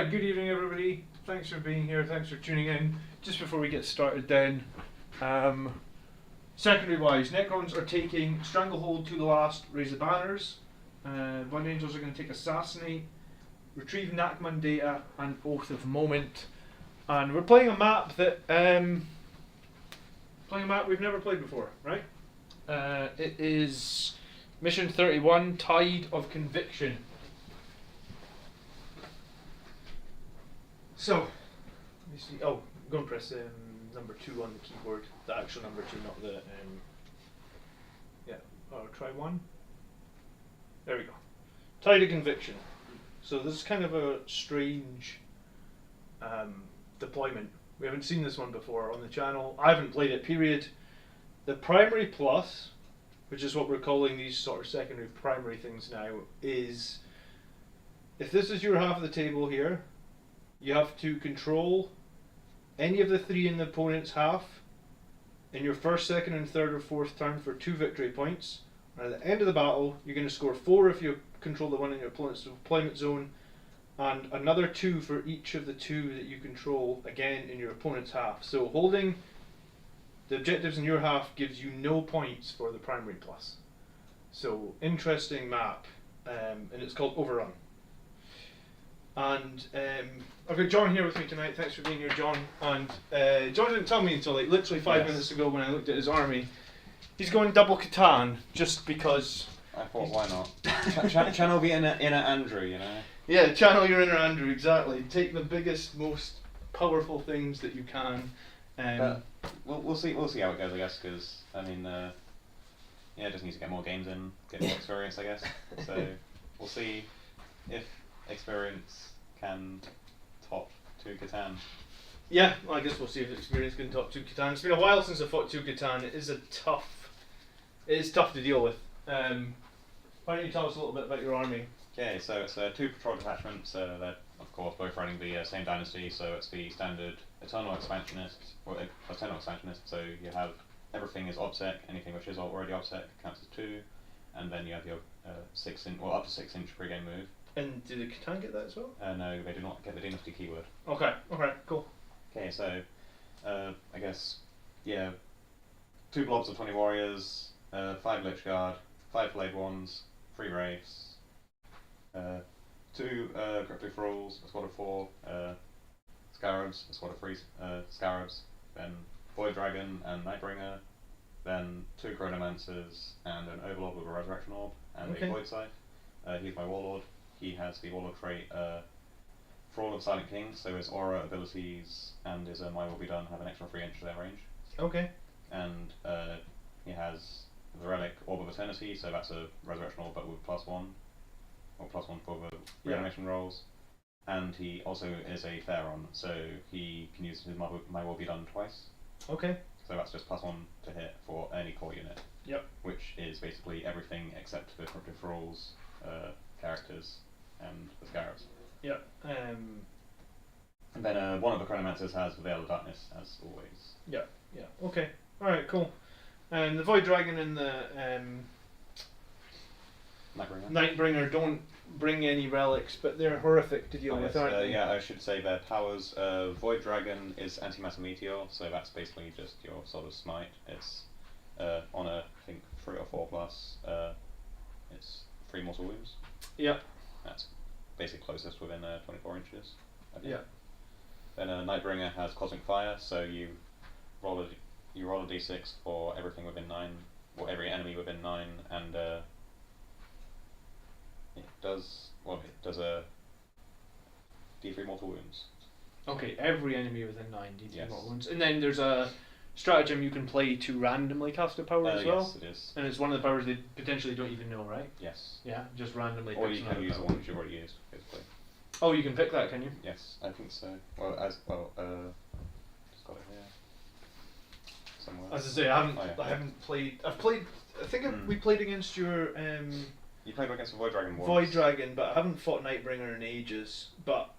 Right, good evening everybody. Thanks for being here, thanks for tuning in. Just before we get started then, secondary wise, Necrons are taking Stranglehold to the last, raise the banners. Blood Angels are going to take Assassinate, retrieve Nachman data, and Oath of Moment. And we're playing a map that, we've never played before, right? It is Mission 31, Tide of Conviction. So, let me see. Oh, go and press number 2 on the keyboard. The actual number 2, not the. Yeah, or try 1. There we go. Tide of Conviction. So, this is kind of a strange deployment. We haven't seen this one before on the channel. I haven't played it, period. The primary plus, which is what we're calling these sort of secondary primary things now, is if this is your half of the table here, you have to control any of the 3 in the opponent's half in your first, second, and third or fourth turn for 2 victory points. And at the end of the battle, you're going to score 4 if you control the one in your opponent's deployment zone, and another 2 for each of the 2 that you control, again, in your opponent's half. So holding the objectives in your half gives you no points for the primary plus. So, interesting map, and it's called Overrun. And I've got John here with me tonight. Thanks for being here, John. And John didn't tell me until like literally 5 minutes ago when I looked at his army. He's going double Catan just because. I thought, why not? Channel the inner Andrew, you know. Yeah, channel your inner Andrew, exactly. Take the biggest, most powerful things that you can. But we'll see how it goes, I guess. Because I mean, yeah, just need to get more games in, get more experience, I guess. So we'll see if experience can top 2 Catan. Yeah, well, I guess we'll see if experience can top 2 Catan. It's been a while since I fought 2 Catan. It is tough to deal with. Why don't you tell us a little bit about your army? Okay, so it's 2 patrol detachments. They're of course both running the same dynasty. So it's the standard Eternal Expansionist, or Eternal Expansionist. So you have everything is OBSEC. Anything which is already OBSEC counts as 2, and then you have your 6-inch, or up to 6-inch pre-game move. And do the Catan get that as well? No, they do not get the dynasty keyword. Okay, cool. Okay, so I guess, yeah, 2 blobs of 20 warriors, 5 Lich Guard, 5 Blade Wands, 3 Wraiths, 2 Cryptic Thralls, a squad of 4 Scarabs, a squad of 3 Scarabs, then Void Dragon and Nightbringer, then 2 Chronomancers, and an Overlord with a Resurrection Orb, and a Void Scythe. He's my Warlord. He has the Warlord trait, Fraud of Silent King, so his aura abilities and his My Will Be Done have an extra 3 inch to their range. Okay. And he has the Relic Orb of Eternity, so that's a Resurrection Orb but with +1, or +1 for the reanimation rolls. And he also is a Theron, so he can use his My Will Be Done twice. Okay. So that's just +1 to hit for any core unit. Yep. Which is basically everything except the Cryptic Thralls, characters, and the Scarabs. Yep. And then one of the Chronomancers has the Veil of Darkness, as always. Yeah. Okay. Alright, cool. And the Void Dragon and the Nightbringer don't bring any relics, but they're horrific to deal with, aren't they? Yeah, I should say their powers. Void Dragon is Antimatter Meteor, so that's basically just your sort of smite. It's on a, I think, 3 or 4 plus. It's 3 mortal wounds. Yep. That's basically closest within 24 inches. I think. Yeah. Then Nightbringer has Cosmic Fire, so you roll a d6 for everything within 9, or every enemy within 9, and it does a d3 mortal wounds. Okay, every enemy within 9 d3 mortal wounds, and then there's a stratagem you can play to randomly cast a power as well. Yes, it is. And it's one of the powers they potentially don't even know, right? Yes. Yeah, just randomly. Or you can use the one which you've already used, basically. Oh, you can pick that, can you? Yes, I think so. Just got it here somewhere. As I say, I haven't played. I've played. I think we played against your. You played against the Void Dragon once. Void Dragon, but I haven't fought Nightbringer in ages. But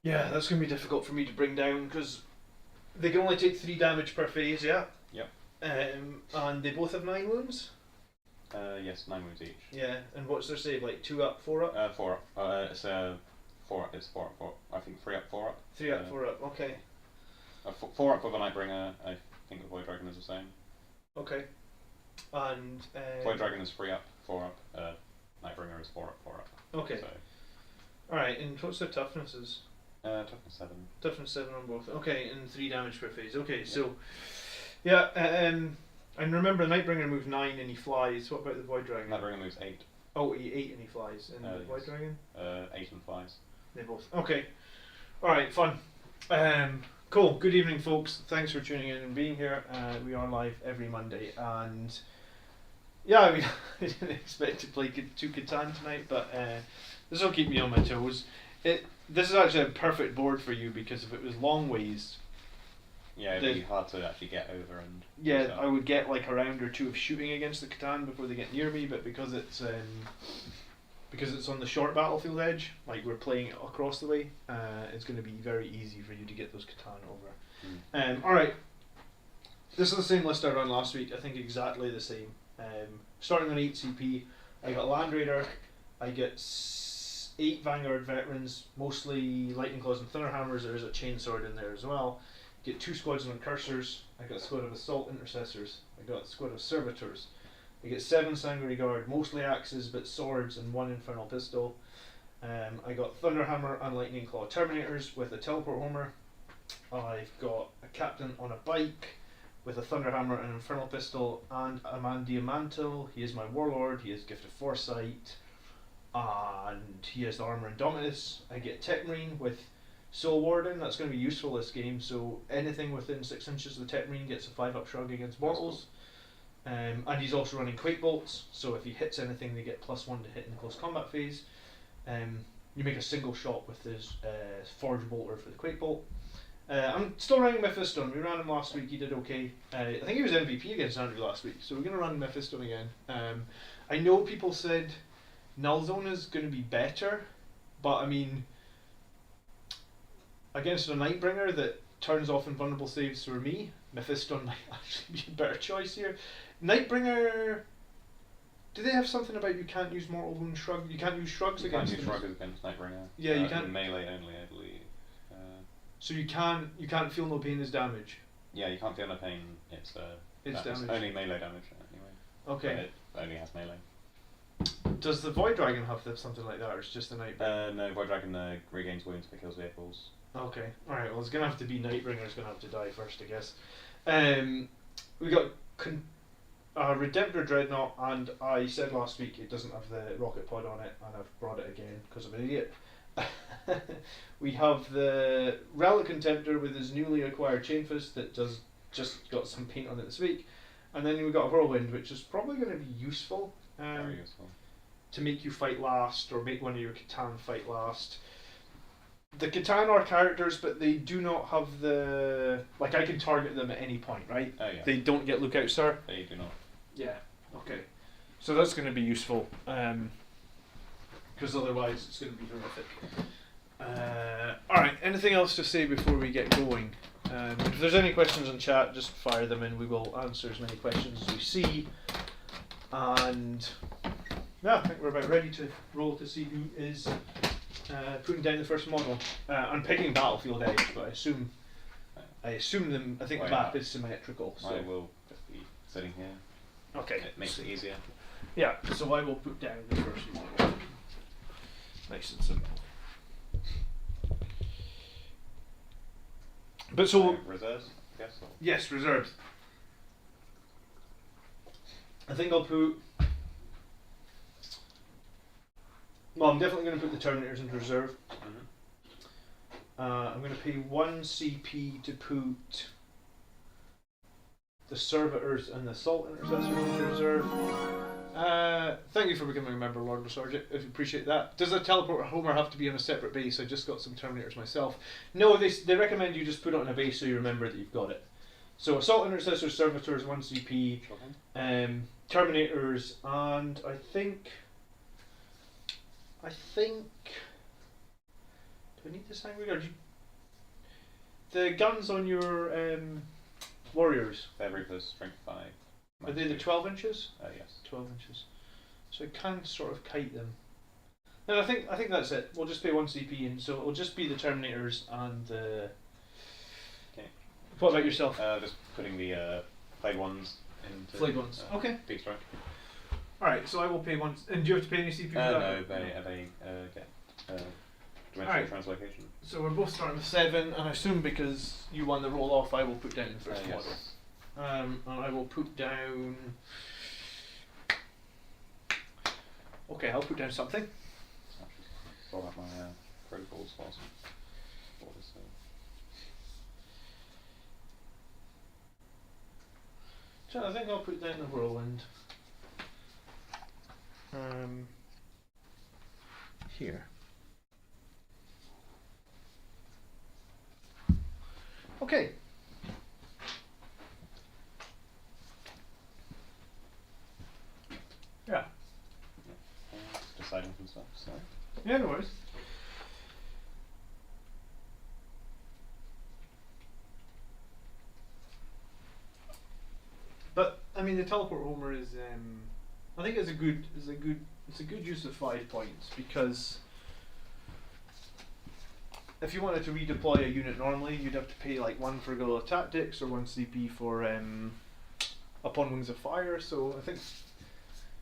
yeah, that's gonna be difficult for me to bring down because they can only take 3 damage per phase. Yeah. Yep. And they both have 9 wounds. Yes, 9 wounds each. Yeah, and what's their save, like 2 up, 4 up? 4 up. It's 4 up. It's 4 up. 4. I think 3 up, 4 up. 3 up, 4 up. Okay. 4 up for the Nightbringer. I think the Void Dragon is the same. Okay. And Void Dragon is 3 up, 4 up. Nightbringer is 4 up, 4 up. Okay. So, alright, and what's their toughness? toughness 7. Toughness 7 on both. Okay, and 3 damage per phase. Okay, so yeah, and remember Nightbringer moves 9 and he flies. What about the Void Dragon? Nightbringer moves 8. Oh, 8 and he flies. And the Void Yes. Dragon? 8 and flies. They both. Okay. Alright, fun. Cool. Good evening, folks. Thanks for tuning in and being here. We are live every Monday, and yeah, I mean, I didn't expect to play 2 Catan tonight, but this will keep me on my toes. This is actually a perfect board for you, because if it was long ways, Yeah, it'd be hard to actually get over and. yeah, I would get like a round or 2 of shooting against the Catan before they get near me, but because it's on the short battlefield edge, like we're playing it across the way, it's going to be very easy for you to get those Catan over. Alright, this is the same list I ran last week, I think exactly the same. Starting on 8 CP, I got Land Raider, I get 8 Vanguard Veterans, mostly Lightning Claws and Thunderhammers. There is a Chainsword in there as well. Get 2 squads on Cursors, I got a squad of Assault Intercessors, I got a squad of Servitors. I get 7 Sanguinary Guard, mostly axes but swords, and 1 Infernal Pistol. I got Thunderhammer and Lightning Claw Terminators with a Teleport Homer. I've got a Captain on a bike with a Thunderhammer and Infernal Pistol, and a Mandiamantle. He is my Warlord, he has Gift of Foresight, and he has the Armor Indomitus. I get Tech Marine with Soul Warden. That's going to be useful this game, so anything within 6 inches of the Tech Marine gets a 5 up shrug against mortals. And he's also running Quake Bolts, so if he hits anything they get +1 to hit in the close combat phase. You make a single shot with his Forge Bolter for the Quake Bolt. I'm still running Mephiston. We ran him last week, he did okay. I think he was MVP against Andrew last week, so we're going to run Mephiston again. I know people said Null Zone is going to be better, but I mean, against a Nightbringer that turns off invulnerable saves for me, Mephiston might actually be a better choice here. Nightbringer, do they have something about you can't use Mortal Wound Shrug? You can't use shrugs against them? You can't use shrug against Nightbringer. Yeah, you can't. Melee only, I believe. So you can't feel no pain as damage? Yeah, you can't feel no pain. It's damage. Only melee damage anyway. Okay. But it only has melee. Does the Void Dragon have something like that, or it's just the Nightbringer? No, Void Dragon regains wounds but kills vehicles. Okay, alright, well it's going to have to be Nightbringer's going to have to die first, I guess. We got Redemptor Dreadnought, and I said last week it doesn't have the rocket pod on it, and I've brought it again because I'm an idiot. We have the Relic Contemptor with his newly acquired Chainfist that just got some paint on it this week, and then we got a Whirlwind, which is probably going to be useful, Very useful to make you fight last, or make one of your Catan fight last. The Catan are characters, but they do not have the... Like, I can target them at any point, right? Oh yeah. They don't get Lookout Star? They do not. Yeah, okay. So that's going to be useful, because otherwise it's going to be horrific. Alright, anything else to say before we get going? If there's any questions in chat, just fire them in. We will answer as many questions as we see. And yeah, I think we're about ready to roll to see who is putting down the first model. I'm picking Battlefield Edge, but I assume them. I think the map is symmetrical. So I will just be sitting here. Okay. It makes it easier. Yeah, so I will put down the first model. Nice and simple. But so reserves, I guess. Or? Yes, reserves. I think I'll put. Well, I'm definitely going to put the Terminators into reserve. I'm going to pay 1 CP to put the Servitors and the Assault Intercessors into reserve. Thank you for becoming a member, Lord Sergeant. I appreciate that. Does the Teleport Homer have to be on a separate base? I just got some Terminators myself. No, they recommend you just put it on a base so you remember that you've got it. So Assault Intercessors, Servitors, 1 CP, Terminators, and I think. Do I need the Sanguinary Guard? The guns on your warriors. They're Reaper's strength 5. Are they the 12 inches? Yes. 12 inches. So I can sort of kite them. No, I think that's it. We'll just pay 1 CP, and so it'll just be the Terminators and. Okay. What about yourself? Just putting the flayed ones into. Flayed ones. Okay. Deep strike. All right. So I will pay 1. And do you have to pay any CP for that? No, they get dimensional translocation. So we're both starting with 7, and I assume because you won the roll off, I will put down the first model. Yes. And I will put down. Okay, I'll put down something. Sort out my protocols whilst for this. So I think I'll put down the whirlwind. Here. Okay. Yeah. Deciding some stuff. Sorry. Yeah, no worries. But I mean, the teleport homer is. I think it's a good use of 5 points, because if you wanted to redeploy a unit normally, you'd have to pay like 1 for guerrilla tactics or 1 CP for upon wings of fire. So I think,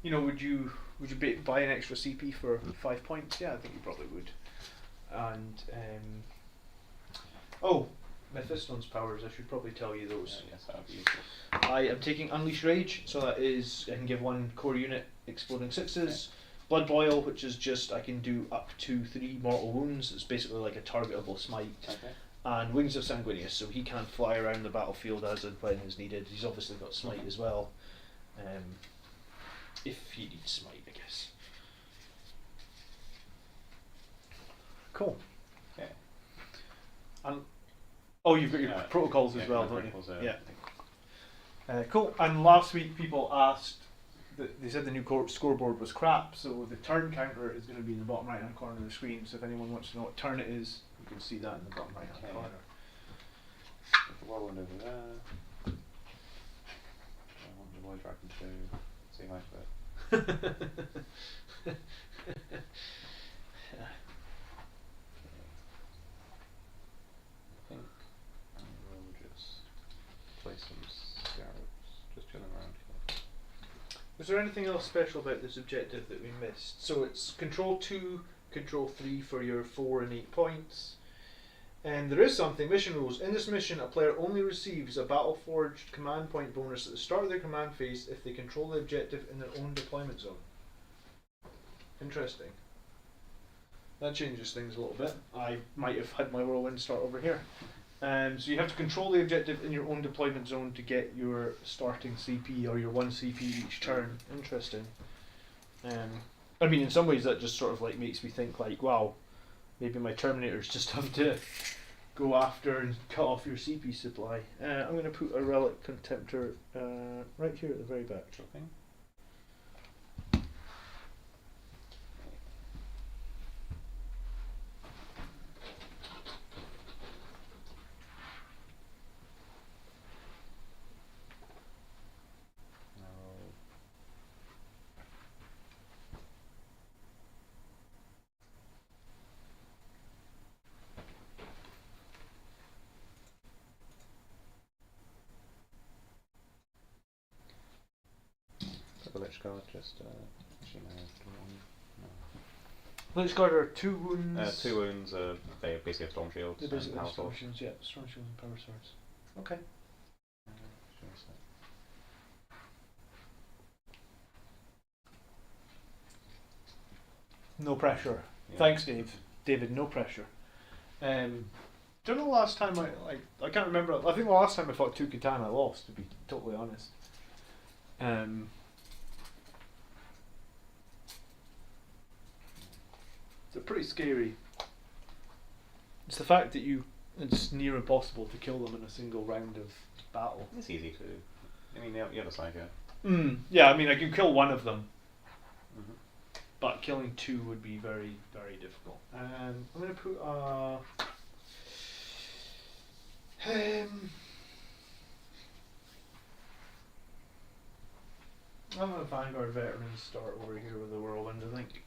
would you buy an extra CP for 5 points? Yeah, I think you probably would. And Mephiston's powers, I should probably tell you those. Yes, that would be useful. I am taking Unleash Rage, so that is, I can give 1 core unit exploding 6s. Okay. Blood Boil, which is just, I can do up to 3 mortal wounds. It's basically like a targetable smite. Okay. And Wings of Sanguinius, so he can't fly around the battlefield as and when is needed. He's obviously got Smite as well. If he needs Smite, I guess. Cool. Okay. And you've got your protocols as well, don't you? Yeah. Cool. And last week people asked, they said the new scoreboard was crap, so the turn counter is going to be in the bottom right hand corner of the screen. So if anyone wants to know what turn it is, you can see that in the bottom right hand corner. Put the whirlwind over there. I want the Void Dragon to say hi to it. Yeah. I think we'll just play some scarabs, just chilling around here. Was there anything else special about this objective that we missed? So it's control 2, control 3 for your 4 and 8 points. And there is something, mission rules. In this mission, a player only receives a battle-forged command point bonus at the start of their command phase if they control the objective in their own deployment zone. Interesting. That changes things a little bit. I might have had my whirlwind start over here. So you have to control the objective in your own deployment zone to get your starting CP or your 1 CP each turn. Interesting. I mean, in some ways that just sort of like makes me think like, wow, maybe my Terminators just have to go after and cut off your CP supply. I'm going to put a Relic Contemptor right here at the very back. Sure thing. The Lich Guard just actually no. Lich Guard are 2 wounds. 2 wounds. They basically have storm shields. They basically and have power storm swords. shields, yeah, storm shields and power swords. Okay. No pressure. Yeah. Thanks, David, no pressure. Don't know the last time I can't remember. I think the last time I fought 2 Catan I lost, to be totally honest. It's pretty scary. It's the fact that it's near impossible to kill them in a single round of battle. It's easy to. I mean, the other side, yeah. Yeah, I mean, I could kill 1 of them. But killing 2 would be very, very difficult. I'm going to put I'm a Vanguard veteran start over here with the Whirlwind, I think.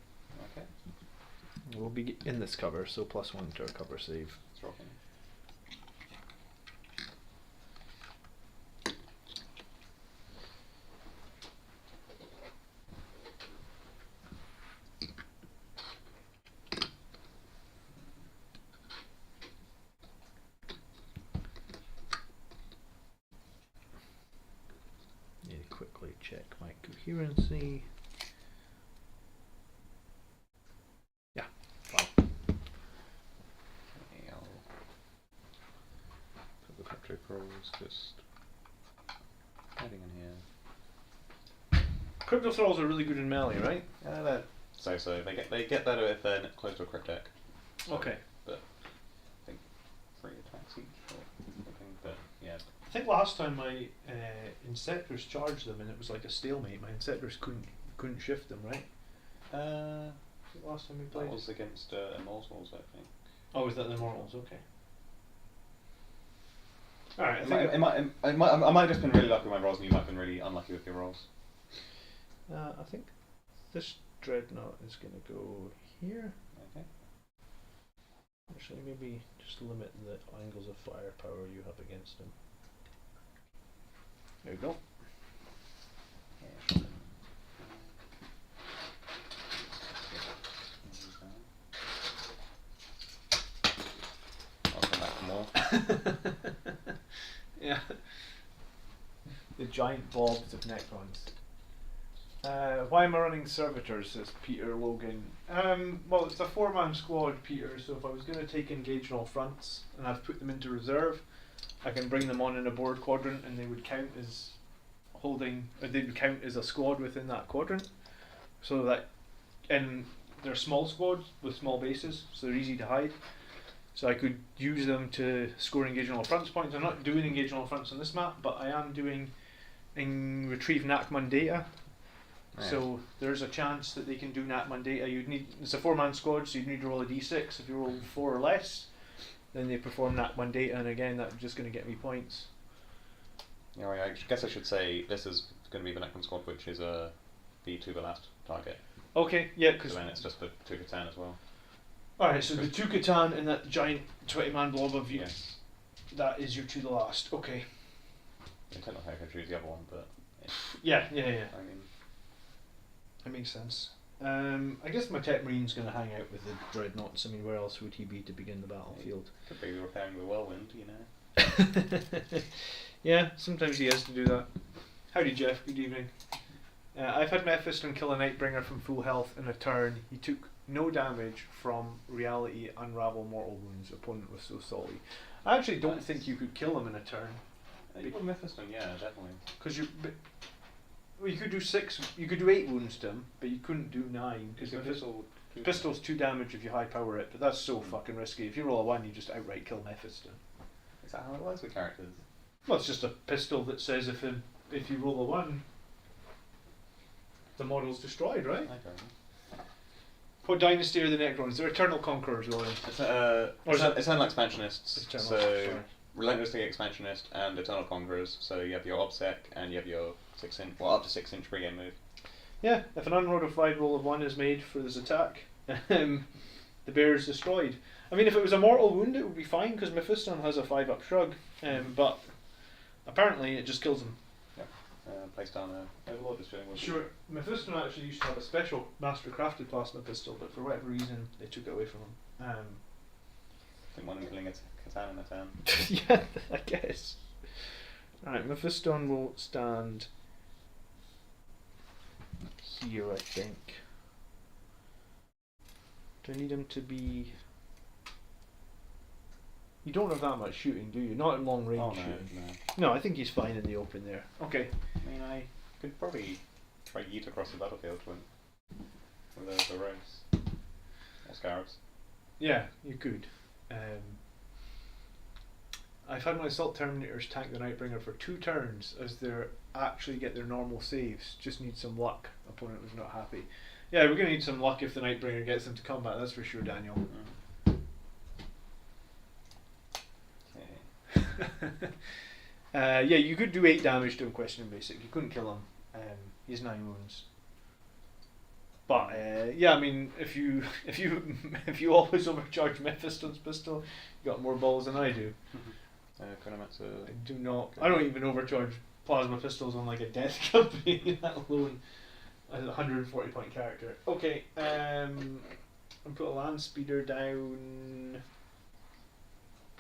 Okay. We'll be in this cover, so +1 to our cover save. It's rocking. Need to quickly check my coherency. Yeah, wow. Okay, I'll put the factory rolls just heading in here. Crypto thralls are really good in melee, right? So they get better if they're close to a crypt deck. So, Okay. But I think 3 attacks each or something. But yeah. I think last time my Insectors charged them and it was like a stalemate. My Insectors couldn't shift them, right? Last time we played. That was against Immortals, I think. Oh, was that the Immortals? Okay. Alright, I might have just been really lucky with my rolls, and you might have been really unlucky with your rolls. I think this Dreadnought is going to go here. Okay. Actually, maybe just limit the angles of firepower you have against him. There you go. Yeah. I'll come back for more. Yeah. The giant blobs of Necrons. Why am I running servitors, says Peter Logan. Well, it's a 4-man squad, Peter, so if I was going to take engage on all fronts and I've put them into reserve, I can bring them on in a board quadrant and they would count as they would count as a squad within that quadrant. So that, and they're small squads with small bases, so they're easy to hide. So I could use them to score engage on all fronts points. I'm not doing engage on all fronts on this map, but I am doing retrieve Nachman data. Right. So there's a chance that they can do Natman data. It's a 4-man squad, so you'd need to roll a d6. If you roll 4 or less, then they perform Natman data, and again, that's just going to get me points. Yeah, I guess I should say this is going to be the Necron squad, which is the to the last target. Okay, yeah, because So then it's just the 2 Catan as well. alright, so the 2 Catan and that giant 20-man blob of you. Yes. That is your to the last. Okay. I don't know how I could choose the other one, but Yeah. I mean, That makes sense. I guess my Tech Marine's going to hang out with the Dreadnoughts. I mean, where else would he be to begin the battlefield? could be repairing the whirlwind, you know. Yeah, sometimes he has to do that. Howdy, Jeff. Good evening. I've had Mephiston kill a Nightbringer from full health in a turn. He took no damage from Reality Unravel Mortal Wounds. Opponent was so salty. I actually don't think you could kill him in a turn. Mephiston, yeah, definitely. Because well, you could do 6, you could do 8 wounds to him, but you couldn't do 9. Because pistol's 2 damage if you high power it, but that's so fucking risky. If you roll a 1, you just outright kill Mephiston. Is that how it works with characters? Well, it's just a pistol that says if you roll a 1, the model's destroyed, right? Okay. What dynasty are the Necrons? They're Eternal Conquerors, William. It's Eternal Expansionists. Eternal, so sorry. Relentlessly Expansionist and Eternal Conquerors. So you have your OBSEC and you have your 6-inch, well, up to 6-inch pre-game move. Yeah, if an unmodified roll of 1 is made for this attack, the bear is destroyed. I mean, if it was a mortal wound, it would be fine because Mephiston has a 5-up shrug, but apparently it just kills him. Yep. Place down a Overlord is feeling Sure, Mephiston actually used to have a special master crafted plasma pistol, but for whatever reason they took it away from him. I think one of them killing a Catan in a turn. Yeah, I guess. Alright, Mephiston will stand here, I think. Do I need him to be... You don't have that much shooting, do you? Not in long range shooting. No. No, I think he's fine in the open there. Okay. I mean, I could probably try yeet across the battlefield with the rogues. Or scarabs. Yeah, you could. I've had my Assault Terminators tank the Nightbringer for 2 turns as they actually get their normal saves. Just need some luck. Opponent was not happy. Yeah, we're going to need some luck if the Nightbringer gets them to combat, that's for sure, Daniel. Okay. Yeah, you could do 8 damage to him, question basic. You couldn't kill him. He's 9 wounds. But yeah, I mean, if you always overcharge Mephiston's pistol, you got more balls than I do. Chronomancer. I do not. I don't even overcharge plasma pistols on like a death company, let alone a 140 point character. Okay, and put a land speeder down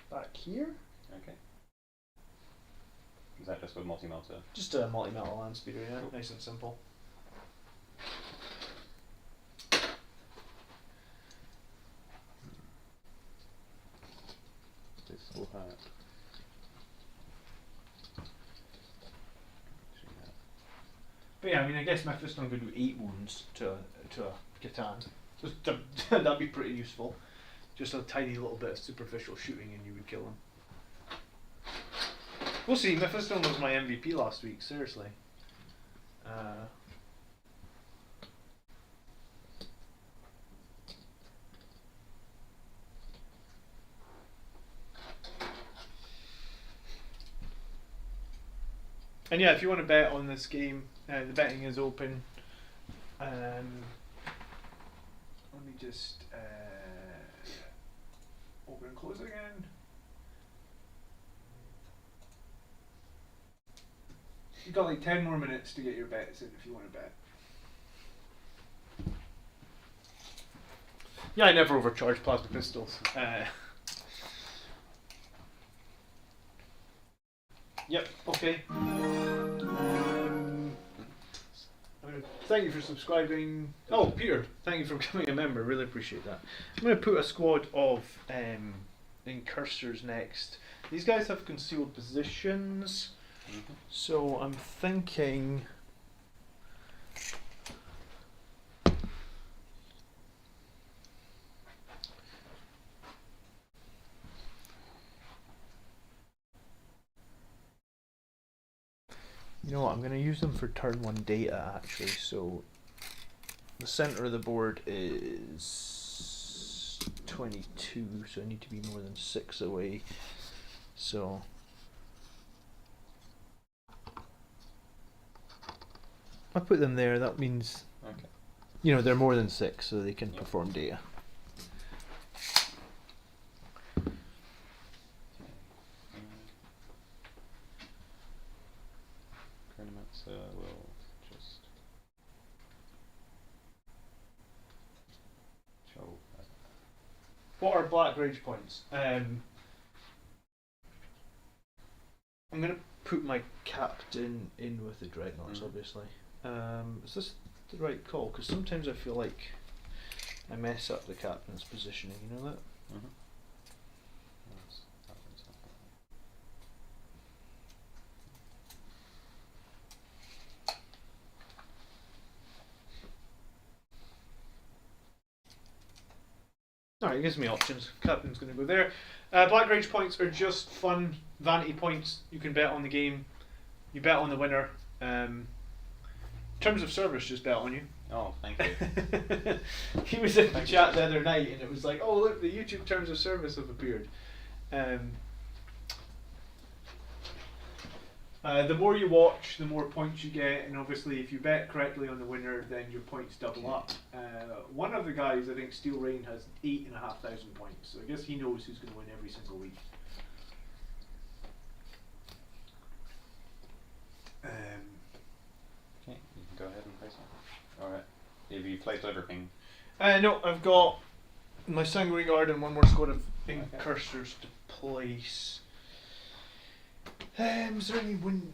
back here. Okay. Is that just with multi-melter? Just a multi-metal land speeder, yeah, Cool. nice and simple. This will hurt. But yeah, I mean, I guess Mephiston could do 8 wounds to a Catan. That'd be pretty useful. Just a tiny little bit of superficial shooting and you would kill him. We'll see. Mephiston was my MVP last week, seriously. And yeah, if you want to bet on this game, the betting is open. Let me just open and close it again. You've got like 10 more minutes to get your bets in if you want to bet. Yeah, I never overcharge plasma pistols. Yep, okay. Thank you for subscribing. Oh, Peter, thank you for becoming a member. Really appreciate that. I'm going to put a squad of incursors next. These guys have concealed positions. So I'm thinking. You know what, I'm going to use them for turn 1 data actually, so the center of the board is 22, so I need to be more than 6 away, so I put them there, that means, Okay. you know, they're more than 6, so they can perform data. Will just show. What are black rage points? I'm going to put my captain in with the dreadnoughts, obviously. Is this the right call? Because sometimes I feel like I mess up the captain's positioning, you know that? Alright, it gives me options. Captain's going to go there. Black rage points are just fun vanity points. You can bet on the game. You bet on the winner. Terms of service just bet on you. Oh, thank you. He was in the chat the other night and it was like, oh look, the YouTube terms of service have appeared. The more you watch, the more points you get, and obviously if you bet correctly on the winner, then your points double up. One of the guys, I think Steel Rain, has 8,500 points, so I guess he knows who's going to win every single week. Okay, you can go ahead and place one. Alright. Have you placed everything? No, I've got my Sanguinary Guard and one more squad of Incursors to place. Is there any I mean,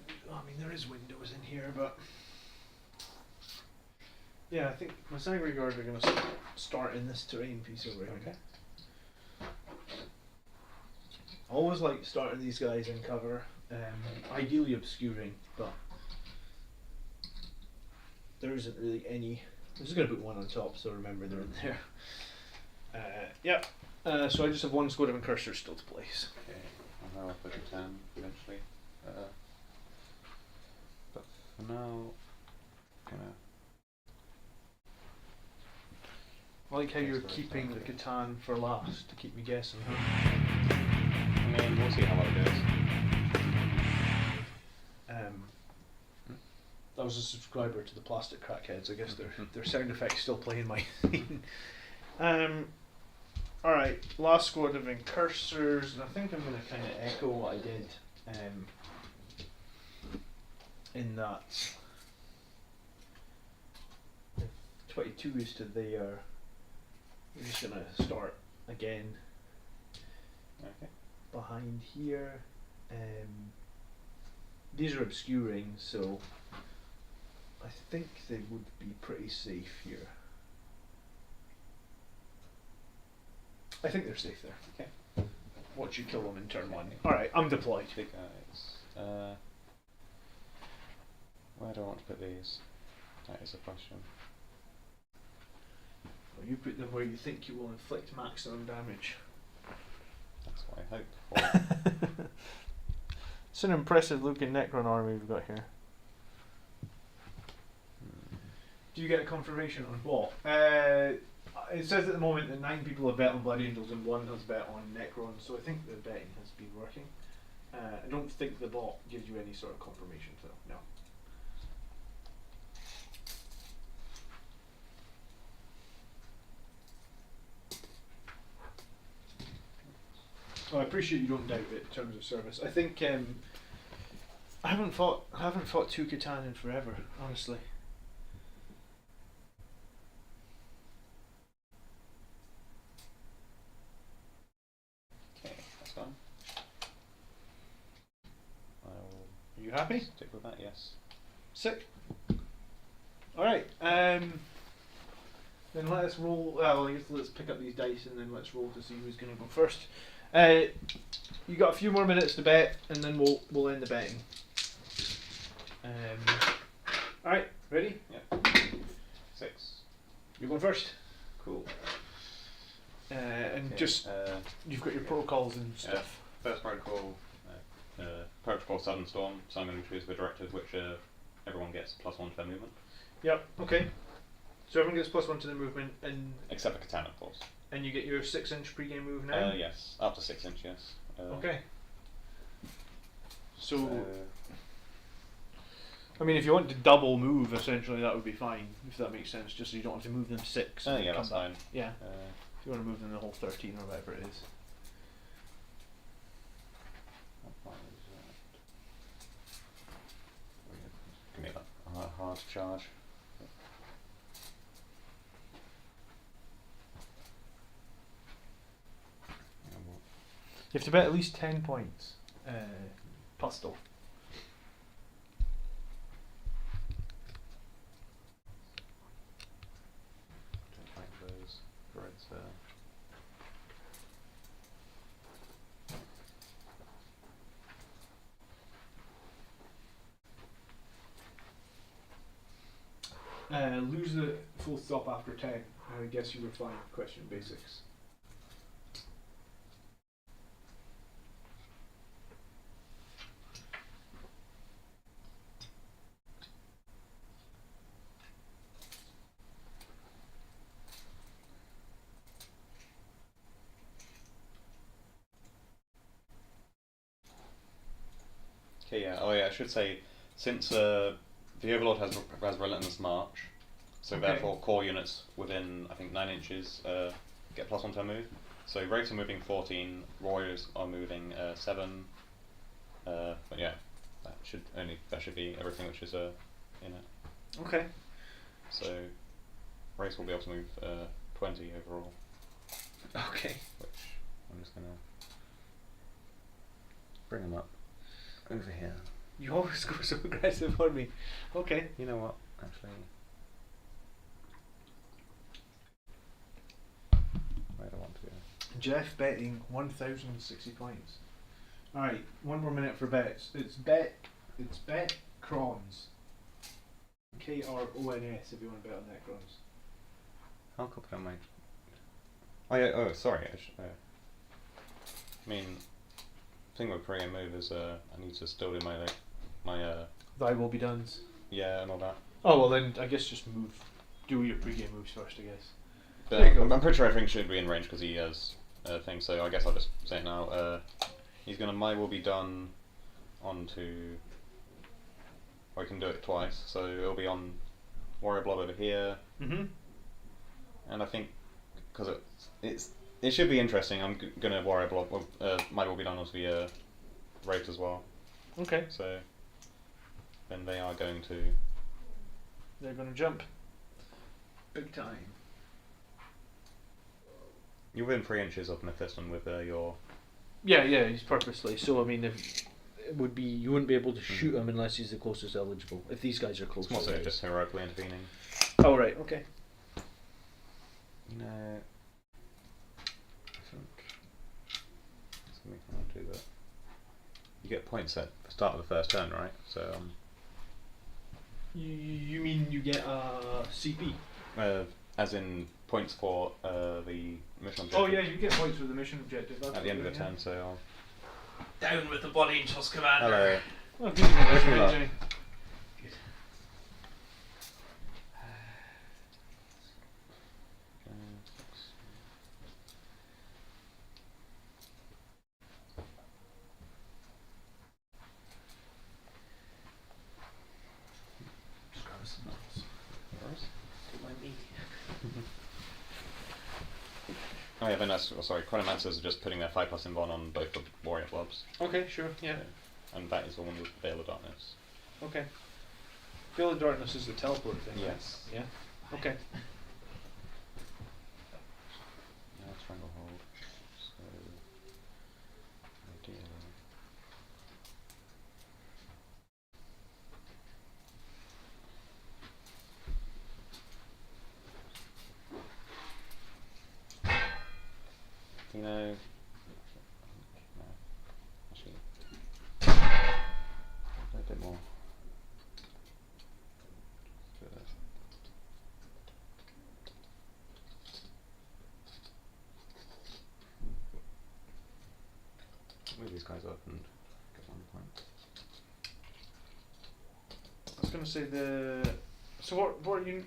there is windows in here, but yeah, I think my Sanguinary Guard are going to start in this terrain piece over here. Okay. I always like starting these guys in cover, ideally obscuring, but there isn't really any. I'm just going to put one on top, so remember they're in there. Yeah. So I just have one squad of Incursors still to place. Okay. I'll put it 10 eventually. But for now, I like how you're keeping the Catan for last to keep me guessing, huh? I mean, we'll see how well it goes. That was a subscriber to the Plastic Crackheads. I guess their sound effects still playing my theme. Alright, last squad of Incursors, and I think I'm going to kind of echo what I did in that 22 is to there. We're just going to start again behind here. These are obscuring, so I think they would be pretty safe here. I think they're safe there. Okay. Watch you kill them in turn 1. Alright, I'm deployed. Big guys. Where do I want to put these? That is a question. Well, you put them where you think you will inflict maximum damage. That's what I hope for. It's an impressive looking Necron army we've got here. Do you get a confirmation on what? It says at the moment that 9 people have bet on Blood Angels and 1 has bet on Necrons, so I think the betting has been working. I don't think the bot gives you any sort of confirmation, so no. Well, I appreciate you don't doubt it in terms of service. I think I haven't fought 2 Catan in forever, honestly. Okay, that's fine. Are you happy? Stick with that, yes. Sick. Alright, then let us roll. Well, I guess let's pick up these dice and then let's roll to see who's going to go first. You got a few more minutes to bet, and then we'll end the betting. Alright, ready? Yep. 6. You're going first. Cool. And Okay, just you've got your protocols and stuff. First protocol, protocol Sudden Storm. So I'm going to choose the directive, which everyone gets +1 to their movement. Yep. Okay. So everyone gets +1 to their movement, and except for Catan, of course. And you get your 6-inch pre-game move now. Yes, up to 6 inch. Yes. Okay. So, I mean, if you want to double move, essentially, that would be fine, if that makes sense. Just so you don't have to move them 6. Yeah, that's fine. Yeah. If you want to move them the whole 13 or whatever it is. Give me that hard charge. You have to bet at least 10 points. Postal. Don't like those grids there. Lose the full stop after 10. I guess you were fine. Question basics. Okay, yeah. Oh, yeah. I should say, since the Overlord has Relentless March, so Okay. therefore core units within I think 9 inches get +1 to their move. So Wraiths are moving 14, Warriors are moving 7. But yeah, that should be everything which is in it. Okay. So Wraiths will be able to move 20 overall. Okay. Which I'm just gonna bring them up over here. You always go so aggressive on me. Okay. You know what? Actually, where do I want to go? Jeff betting 1,060 points. Alright, 1 more minute for bets. It's bet Crons. Krons if you want to bet on Necrons. How confident am I? Oh yeah. Oh, sorry. I mean, the thing with pre-game move is I need to still do my Thy will be done. yeah and all that. Oh well, then I guess just do your pre-game moves first. I guess. But There you go. I'm pretty sure everything should be in range because he has things. So I guess I'll just say it now. He's gonna my will be done onto. or you can do it twice. So it'll be on Warrior Blob over here, and I think because it should be interesting. I'm gonna Warrior Blob. Might well be done as via Wraith as well. Okay. So then they are going to. They're going to jump. Big time. You're within 3 inches of Mephiston with your. Yeah, he's purposely. So I mean, if it would be, you wouldn't be able to shoot him unless he's the closest eligible. If these guys are close. It's more so just heroically intervening. Oh right, okay. You know, I think something I do that. You get points at the start of the first turn, right? So. You mean you get a CP? As in points for the mission objective. Oh yeah, you get points for the mission objective. At the end of the turn, so I'll. Down with the Blood Angels, Commander. Hello. Oh, good. Wish me luck. Good. Just grab some notes. Take my meat. Oh yeah, then that's Chronomancers are just putting their 5+ invuln on both the Warrior Blobs. Okay, sure, yeah. And that is the one with Veil of Darkness. Okay. Veil of Darkness is the teleport thing. Yes. Right? Yeah. Okay. Now Stranglehold. So ideally. You know, no, actually, a bit more. Move these guys up and get 1 point. I was going to say So what are you?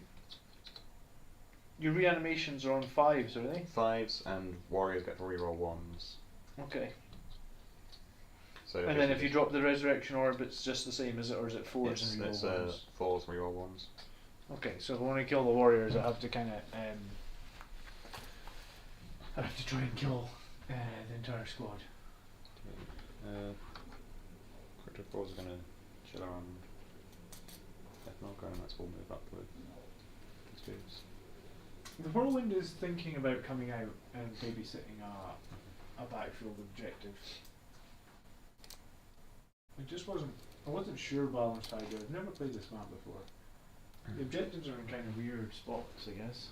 Your reanimations are on 5s, are they? 5s and warriors get to reroll 1s. Okay. So And then if you drop the resurrection orb, it's just the same, is it, or is it 4s and reroll it's 1s? 4s reroll 1s. Okay, so if I want to kill the warriors, I have to kind of I have to try and kill the entire squad. Crypto 4s are going to chill around. Ethanol Chronomancer will move up with these dudes. The Whirlwind is thinking about coming out and babysitting a backfield objective. I wasn't sure balanced either. I've never played this map before. The objectives are in kind of weird spots, I guess.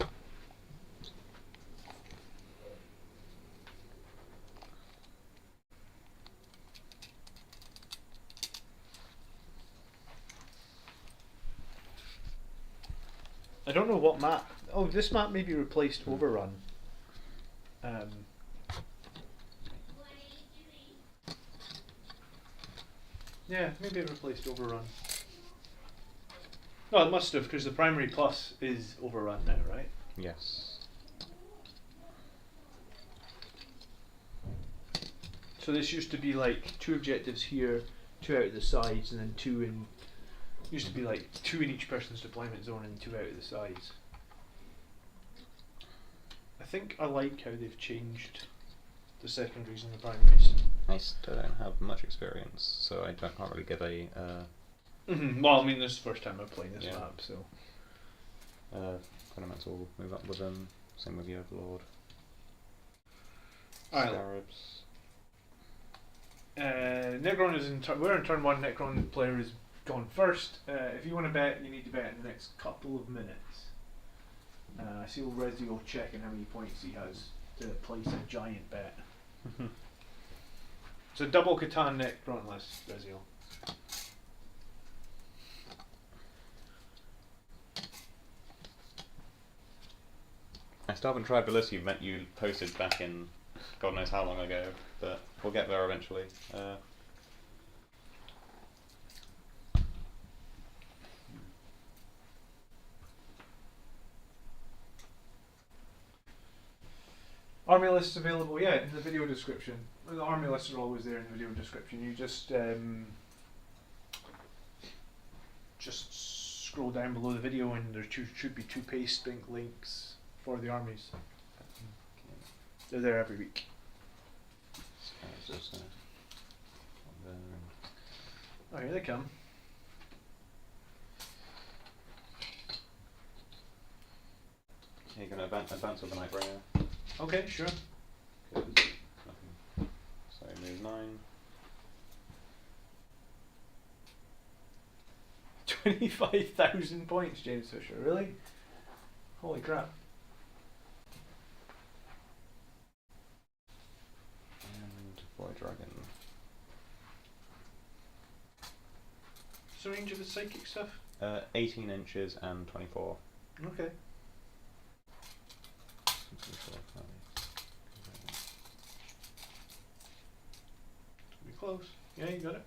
I don't know what map. Oh, this map maybe replaced Overrun. Yeah, maybe it replaced Overrun. No, it must have, because the primary plus is Overrun now, right? Yes. So this used to be like 2 objectives here, 2 out of the sides, and then 2 in. Used to be like 2 in each person's deployment zone and 2 out of the sides. I think I like how they've changed the secondaries and the primaries. I still don't have much experience, so I can't really give a. Well, I mean, this is the first time I'm playing this Yeah. map, so. Chronomancer will move up with them. Same with the Overlord. Alright. Scarabs. Necron is in we're in turn 1. Necron player is gone first. If you want to bet, you need to bet in the next couple of minutes. I see old Rezio checking how many points he has to place a giant bet. It's a double Catan Necron list, Rezio. I still haven't tried the list you posted back in God knows how long ago, but we'll get there eventually. Army lists available, yeah, in the video description. The army lists are always there in the video description. You just scroll down below the video and there should be two paste links for the armies. They're there every week. Oh, here they come. Okay, you're going to advance with the Nightbringer. Okay, sure. So move 9. 25,000 points, James Fisher. Really? Holy crap. And Void Dragon. What's the range of the psychic stuff? 18 inches and 24. Okay. Be close. Yeah, you got it.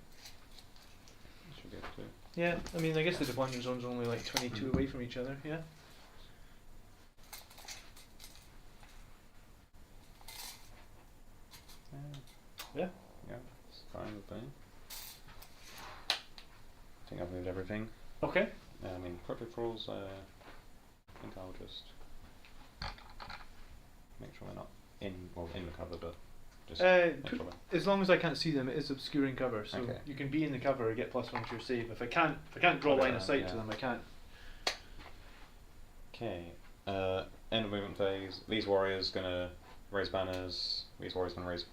Should be able to. Yeah, I mean, I guess the deployment zones are only like 22 away from each other, yeah? Yeah. Yeah, it's fine with me. I think I've moved everything. Okay. I mean, project rules, I think I'll just make sure they're not in the cover, but just make sure as long as I can't see them, it is obscuring cover, so okay. you can be in the cover or get +1 to your save. If I can't draw line of sight to them, I can't. Okay. End of movement phase. These warriors gonna raise banners. These warriors gonna raise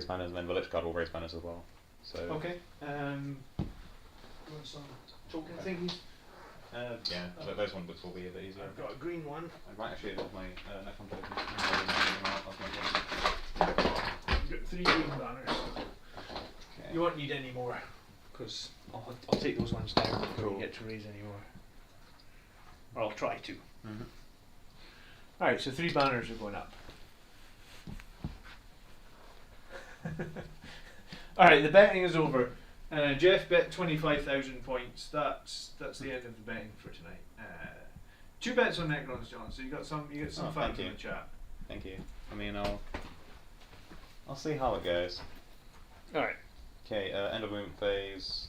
banners, and then the Lich Guard will raise banners as well. So okay. You want some token thingies? Yeah, those ones will be a bit easier. I've got a green one. I might actually have my Necron tokens. I've got 3 green banners. Okay. You won't need any more, because I'll take those ones down before you get to raise any more. Or I'll try to. Mm-hmm. Alright, so 3 banners are going up. Alright, the betting is over. Jeff bet 25,000 points. That's the end of the betting for tonight. 2 bets on Necrons, John. So you got some fans in the chat. Thank you. I mean, I'll see how it goes. Alright. Okay. End of movement phase.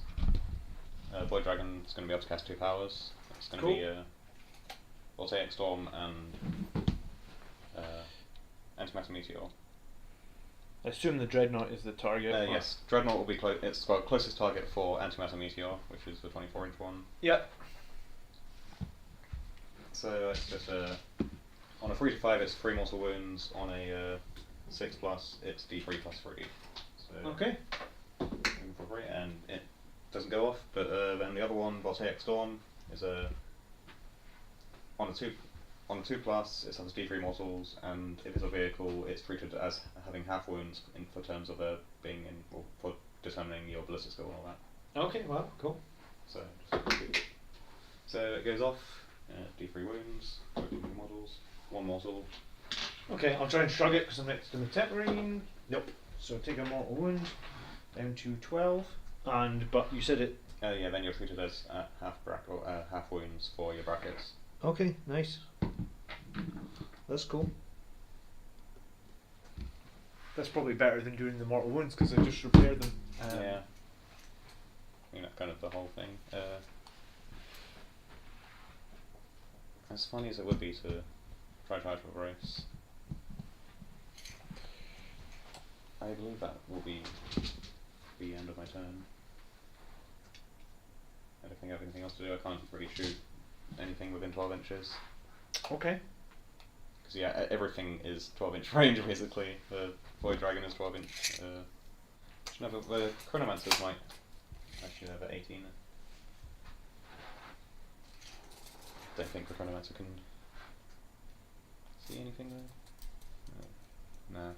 Void Dragon is going to be able to cast 2 powers. It's going to be Voltaic Storm and Antimatter Meteor. I assume the Dreadnought is the target. Yes, Dreadnought will be it's got closest target for Antimatter Meteor, which is the 24-inch one. Yep. So it's just on a 3 to 5, it's 3 mortal wounds. On a 6+, it's D3 plus 3. So okay. For free, and it doesn't go off. But then the other one, Voltaic Storm, is on a 2+, it has D3 mortals, and if it's a vehicle, it's treated as having half wounds for terms of being in, or for determining your ballistic skill and all that. Okay, well, cool. So it goes off. D3 wounds, 14 models, 1 mortal. Okay, I'll try and shrug it because I'm next to the Tetrine. Nope. So take a mortal wound down to 12, but you said it. Yeah, then you're treated as half wounds for your brackets. Okay, nice. That's cool. That's probably better than doing the mortal wounds because I just repair them. Yeah. I mean, that's kind of the whole thing. As funny as it would be to try to race, I believe that will be the end of my turn. I don't think I have anything else to do. I can't really shoot anything within 12 inches. Okay. Because yeah, everything is 12-inch range basically. The Void Dragon is 12-inch. No, but the Chronomancers might actually have 18. Don't think the Chronomancer can see anything there. No.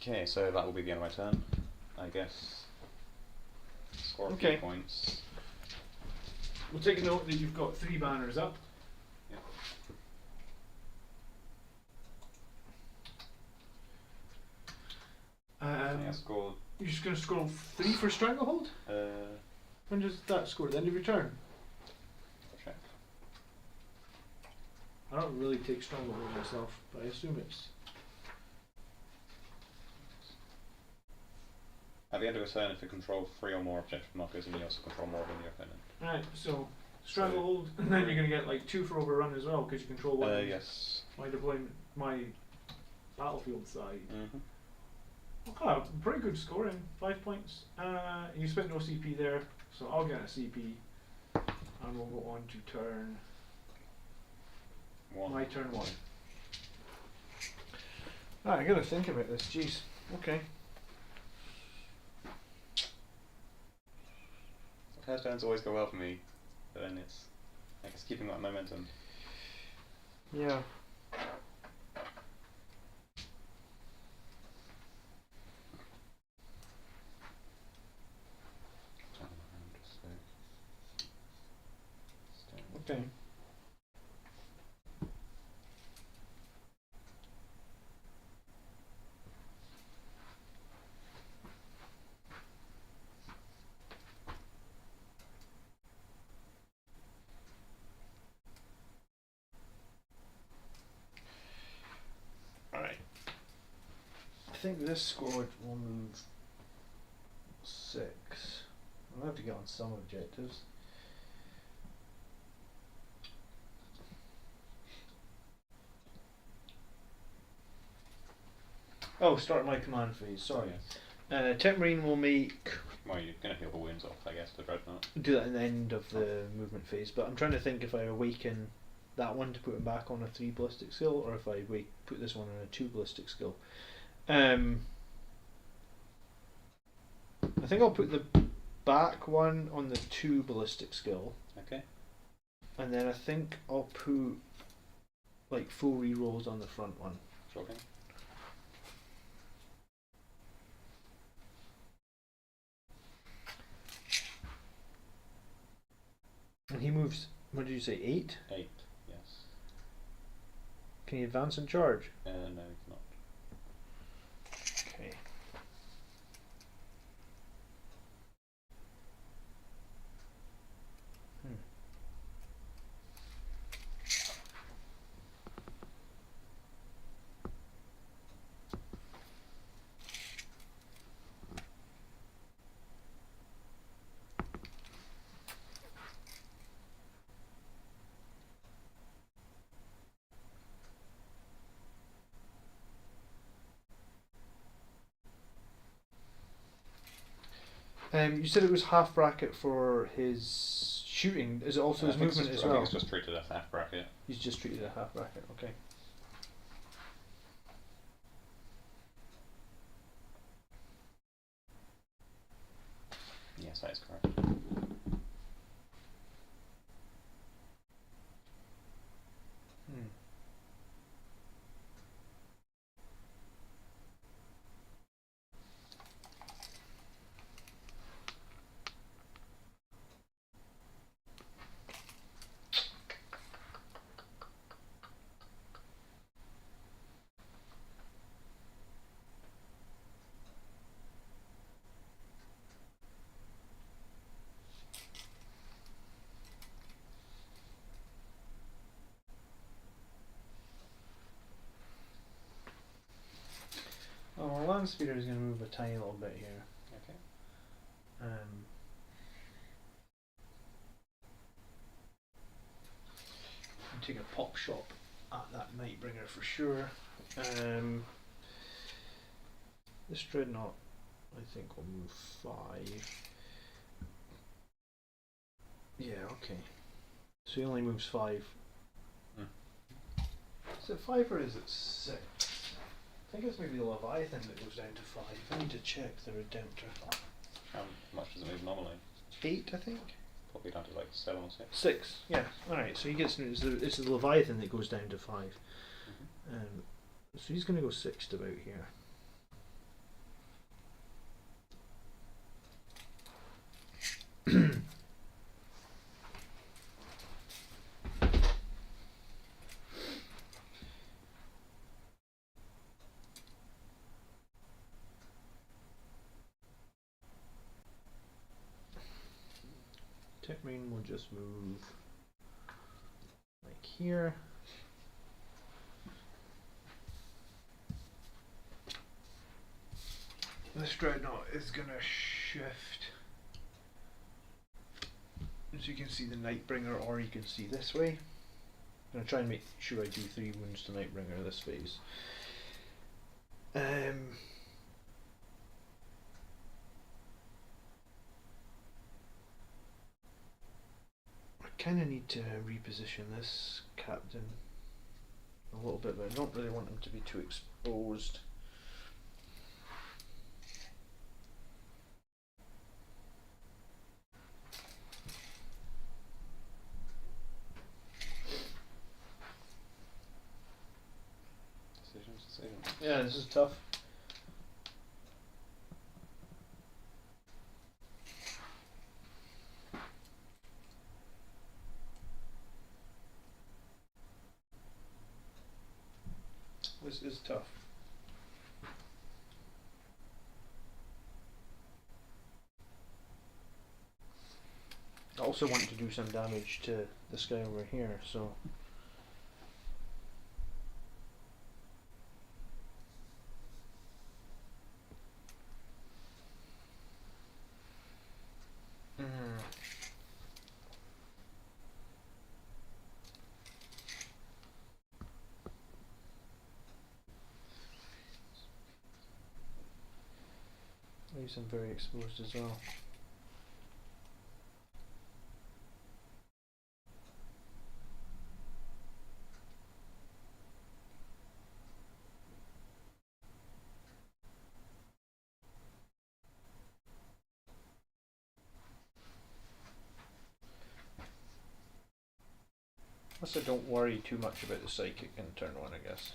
Okay, so that will be the end of my turn, I guess. Score a few points. We'll take a note that you've got 3 banners up. Yep. I scored. You're just going to score 3 for Stranglehold? When does that score? The end of your turn? Check. I don't really take Stranglehold myself, but I assume it's... At the end of a turn, if you control 3 or more objective markers, and you also control more than your opponent. Right, so stranglehold, and then you're going to get like 2 for overrun as well, because you control one. Yes. My deployment, my battlefield side. Mm-hmm. Okay, pretty good scoring. 5 points. You spent no CP there, so I'll get a CP, and we'll go on to turn. 1. My turn 1. Ah, I gotta think about this. Jeez. Okay. First turns always go well for me, but then it's, I guess, keeping that momentum. Yeah. Okay. Alright. I think this squad will move 6. I'll have to get on some objectives. Oh, start my command phase, sorry. Tech Marine will make... Well, you're going to heal the wounds off, I guess, the Dreadnought. Do that at the end of the movement phase, but I'm trying to think if I awaken that one to put him back on a 3 ballistic skill, or if I put this one on a 2 ballistic skill. I think I'll put the back one on the 2 ballistic skill. Okay. And then I think I'll put like full rerolls on the front one. Okay. And he moves, what did you say, 8? 8, yes. Can he advance and charge? No, he cannot. Okay. You said it was half bracket for his shooting. Is it also his movement as well? I think it's just treated as half bracket. He's just treated as half bracket, okay. Yes, that is correct. Oh, well, Land Speeder is going to move a tiny little bit here. Okay. And take a pop shot at that Nightbringer for sure. This Dreadnought, I think, will move 5. Yeah, okay. So he only moves 5. Is it 5 or is it 6? I think it's maybe the Leviathan that goes down to 5. I need to check the Redemptor. How much does it move normally? 8, I think. Probably down to like 7 or 6. 6, yeah. Alright, so he gets, it's the Leviathan that goes down to 5. So he's going to go 6 to about here. Tech Marine will just move like here. this dreadnought is gonna shift. As you can see the Nightbringer, or you can see this way. I'm gonna try and make sure I do 3 wounds to Nightbringer this phase. I kind of need to reposition this captain a little bit, but I don't really want him to be too exposed. Decisions. Yeah, this is tough. This is tough. I also want to do some damage to this guy over here, so leaves him very exposed as well. Plus I don't worry too much about the psychic in turn 1, I guess.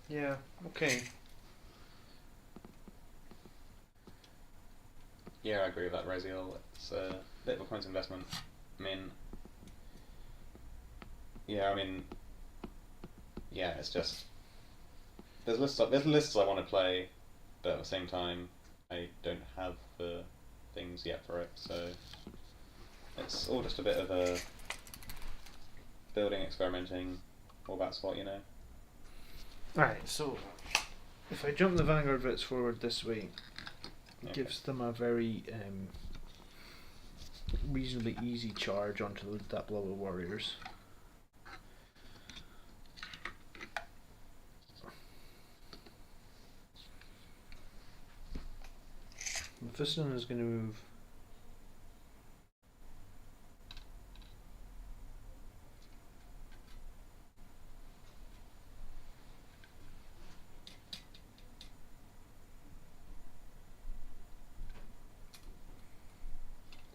Yeah, okay. Yeah, I agree with that, Raziel. It's a bit of a point investment. I mean, yeah, it's just there's lists I want to play, but at the same time, I don't have the things yet for it, so it's all just a bit of a building, experimenting, all that sort, you know. Alright, so if I jump the Vanguard Vits forward this way, it gives them a very reasonably easy charge onto that blob of warriors. Mephiston is going to move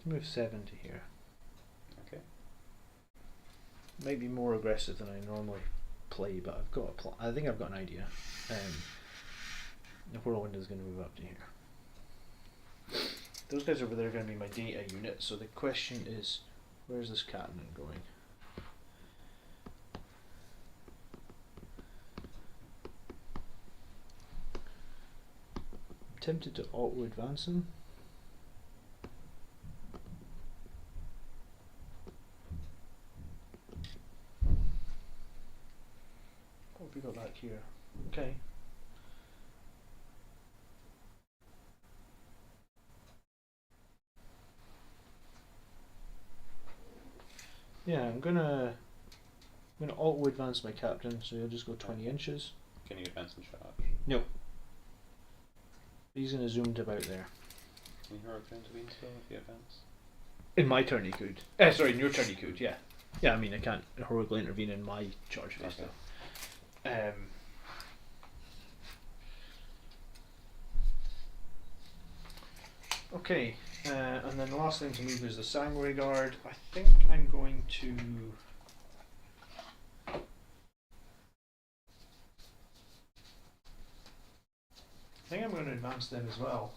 move 7 to here. Okay. Might be more aggressive than I normally play, but I've got I think I've got an idea. The Whirlwind is going to move up to here. Those guys over there are going to be my data unit, so the question is, where's this cannon going? I'm tempted to auto-advance him. What have we got back here? Okay. Yeah, I'm gonna auto advance my captain, so he'll just go 20 inches. Can you advance and charge? No. He's gonna zoom to about there. Can you heroic intervene still if you advance? In my turn he could. Sorry, in your turn he could, yeah. Yeah, I mean I can't heroically intervene in my charge phase Okay. though. Okay, and then the last thing to move is the Sanguinary Guard. I think I'm going to... I think I'm going to advance them as well.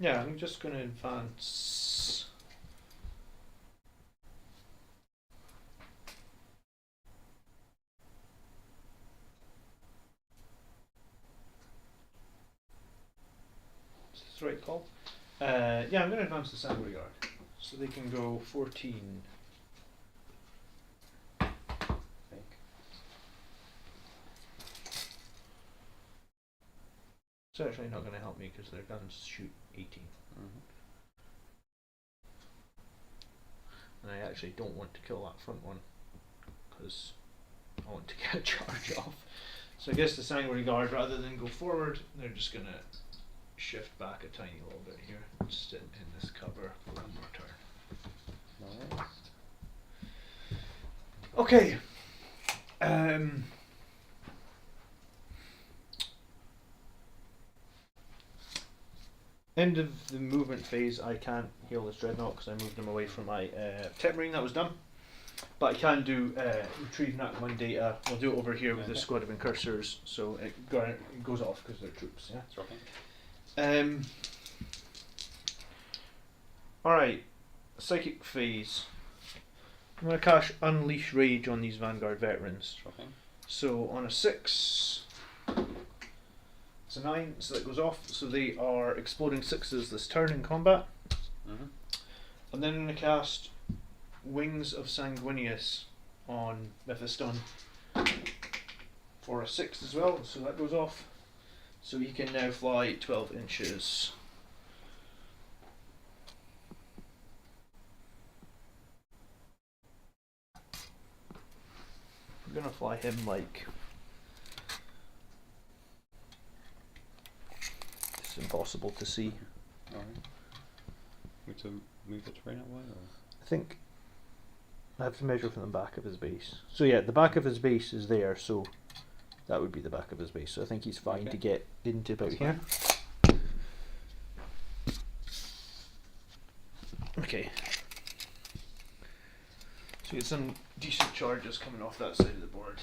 Yeah, I'm just going to advance. Is this the right call? Yeah, I'm going to advance the Sanguinary Guard. So they can go 14. It's actually not going to help me because their guns shoot 18. And I actually don't want to kill that front one because I want to get a charge off. So I guess the Sanguinary Guard, rather than go forward, they're just going to shift back a tiny little bit here and sit in this cover for one more turn. Nice. Okay. End of the movement phase, I can't heal this Dreadnought because I moved him away from my Tech Marine, that was done. But I can do retrieve Nat 1 data. I'll do it over here with this squad of incursors, so it goes off because they're troops. Yeah. Dropping. Alright, psychic phase. I'm going to cast Unleash Rage on these Vanguard veterans. Dropping. So on a 6, it's a 9, so that goes off. So they are exploding 6s this turn in combat. And then I'm going to cast Wings of Sanguinius on Mephiston for a 6 as well, so that goes off. So he can now fly 12 inches. I'm gonna fly him like it's impossible to see. Alright. We to move the terrain that way, or? I think I have to measure from the back of his base. So yeah, the back of his base is there, so that would be the back of his base. So I think he's fine to get into about here. Okay. So you get some decent charges coming off that side of the board.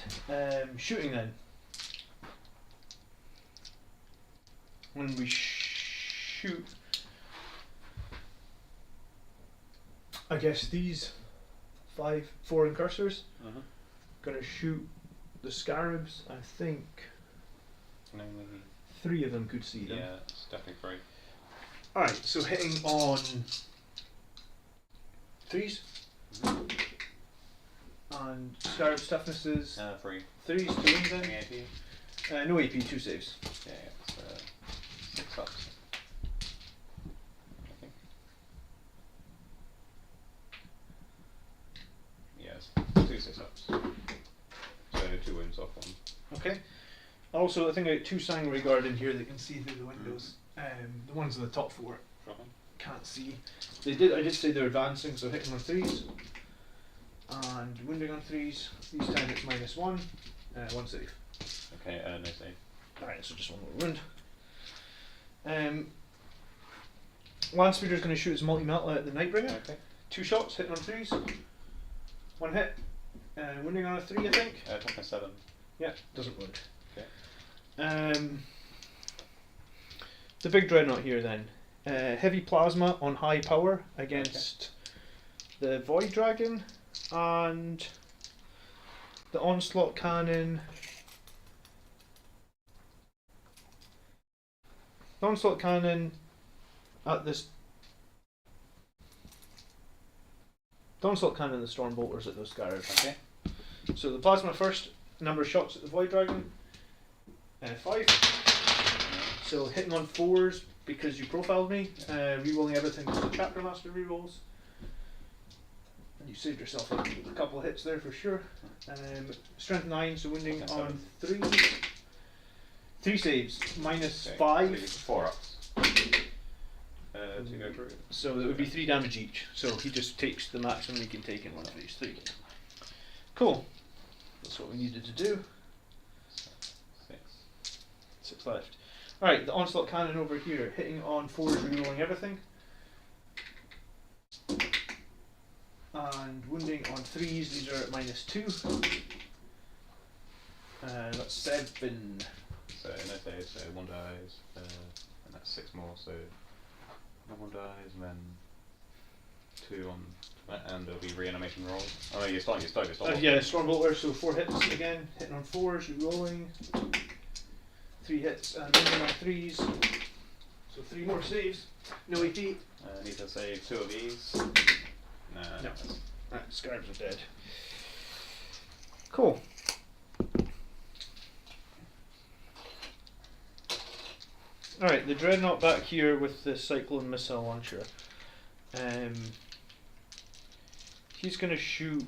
Shooting then. When we shoot, I guess these 4 incursors gonna shoot the scarabs. I think Only 3 of them could see them. yeah, it's definitely 3. Alright, so hitting on 3s. And scarab's toughness is 3. 3s to win then. Any AP? No AP, 2 saves. Yeah, it's 6 ups. I think. Yes, 2 6 ups. So 2 wins off 1. Okay. Also, I think I got 2 Sanguinary Guard in here that can see through the windows. The ones in the top 4 Dropping. can't see. I did say they're advancing, so hitting on 3s. And wounding on 3s. These time it's -1. 1 save. Okay, no save. Alright, so just 1 more wound. Land Speeder's going to shoot his multi-melt at the Nightbringer. Okay. 2 shots, hitting on 3s. 1 hit. Wounding on a 3, I think. Dropping 7. Yeah, doesn't wound. Okay. The big Dreadnought here then. Heavy Plasma on high power against the Void Dragon and the Onslaught Cannon. The Onslaught Cannon at this. The Onslaught Cannon and the Storm Bolters at those Scarabs. Okay. So the Plasma first, number of shots at the Void Dragon. 5. So hitting on 4s because you profiled me. Rerolling everything with the Chapter Master rerolls. And you saved yourself a couple of hits there for sure. Strength 9, so wounding on 3s. 3 saves, -5. 4 ups. To go through. So it would be 3 damage each. So he just takes the maximum he can take in one of these 3. Cool. That's what we needed to do. 6 left. Alright, the Onslaught Cannon over here, hitting on 4s, rerolling everything. And wounding on 3s, these are at -2. That's 7. So no saves, so 1 dies, and that's 6 more, so Normal dies, and then 2 on, and there'll be reanimation rolls. Oh no, you start. Yeah, Stormbolter, so 4 hits again, hitting on 4s, re-rolling. 3 hits and ending on 3s. So 3 more saves. No AP. Need to save 2 of these. No. Scarabs are dead. Cool. Alright, the Dreadnought back here with the Cyclone Missile Launcher. He's going to shoot...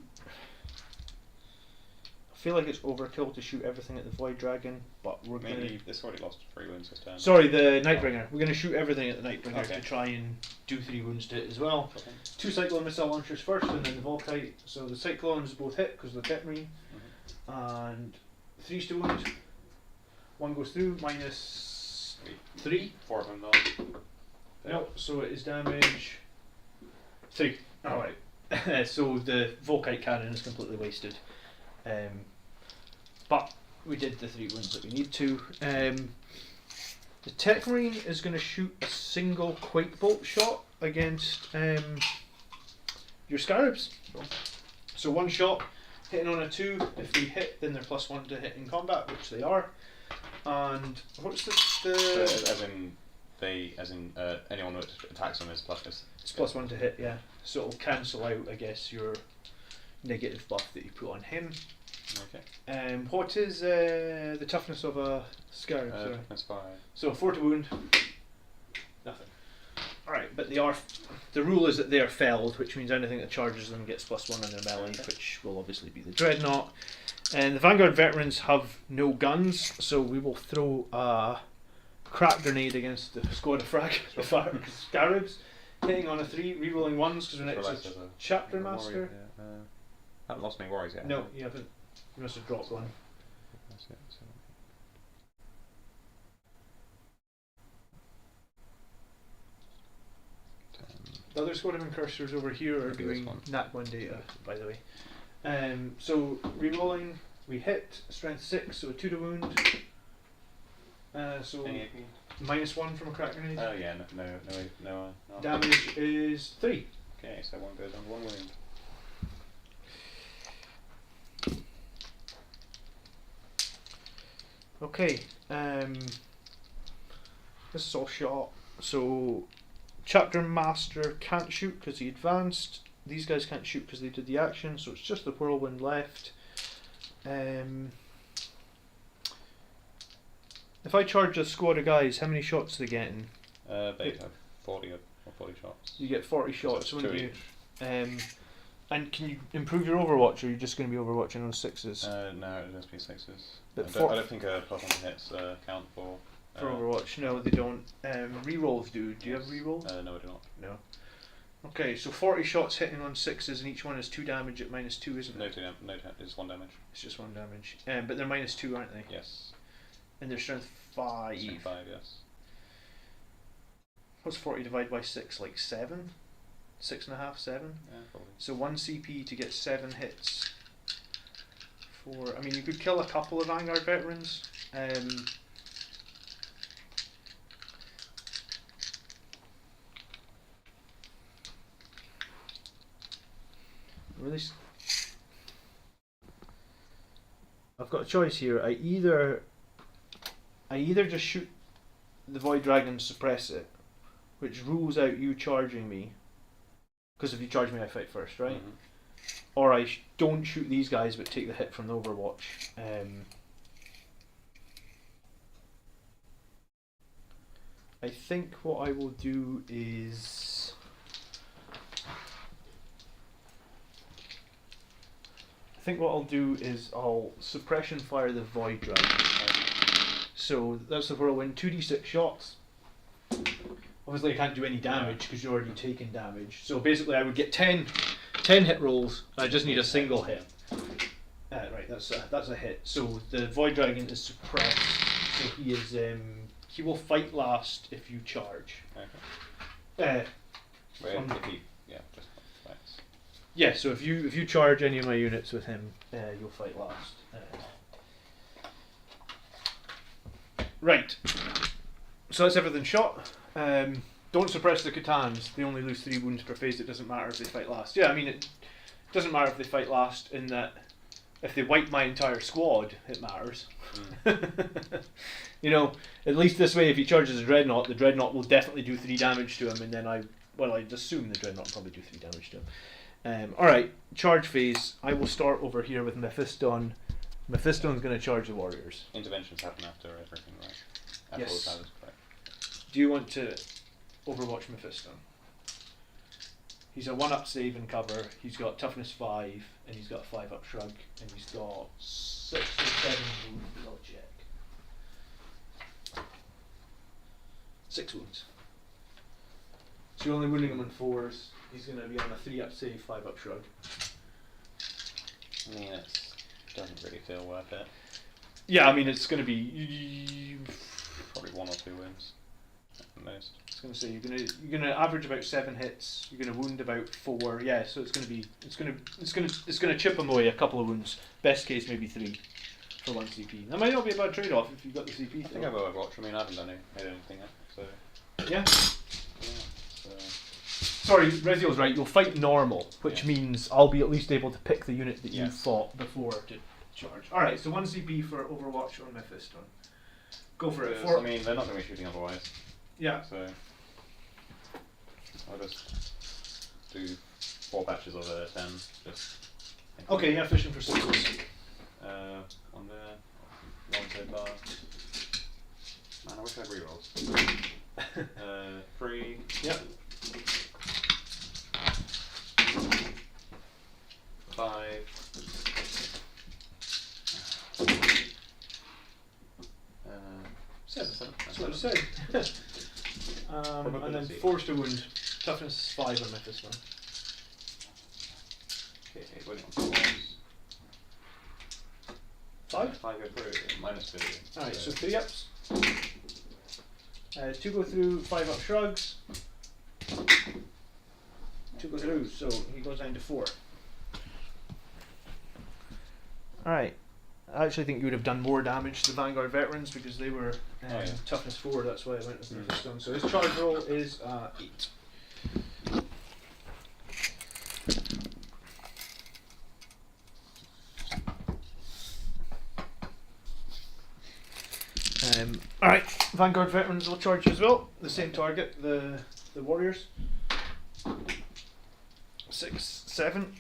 I feel like it's overkill to shoot everything at the Void Dragon, but we're going to... This already lost 3 wounds this turn. Sorry, the Nightbringer. We're going to shoot everything at the Nightbringer Okay. to try and do 3 wounds to it as well. Okay. 2 Cyclone Missile Launchers first, and then the Volkite. So the Cyclones both hit because of the Pet Marine. And 3's to wound. 1 goes through, minus 3. 4 of them though. No, so it is damage 3. Alright. So the Volkite cannon is completely wasted. But we did the 3 wounds that we need to. The Tech Marine is going to shoot a single Quake Bolt shot against your Scarabs. Sure. So 1 shot, hitting on a 2. If they hit, then they're +1 to hit in combat, which they are. And what's So, as in anyone who attacks them is plus. It's +1 to hit, yeah. So it'll cancel out, I guess, your negative buff that you put on him. Okay. What is the toughness of a Scarab? Sorry. That's 5. So 4 to wound. Nothing. Alright, but they are. The rule is that they are felled, which means anything that charges them gets +1 on their melee, which will obviously be the Dreadnought. And the Vanguard veterans have no guns, so we will throw a crack grenade against the squad of Scarabs, hitting on a 3, rerolling 1s because we're next to Chapter Master. I haven't lost any worries yet. No, you haven't. You must have dropped 1. That's it, so. The other squad of incursors over here are Maybe this doing one. Nat 1 data, by the way. So rerolling, we hit strength 6, so a 2 to wound. So Any AP? -1 from a crack grenade. Oh yeah, no. Damage is 3. Okay, so 1 goes on 1 wound. Okay, this is all shot. So Chapter Master can't shoot because he advanced. These guys can't shoot because they did the action, so it's just the Whirlwind left. If I charge a squad of guys, how many shots are they getting? They have 40 or 40 shots. You get 40 shots, So wouldn't 2 you? each. And can you improve your Overwatch, or are you just going to be Overwatching on 6s? No, it has to be 6s. But I don't think +1 hits count for. For Overwatch? No, they don't. Rerolls do. Do you have rerolls? No, I do not. No. Okay, so 40 shots hitting on 6s, and each one is 2 damage at -2, isn't it? It's 1 damage. It's just 1 damage. But they're -2, aren't they? Yes. And they're strength 5. Strength 5, yes. What's 40 divided by 6? Like 7? 6.5, 7? Yeah, probably. So 1 CP to get 7 hits. I mean, you could kill a couple of Vanguard veterans. Really, I've got a choice here. I either just shoot the Void Dragon and suppress it, which rules out you charging me, because if you charge me I fight first, right? Mm-hmm. Or I don't shoot these guys but take the hit from the Overwatch. I think what I will do is I'll suppression fire the Void Dragon. So that's the Whirlwind, 2d6 shots. Obviously I can't do any damage because you're already taken damage. So basically I would get 10 hit rolls. I just need a single hit. Right, that's a hit. So the Void Dragon is suppressed. So he will fight last if you charge. Okay. From- Just thanks. Yeah, so if you charge any of my units with him, you'll fight last. Right. So that's everything shot. don't suppress the Catans. They only lose 3 wounds per phase. It doesn't matter if they fight last. Yeah, I mean, it doesn't matter if they fight last in that if they wipe my entire squad, it matters. You know, at least this way, if he charges a Dreadnought, the Dreadnought will definitely do 3 damage to him, and then I'd assume the Dreadnought will probably do 3 damage to him. Alright, charge phase. I will start over here with Mephiston. Mephiston's going to charge the warriors. Interventions happen after everything, right? After Yes. all the damage, right? Do you want to Overwatch Mephiston? He's a 1-up save and cover. He's got toughness 5, and he's got a 5-up shrug, and he's got 6 or 7 wounds. I'll check. 6 wounds. So you're only wounding him on 4s. He's going to be on a 3-up save, 5-up shrug. I mean, it doesn't really feel worth it. Yeah, I mean it's going to be Probably 1 or 2 wounds at the most. I was going to say you're going to average about 7 hits. You're going to wound about 4. Yeah, so it's going to chip him away a couple of wounds. Best case maybe 3 for 1 CP. That might not be a bad trade-off if you've got the CP. I think I've Overwatch. I mean, I haven't made anything yet, so Yeah. so. Sorry, Rezio's right. You'll fight normal, which means I'll be at least able to pick the unit that you Yes. fought before to charge. All right, so 1 CP for Overwatch on Mephiston. Go for it. I mean, they're not going to be shooting otherwise. Yeah. So I'll just do 4 batches of 10. Just Okay, yeah, fishing for 6. on there, 1 so far. Man, I wish I had rerolls. 3. Yep. 5. 7. That's what I said. And then force to wound. Toughness 5 on Mephiston. Okay, waiting on 4. 5? 5 go through, minus 2. Alright, so 3 ups. 2 go through, 5 up shrugs. 2 go through, so he goes down to 4. Alright. I actually think you would have done more damage to the Vanguard veterans because they were toughness 4, that's why I went with Mephiston. So his charge roll is 8. Alright, Vanguard veterans will charge as well. The same target, the warriors. 6, 7.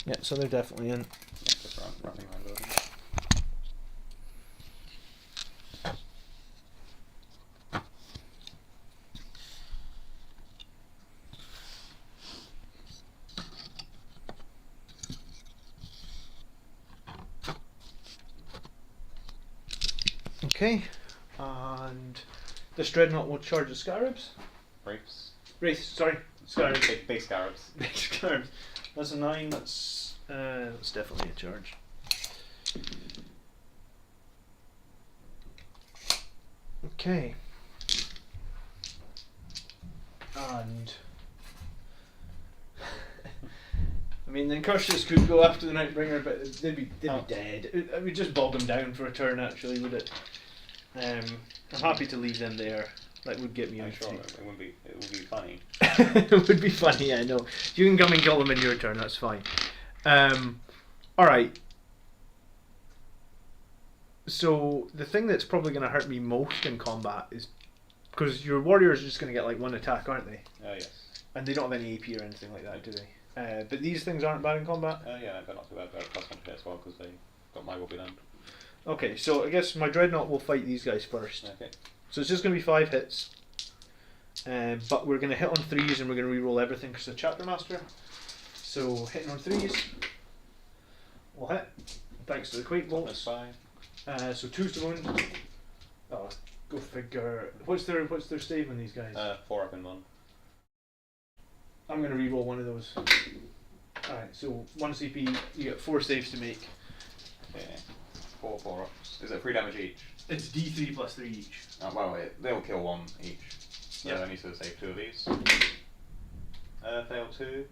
Yeah, so they're definitely in. Just running around building. Okay, and this Dreadnought will charge the Scarabs. Wraiths. Sorry, Scarabs. Big scarabs. Big Scarabs. That's a 9, that's definitely a charge. Okay. And I mean, the Incursors could go after the Nightbringer, but they'd be dead. It would just bog them down for a turn, actually, would it? I'm happy to leave them there. That would get me I'm out. sure it would be funny. It would be funny, I know. You can come and kill them in your turn, that's fine. Alright. So, the thing that's probably going to hurt me most in combat is... Because your warriors are just going to get like 1 attack, aren't they? Yes. And they don't have any AP or anything like that, do they? But these things aren't bad in combat? Yeah, they're not too bad. They're plus 1 to hit as well because they got my Will Be Done. Okay, so I guess my Dreadnought will fight these guys first. Okay. So it's just going to be 5 hits. But we're going to hit on 3s and we're going to reroll everything because it's a Chapter Master. So hitting on 3s. We'll hit. Thanks to the Quake Bolts. That's 5. So 2's to wound. Oh, go figure. What's their save on these guys? 4 up in 1. I'm going to reroll one of those. Alright, so 1 CP, you get 4 saves to make. Okay. 4 ups. Is it 3 damage each? It's D3 plus 3 each. Oh, well, they'll kill 1 each. So Yeah. I need to save 2 of these. Fail 2.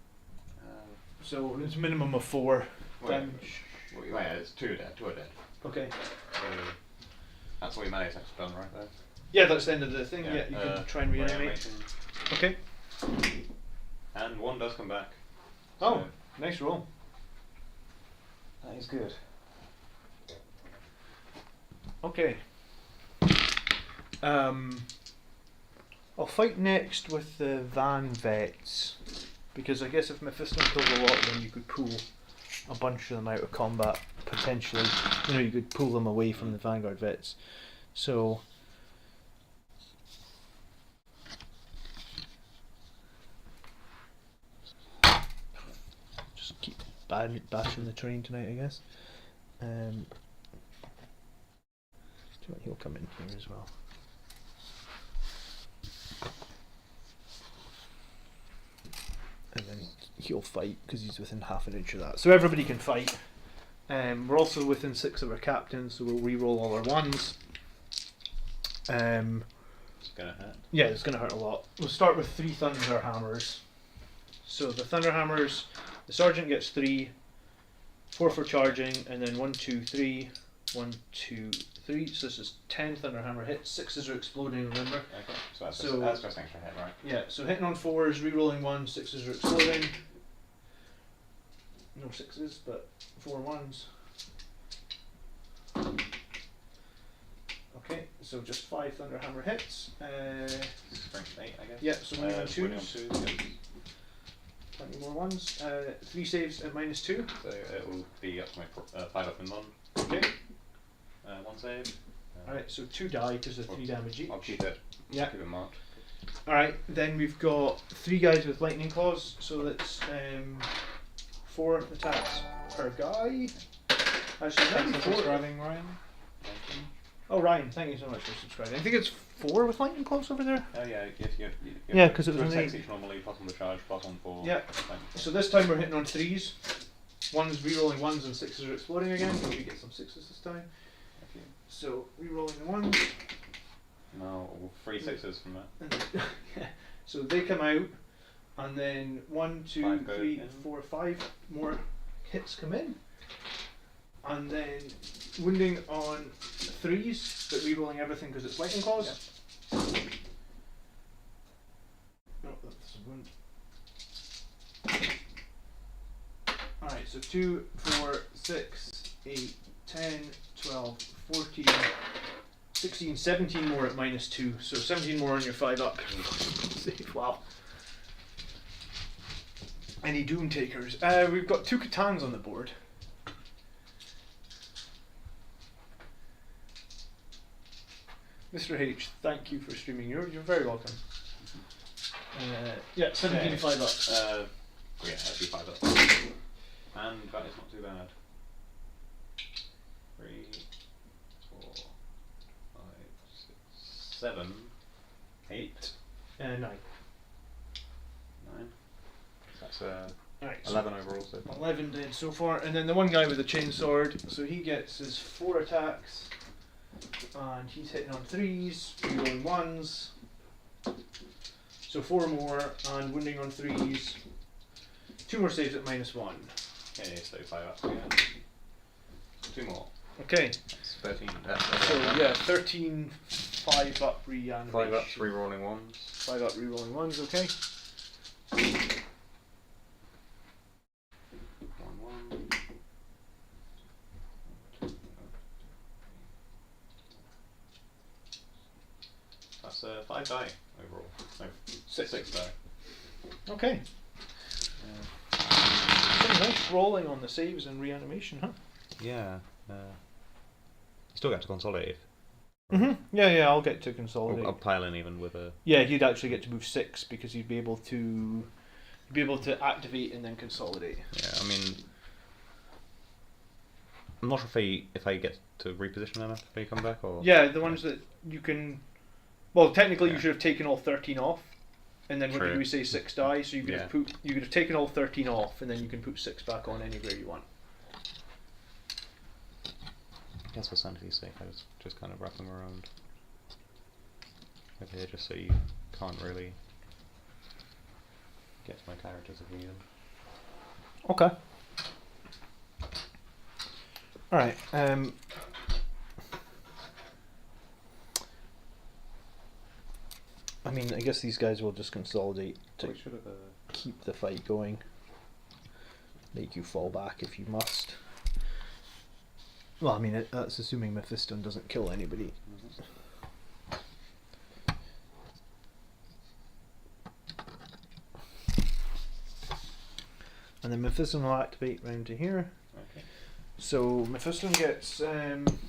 So it's a minimum of 4 damage. Yeah, it's 2 dead. 2 are dead. Okay. So that's what your melee attack's done right there. Yeah, that's the end of the thing. Yeah, you can try and reanimate. Okay. And one does come back. Oh, nice roll. That is good. Okay. I'll fight next with the van vets, because I guess if Mephisto kills a lot, then you could pull a bunch of them out of combat potentially. You know, you could pull them away from the Vanguard vets. So. Just keep bashing the terrain tonight, I guess. He'll come in here as well. And then he'll fight because he's within half an inch of that. So everybody can fight. We're also within 6 of our captains, so we'll re-roll all our ones. It's gonna hurt. Yeah, it's gonna hurt a lot. We'll start with 3 thunder hammers. So the thunder hammers, the sergeant gets 3, 4 for charging, and then 1, 2, 3, 1, 2, 3. So this is 10 thunder hammer hits. 6s are exploding. Remember? Okay. So that's just extra hit, right? Yeah. So hitting on 4s, re-rolling 1, 6s are exploding. No 6s, but 4 1s. Okay, so just 5 thunder hammer hits. Strength 8, I guess. Yeah, so winning on 2s. Winning on 2s, yeah. 20 more 1s. 3 saves at -2. So it will be up to my 5 up in 1. Okay. 1 save. Alright, so 2 die because of 3 damage each. I'll keep it. Yeah. Keep it marked. Alright, then we've got 3 guys with lightning claws, so that's 4 attacks per guy. Actually, maybe 4. Subscribing, Ryan. Oh, Ryan, thank you so much for subscribing. I think it's 4 with lightning claws over there. Oh yeah, if you Yeah, 'cause it was an attacks 8. each normally, plus on the charge, plus on 4. Yeah. So this time we're hitting on 3s. 1's re-rolling 1s and 6s are exploding again. Maybe get some 6s this time. So re-rolling the 1s. No, 3 6s from that. Yeah. So they come out, and then 1, 2, 5 go 3, in. 4, 5 more hits come in, and then wounding on 3s, but re-rolling everything because it's lightning claws. Yeah. No, that's a wound. Alright, so 2, 4, 6, 8, 10, 12, 14, 16, 17 more at -2, so 17 more on your 5 up. Wow. Any Doom Takers? We've got 2 Catans on the board. Mr. H, thank you for streaming. You're very welcome. Yeah, 17 5 ups. Yeah, that'd be 5 up. And that is not too bad. 3, 4, 5, 6, 7, 8, 9. 9. That's Right, 11 overall so far. 11 dead so far, and then the one guy with the chainsword, so he gets his 4 attacks, and he's hitting on 3s, re-rolling 1s, so 4 more, and wounding on 3s, 2 more saves at -1. Okay, so 5 up again. 2 more. Okay, That's 13. so yeah, 13 5 up reanimation. 5 ups, re-rolling 1s. 5 up re-rolling 1s, okay. 1, 1. That's 5 die overall. No, 6 die. Okay. Some nice rolling on the saves and reanimation, huh? Yeah. You still get to consolidate. Yeah, I'll get to consolidate. I'll pile in even with a. Yeah, he'd actually get to move 6 because he'd be able to activate and then consolidate. Yeah, I mean, I'm not sure if I get to reposition them after they come back or. Yeah, the ones that you can. Well, technically, you Yeah. should have taken all 13 off, and then what True. did we say? 6 die. So you could Yeah. have taken all 13 off, and then you can put 6 back on anywhere you want. I guess for sanity's sake, I was just kind of wrap them around over here just so you can't really get to my characters if you need them. Okay. All right. mean, I guess these guys will just consolidate to We should have. keep the fight going. Make you fall back if you must. Well, I mean, that's assuming Mephiston doesn't kill anybody. And then Mephiston will activate round to here. Okay. So Mephiston gets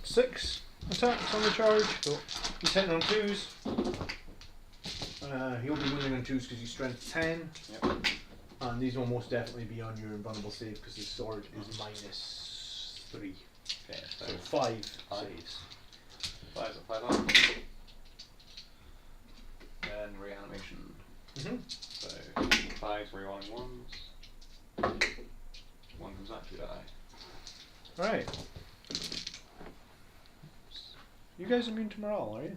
6 attacks on the charge. So he's hitting on 2s. He'll be wounding on 2s because he's strength 10. Yep. And these will most definitely be on your invulnerable save because his sword is -3. Okay, So 5 5. saves. 5's at 5 up. Then reanimation. So 5's rerolling 1s. 1 comes out to die. Right. You guys immune to morale, are you?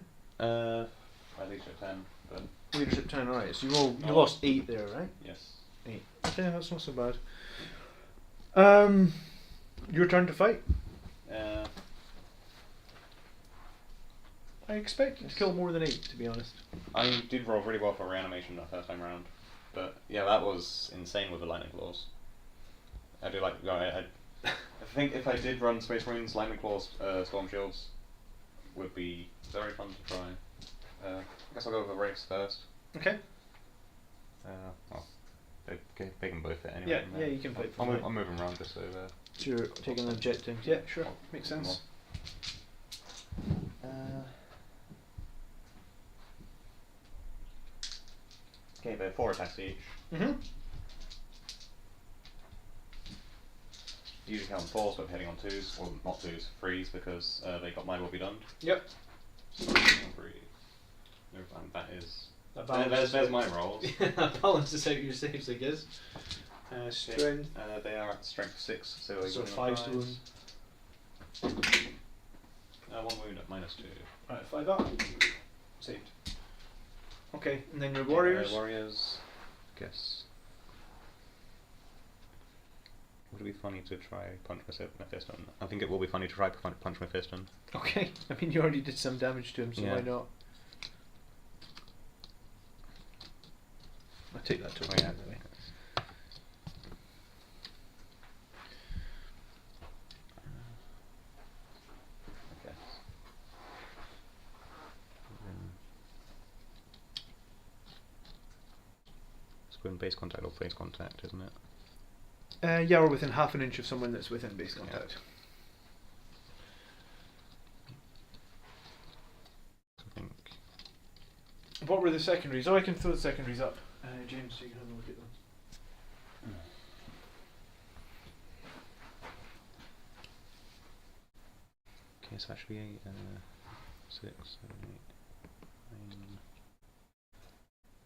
At least at 10, but Leadership 10, alright. So you Oh. lost 8 there, right? yes. 8. Okay, that's not so bad. Your turn to fight. I expect you to kill more than 8, to be honest. I did roll really well for reanimation that first time round, but yeah, that was insane with the lightning claws. I do like. I think if I did run Space Marines, lightning claws, storm shields would be very fun to try. I guess I'll go with the Wraiths first. Okay. Well, they can both fit anyway. Yeah, you can fight for I'll them. move them around just so they're. So you're taking the objectives. Yeah, sure. Makes sense. Okay, they're 4 attacks each. Usually count 4s, but hitting on 2s, or not 2s, 3s, because they got My Will Be Done. Yep. So, 3. No, that is. There's my rolls. That balances out your saves, I guess. Strength. They are at strength 6, so So 5 to wound. 1 wound at -2. Right, 5 up. Saved. Okay, and then your warriors. Warriors. Guess. Would it be funny to try punch Mephiston? I think it will be funny to try punch Mephiston. Okay, I mean you already did some damage to him, so Yeah. why not? I'll take that to Oh, yeah. anyway. Okay. It's going base contact or face contact, isn't it? Yeah, we're within half an inch of someone that's within base contact. I think. What were the secondaries? Oh, I can throw the secondaries up. James, so you can have a look at them. Okay, so that should be 6, 7, 8, 9.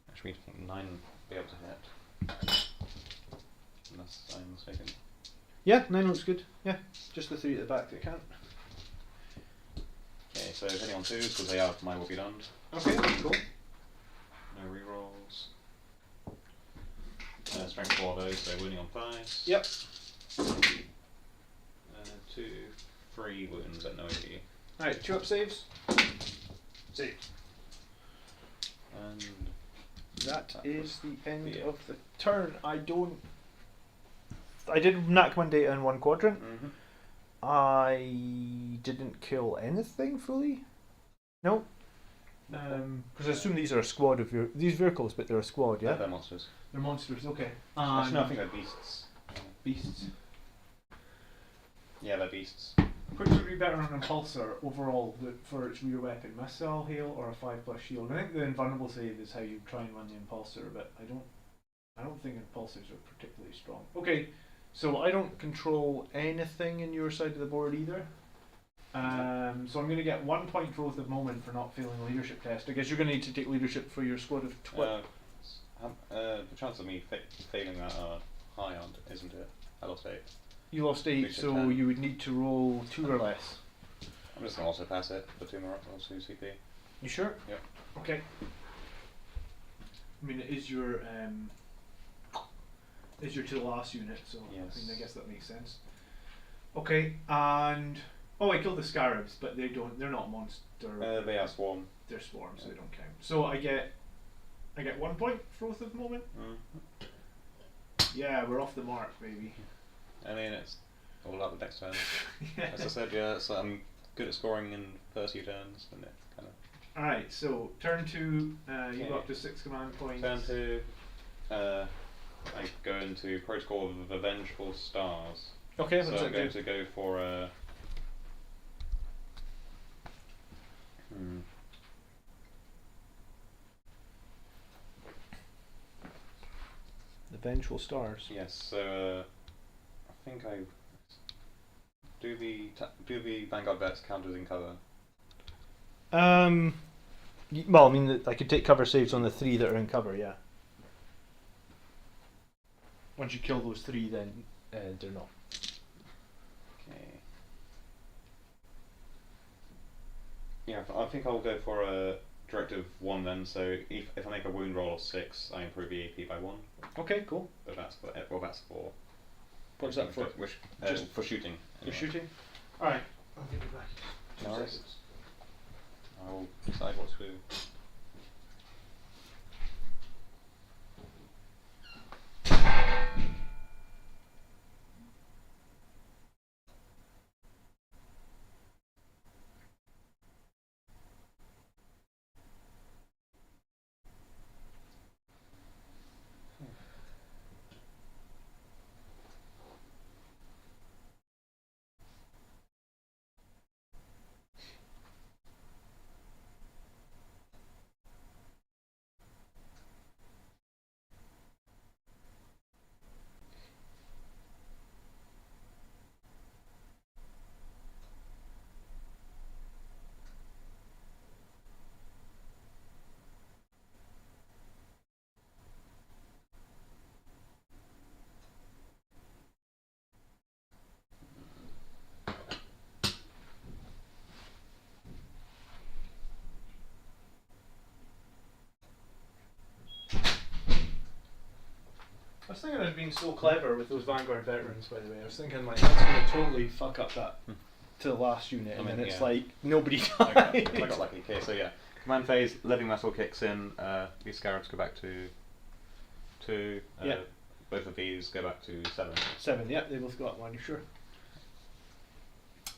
Actually, I think 9 be able to hit. Unless I'm mistaken. Yeah, 9 looks good. Yeah, just the 3 at the back that can't. Okay, so hitting on 2s because they are My Will Be Done. Okay, cool. No rerolls. Strength 4 those, so winning on 5s. Yep. 2, 3 wounds at no AD. Alright, 2 up saves. Save. And That is the end Yeah. of the turn. I did knack one data in 1 quadrant. I didn't kill anything fully. No. Because I assume these are a squad of these vehicles, but they're a squad, yeah? They're monsters. They're monsters, okay. Actually, no, I think they're beasts. Beasts. Yeah, they're beasts. Which would be better on an impulsor overall for its rear weapon? Missile, hail, or a 5+ shield? I think the invulnerable save is how you try and run the impulsor, but I don't think impulsors are particularly strong. Okay, so I don't control anything in your side of the board either. So I'm going to get 1 point growth of moment for not failing a leadership test. I guess you're going to need to take leadership for your squad of 12. The chance of me failing that are high, isn't it? I lost 8. You lost 8, Leadership so 10. you would need to roll 2 or less. I'm just going to also pass it for 2 more rolls, 2 CP. You sure? Yep. Okay. I mean, it is your to the last unit, so Yes. I mean, I guess that makes sense. Okay, and I killed the scarabs, but they're not monster. They are swarm. They're swarms, so they don't count. So I get I get 1 point for both of the moment. Mm. Yeah, we're off the mark, baby. I mean, it's all about the next turn. Yeah. As I said, yeah, so I'm good at scoring in first few turns, and it kind of. Alright, so turn 2, you Okay. go up to 6 command points. Turn 2, I go into Protocol of the Vengeful Stars. Okay, So what's I'm that going do? to go for a. The Vengeful Stars. Yes, so I think I do the Vanguard vets count as in cover. Well, I mean, I could take cover saves on the 3 that are in cover, yeah. Once you kill those 3, then they're not. Okay. Yeah, I think I'll go for a Directive 1 then. So if I make a wound roll of 6, I improve the AP by 1. Okay, cool. But that's for What's that for? Which, Just for shooting. For Anyway. shooting? Alright, I'll give it back. No worries. I'll decide what to do. I was thinking I was being so clever with those Vanguard veterans, by the way. I was thinking, like, that's going to totally fuck up that to the last unit, and then it's like, nobody died. I got lucky. Okay, so yeah. Command phase, Living Metal kicks in, these Scarabs go back to 2, Yeah. Both of these go back to 7. 7, yeah, they both got 1, sure.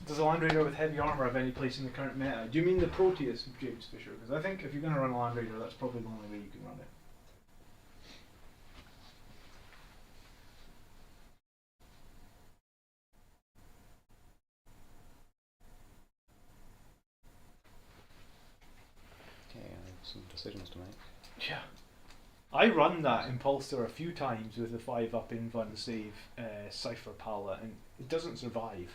Does a Land Raider with heavy armour have any place in the current meta? Do you mean the Proteus, James Fisher? Because I think if you're going to run a Land Raider, that's probably the only way you can run it. Okay, I have some decisions to make. Yeah. I run that Impulsor a few times with the 5-up Invuln save Cypher Palette, and it doesn't survive.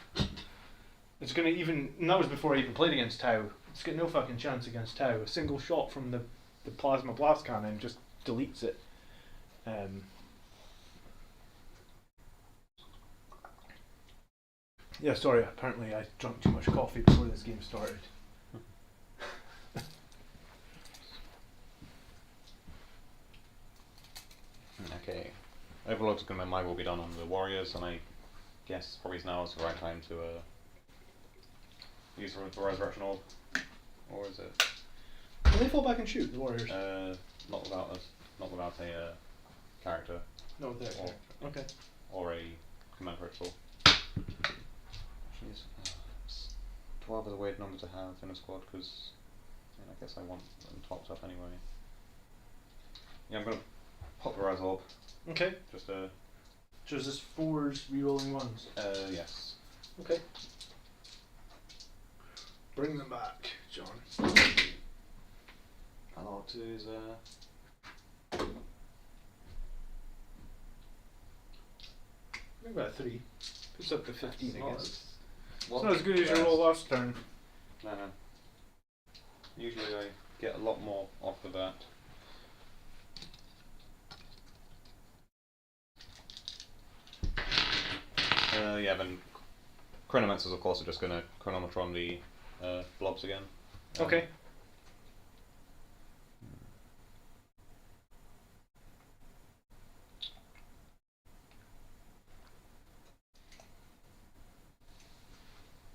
It's going to even, and that was before I even played against Tau, it's got no fucking chance against Tau. A single shot from the Plasma Blast Cannon just deletes it. Yeah, sorry, apparently I drank too much coffee before this game started. Okay, Overlord's gonna my will be done on the warriors, and I guess probably now is the right time to use the Resurrection Orb, or is it? Can they fall back and shoot the warriors? Not without a character. No, they're okay. Or a command ritual. Jeez, 12 is a weird number to have in a squad because I guess I want them topped up anyway. Yeah, I'm gonna pop the Rise Orb. Okay. Just So is this 4s rerolling 1s? yes. Okay. Bring them back, John. And R2 is I think about 3. Puts up to 15, I guess. It's not as good as your roll last turn. No. Usually I get a lot more off of that. Yeah, then Chronomancers, of course, are just going to Chronometron the blobs again. Okay.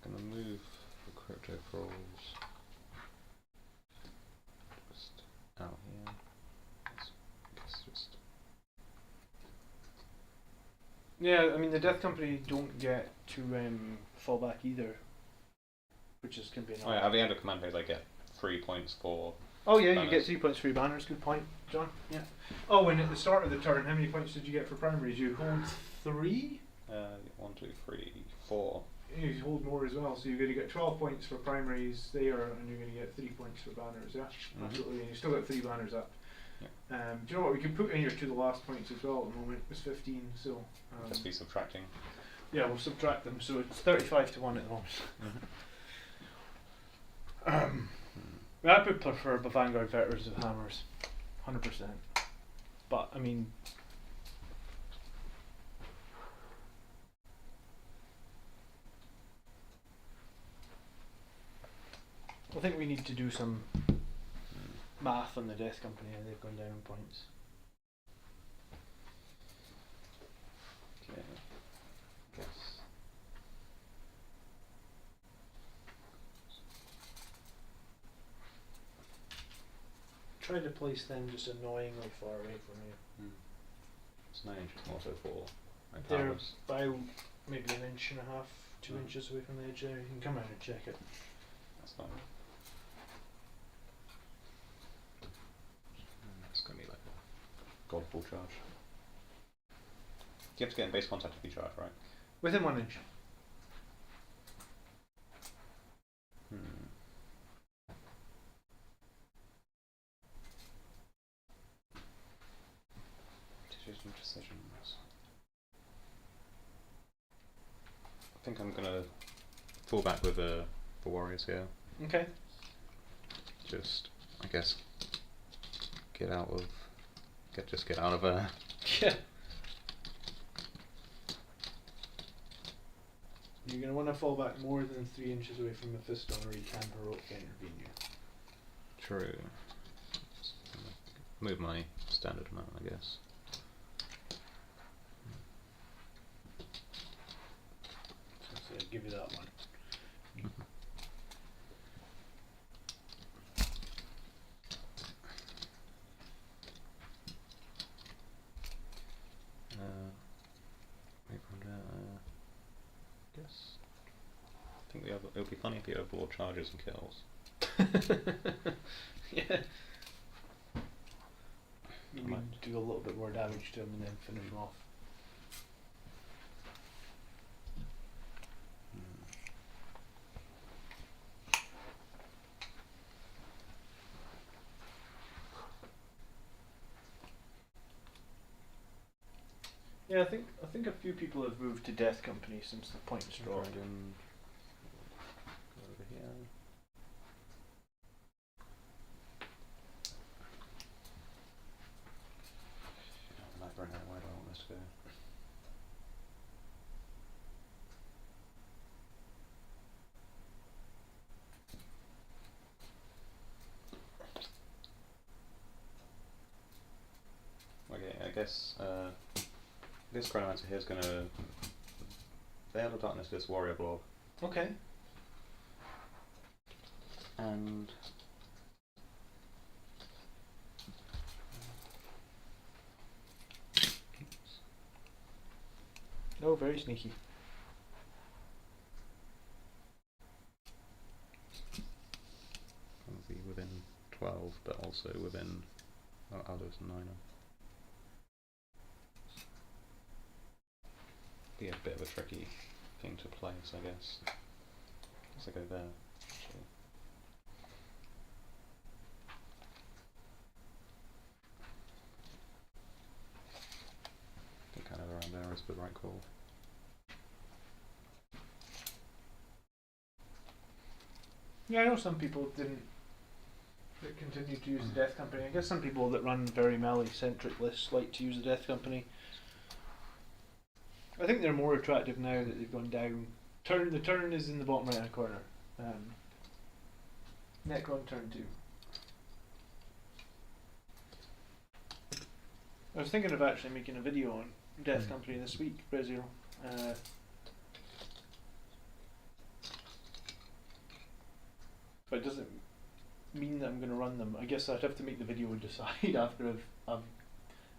Going to move the Crypto Crawls just out here. Yeah, I mean the Death Company don't get to fall back either, which is going to be Oh, yeah, at the end of command phase, I get 3 points for. Oh yeah, you banners. get 3 points for your banners. Good point, John. Yeah. Oh, and at the start of the turn, how many points did you get for primaries? You hold 3. 1, 2, 3, 4. You hold more as well, so you're going to get 12 points for primaries there, and you're going to get 3 points for banners. Yeah, absolutely. And you still got 3 banners up. Yeah. Do you know what we can put in here to the last points as well? At the moment, it's 15. So Just be subtracting. yeah, we'll subtract them. So it's 35 to 1 at the moment. I would prefer the Vanguard Veterans with hammers, 100%. But I mean, I think we need to do some math on the Death Company, and they've gone down in points. Okay. Guess. Try to place them just annoyingly far away from you. It's 9 inches more so for my They're powers. about maybe 1.5 inches, 2 inches away from the edge there. You can come out and check it. That's fine. It's going to be like a gold ball charge. You have to get in base contact if you charge, right? Within 1 inch. Decisions. I think I'm going to fall back with the warriors here. Okay. Just, I guess, get out of Yeah. You're going to want to fall back more than 3 inches away from the Mephisto, or you can heroically intervene you. True. Move my standard amount, I guess. So I'll give you that one. Guess. I think it would be funny if you overlord charges and kills. Yeah. You might do a little bit more damage to him and then finish him off. Yeah, I think a few people have moved to Death Company since the points dropped. Dragon. Go over here. Where do I want this to go? Okay, I guess this Chronomancer here is going to Veil of Darkness this warrior blob. Okay. And Oh, very sneaky. be within 12, but also within others 9. Be a bit of a tricky thing to place, I guess. Let's go there. Actually. I think kind of around there is the right call. Yeah, I know some people that continue to use the Death Company. I guess some people that run very melee-centric lists like to use the Death Company. I think they're more attractive now that they've gone down. The turn is in the bottom right-hand corner. Necron turn 2. I was thinking of actually making a video on Death Company this week, Brazil. But it doesn't mean that I'm going to run them. I guess I'd have to make the video and decide after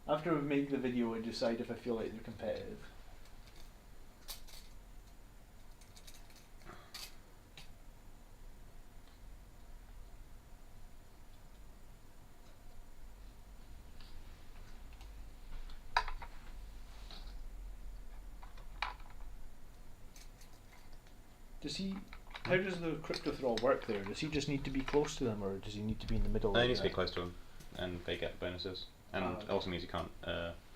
I've made the video and decide if I feel like they're competitive. Does he? How does the crypto thrall work there? Does he just need to be close to them, or does he need to be in the middle? He needs to be close to them, and they get bonuses. And it also means you can't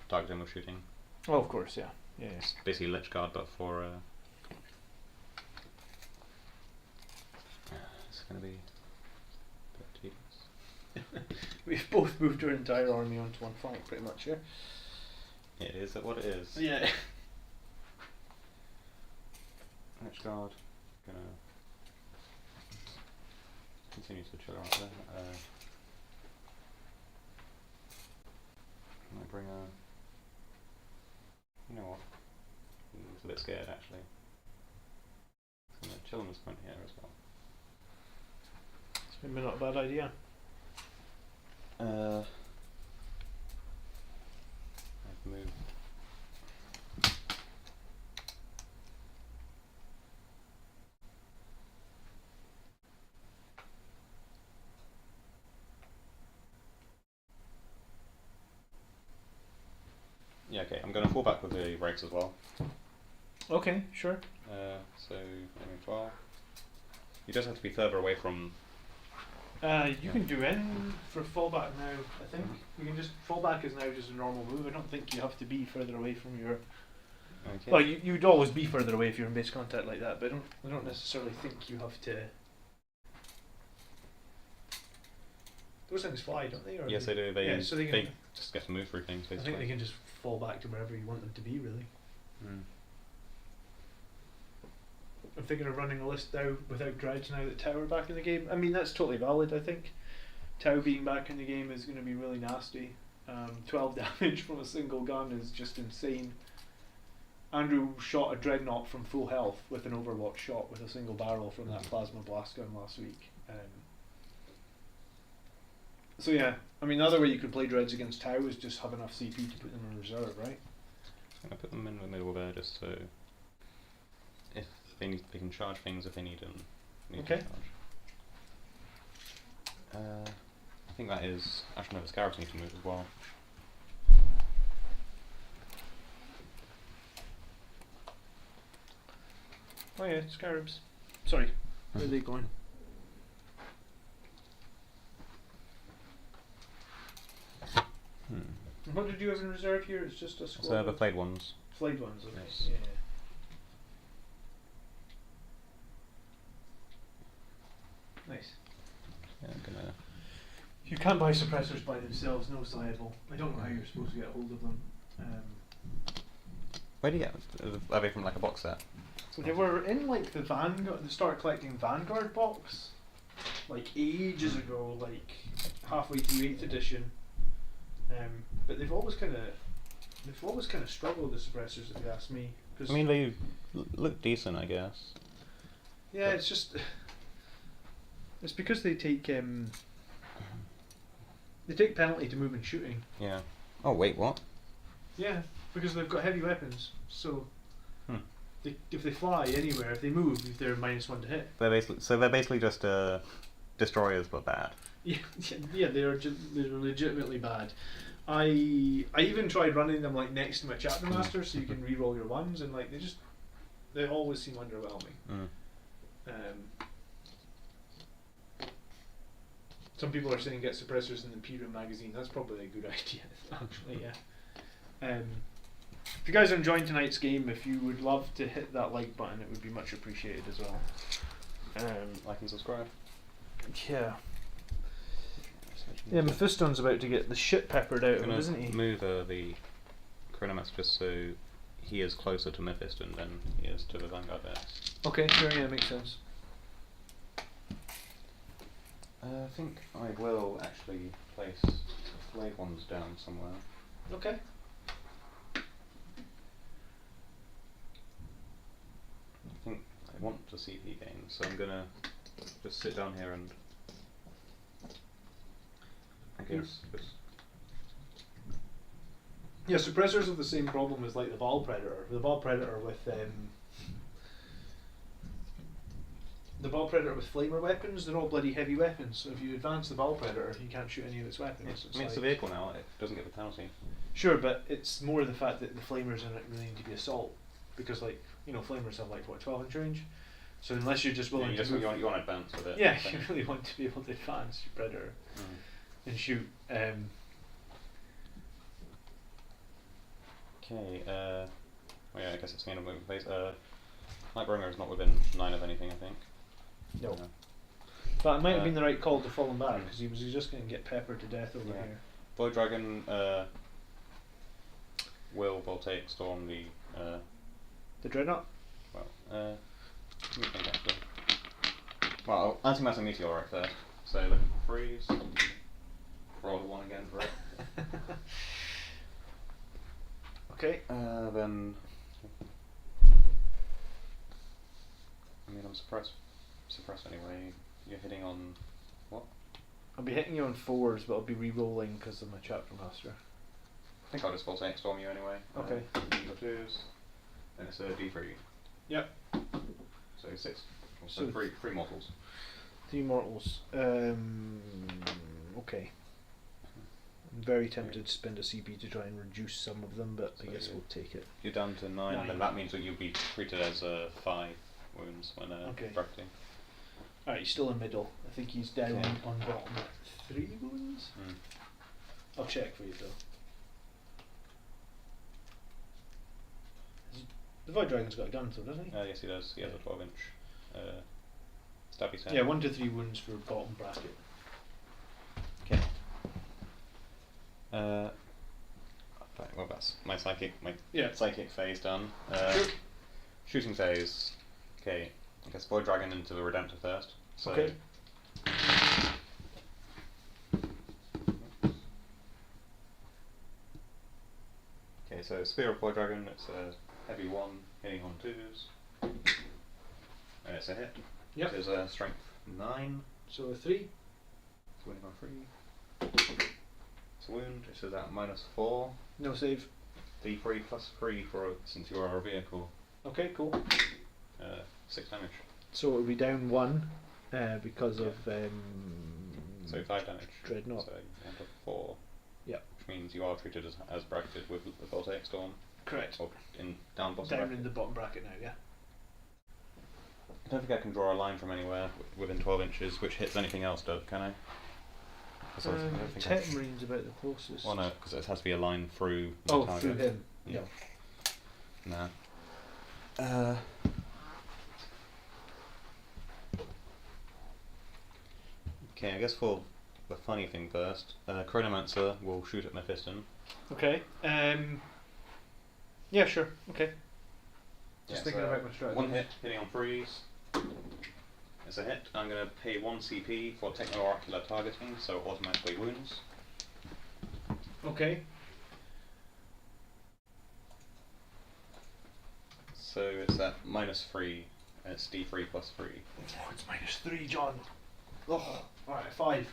target them with shooting. Oh, of course, yeah. It's basically Lich Guard, but for. It's going to be a bit tedious. We've both moved our entire army onto one flank, pretty much, yeah? It is what it is. Yeah. Lich Guard, gonna continue to chill out there. Might bring a. You know what? He's a bit scared actually. I'm gonna chill on this point here as well. It's maybe not a bad idea. I've moved. Yeah, okay, I'm going to fall back with the rakes as well. Okay, sure. So, aiming 12. You just have to be further away from. You can do in for fallback now, I think. You can just. Fallback is now just a normal move. I don't think you have to be further away from your. Okay. Well, you'd always be further away if you're in base contact like that, but I don't necessarily think you have to. Those things fly, don't they? Or Yes, they do. They, yeah, so they just get to move through things, I basically. think they can just fall back to wherever you want them to be, really. Mm. I'm thinking of running a list now without Dredge now that Tau are back in the game. I mean, that's totally valid, I think. Tau being back in the game is going to be really nasty. 12 damage from a single gun is just insane. Andrew shot a Dreadnought from full health with an Overwatch shot with a single barrel from that Plasma Blast gun last week. So yeah, I mean, the other way you could play Dreads against Tau is just have enough CP to put them in reserve, right? I'm going to put them in the middle there just so if they need, they can charge things if they need them. Okay. To charge. I think that is. Actually, no, the Scarabs need to move as well. Oh yeah, Scarabs. Sorry, where are they going? And what did you have in reserve here? It's just a squad. So the flayed ones. Flayed ones, okay. Yes. Yeah. Nice. Yeah, I'm gonna. You can't buy suppressors by themselves, no Sciable. I don't know how you're supposed to get a hold of them. Where do you get? Are they from like a box set? They were in like the Vanguard, they started collecting Vanguard box, like ages ago, like halfway through 8th edition. But they've always kind of struggled, the suppressors, if you ask me. I mean, they look decent, I guess. Yeah, it's just it's because they take penalty to move and shooting. Yeah. Oh wait, what? Yeah, because they've got heavy weapons, so if they fly anywhere, if they move, they're -1 to hit. They're basically just destroyers, but bad. Yeah, they're legitimately bad. I even tried running them like next to my chapter master, so you can re-roll your ones, and like they always seem underwhelming. Some people are saying get suppressors in the Imperium magazine. That's probably a good idea, actually. Yeah. If you guys are enjoying tonight's game, if you would love to hit that like button, it would be much appreciated as well. Like and subscribe. Yeah. Yeah, Mephiston's about to get the shit peppered out of him, isn't he? Move the Chronomax just so he is closer to Mephiston than he is to the Vanguard there. Okay, sure, yeah, makes sense. I think I will actually place flayed ones down somewhere. Okay. I think I want to CP gain, so I'm gonna just sit down here and I guess just. Yeah, suppressors have the same problem as like the Ball Predator. The Ball Predator with flamer weapons, they're all bloody heavy weapons. So if you advance the Ball Predator, you can't shoot any of its weapons. I mean, it's a vehicle now. It doesn't get the penalty. Sure, but it's more the fact that the flamers in it really need to be assault, because like flamers have like what 12-inch range. So unless you're just willing you to just move, you want to advance with it. yeah, I think. you really want to be able to advance your predator and shoot. Okay. Well, yeah, I guess it's me in a moving phase. Nightbringer is not within 9 of anything, I think. No. Uh, But it might have been the right call to fall him back because he was just going to get peppered to death over Yeah. here. Void Dragon will Voltaic Storm the The Dreadnought? well, let me think actually. Well, Antimatter Meteorite first. So look at freeze. Roll a 1 again for it. Okay. Then I mean I'm suppressed anyway. You're hitting on what? I'll be hitting you on 4s, but I'll be re-rolling because of my Chapter Master. I think I'll just Voltaic Storm you anyway. Okay. Your 2s. Then it's a D3. Yep. So 6. So So three mortals. 3 mortals. Okay. I'm very tempted to spend a CP to try and reduce some of them, but So I guess we'll take it. You're down to 9, 9. then that means that you'll be treated as 5 wounds when Okay. bracketing. Alright, he's still in middle. I think he's down Okay. on bottom at 3 wounds. I'll check for you though. The Void Dragon's got a gun though, doesn't he? Yes, he does. He has a 12-inch stabby set. Yeah, 1 to 3 wounds for bottom bracket. Okay. Right, well, that's my psychic phase done. Sure. Shooting phase. Okay, I guess Void Dragon into the Redemptor first. So Okay. Okay, so Spear of Void Dragon, it's a heavy 1, hitting on 2s. And it's a hit. Yep. It is a strength 9. So a 3. It's winning on 3. It's a wound, it says at -4. No save. D3 plus 3 since you are a vehicle. Okay, cool. 6 damage. So it'll be down 1 because of So 5 damage. Dreadnought. So you end up 4. Yep. Which means you are treated as bracketed with the Voltaic Storm. Correct. Or in down bottom Down bracket. in the bottom bracket now, yeah. I don't think I can draw a line from anywhere within 12 inches which hits anything else, can I? 'Cause I don't think I- Tetmarine's about the closest. Well, no, because it has to be a line through the Oh, target. through him. Yeah. Yeah. Nah. Okay, I guess for the funny thing first, Chronomancer will shoot at Mephiston. Okay. Yeah, sure. Okay. Just Yeah, thinking so about my strategy. 1 hit, hitting on freeze. It's a hit. I'm going to pay 1 CP for Techno-Oracular targeting, so automatically wounds. Okay. So it's at -3, and it's D3 plus 3. Oh, it's -3, John. Oh, alright, 5.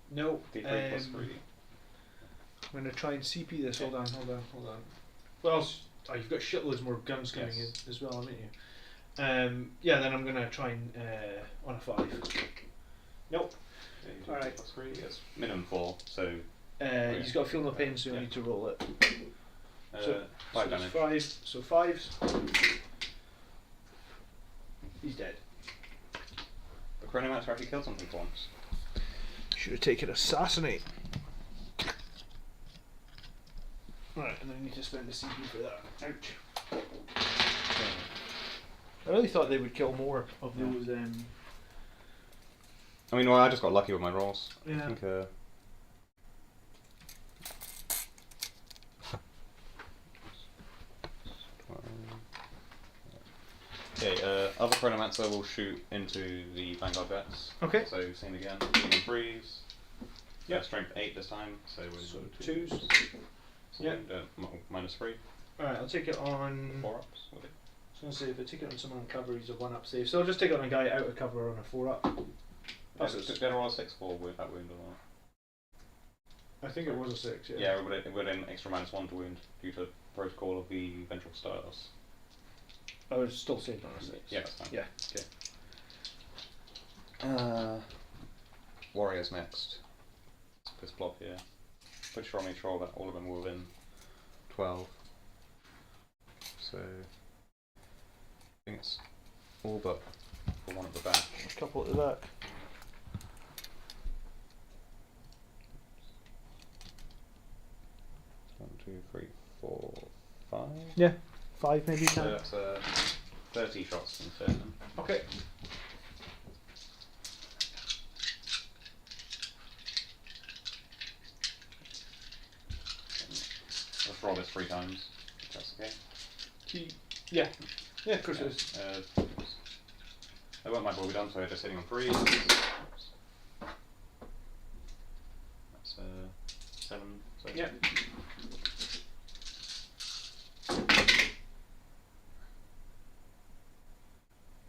No. D3 plus 3. I'm going to try and CP this. Hold on. What else? Oh, you've got shitloads more guns coming Yes. in as well, haven't you? Yeah, then I'm going to try and on a 5. Nope. D3 Alright. plus 3, it's minimum 4, so He's got to feel no pain, so you Yeah. need to roll it. uh, So 5 it's damage. 5. So 5s. He's dead. The Chronomancer actually killed something for once. Should have taken assassinate. Right, and then I need to spend the CP for that. Ouch. I really thought they would kill more of those. I mean, well, I just got lucky with my rolls. Yeah. I think, Okay, other Chronomancer will shoot into the Vanguard Vets. Okay. So, same again. Hitting on freeze. Yep. Strength 8 this time, so we're So twos. 2s. So Yep. -3. Alright, I'll take it on. 4 ups with it. I was going to say, if I take it on someone on cover, he's a 1-up save. So I'll just take it on a guy out of cover on a 4-up. Did I roll a 6 for with that wound or not? I think it was a 6, yeah. Yeah, it would an extra -1 to wound due to protocol of the Ventral Stars. I was still saved on a 6. Yeah, that's fine. Yeah. Okay. Warriors next. This block here. Pretty sure I made sure that all of them were within 12. So I think it's full, but for one at the back. A couple at the back. One, two, three, four, 5. Yeah, 5 maybe. So that's 30 shots instead. Okay. Let's roll this 3 times. If that's okay. Yeah. Yeah, of course it is. I won't mind what we've done, so we're just sitting on 3. That's 7. So Yeah.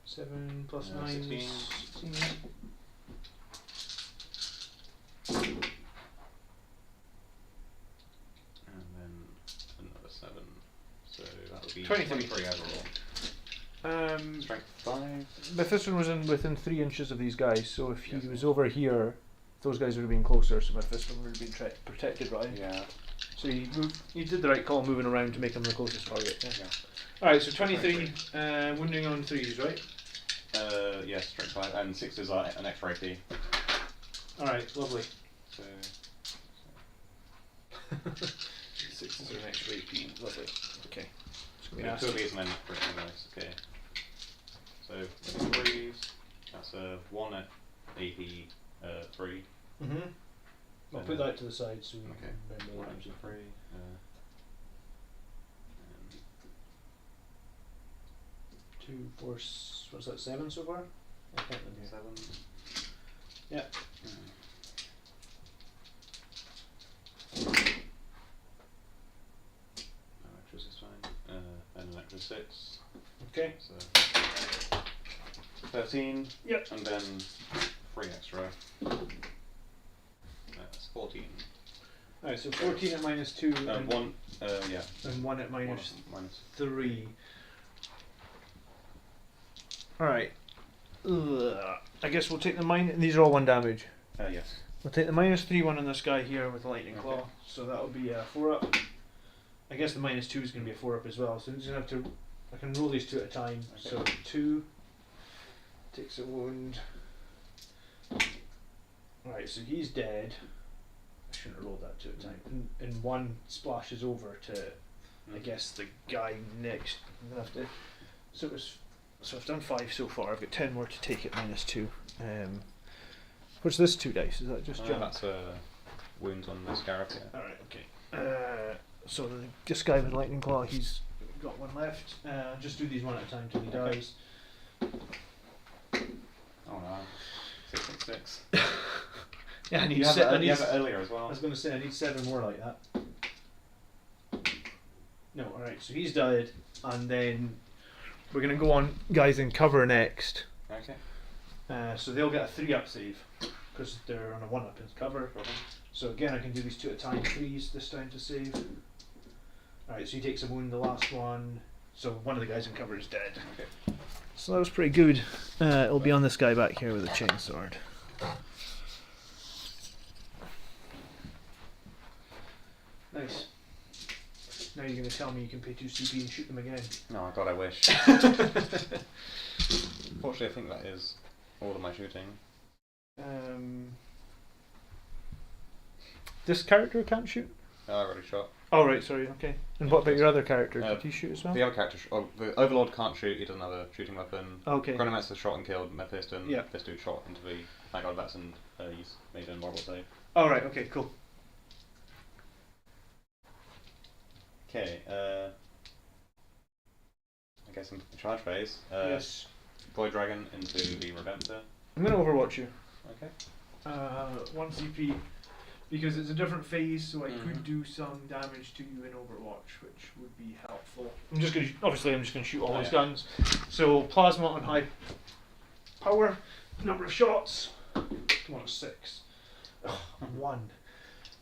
Seven plus 9 16. 16. And then another 7. So that would be 23. 23 overall. Strength 5. But this one was within 3 inches of these guys, so if he Yes. was over here, those guys would have been closer, so my fist one would have been protected, right? Yeah. So you did the right call moving around to make him the closest target. Yeah. Yeah. Alright, so 23, wounding on 3s, right? Yes, strength 5. And 6s are an extra AP. Alright, lovely. So 6s are an extra AP, lovely. Okay. we have 2 of these and then 3 dice. Okay. So 3s. That's 1 at AP 3. Mm-hmm. I'll put that to the side so we Okay. remember 1 that. at 3. And 2, 4, what's that, 7 so far? I can't remember. 7. Yeah. No extras this time. And an extra 6. Okay. So 13. Yep. And then 3 extra. That's 14. Alright, so 14 at minus 2 and 1. Yeah. and 1 at minus Minus. 3. Alright. I guess we'll take the these are all 1 damage. Yes. We'll take the minus 3 one on this guy here with the lightning Okay. claw. So that'll be a 4 up. I guess the minus 2 is going to be a 4 up as well. So I'm just going to have to. I can roll these 2 at a time. Okay. So 2 takes a wound. Alright, so he's dead. I shouldn't have rolled that 2 at a time. And 1 splashes over to, I guess, the guy next. I'm gonna have to. So I've done 5 so far. I've got 10 more to take at minus 2. What's this 2 dice? Is that just jump? That's wounds on the scarab. Yeah. Alright, okay. So this guy with lightning claw, he's got 1 left. Just do these 1 at a time till he Okay. dies. Oh no. 6 and 6. Yeah, I need You have, I it, need you have it earlier as I well. was going to say I need 7 more like that. No, alright, so he's died, and then we're going to go on guys in cover next. Okay. So they'll get a 3 up save because they're on a 1 up in cover. Problem. So again, I can do these 2 at a time, 3s this time to save. Alright, so he takes a wound, the last one. So one of the guys in cover is dead. Okay. So that was pretty good. It'll be on this guy back here with a chainsword. Nice. Now you're going to tell me you can pay 2 CP and shoot them again. No, God, I wish. Fortunately, I think that is all of my shooting. This character can't shoot? Oh, I already shot. Oh right, sorry, okay. And what about your other character? Did he shoot as well? The other character, the Overlord can't shoot. He doesn't have a shooting weapon. Okay. Chronomancer shot and killed Mephisto, and Yeah. this dude shot into the. Thank God that's and he's made an immoral save. Oh right, okay, cool. Okay. I guess into the charge phase. Yes. Void Dragon into the Redemptor. I'm going to overwatch you. Okay. 1 CP. Because it's a different phase, so I Mhm. could do some damage to you in Overwatch, which would be helpful. I'm just going to shoot all Oh, those yeah. guns. So plasma on high power, number of shots. Come on, 6. Oh, 1.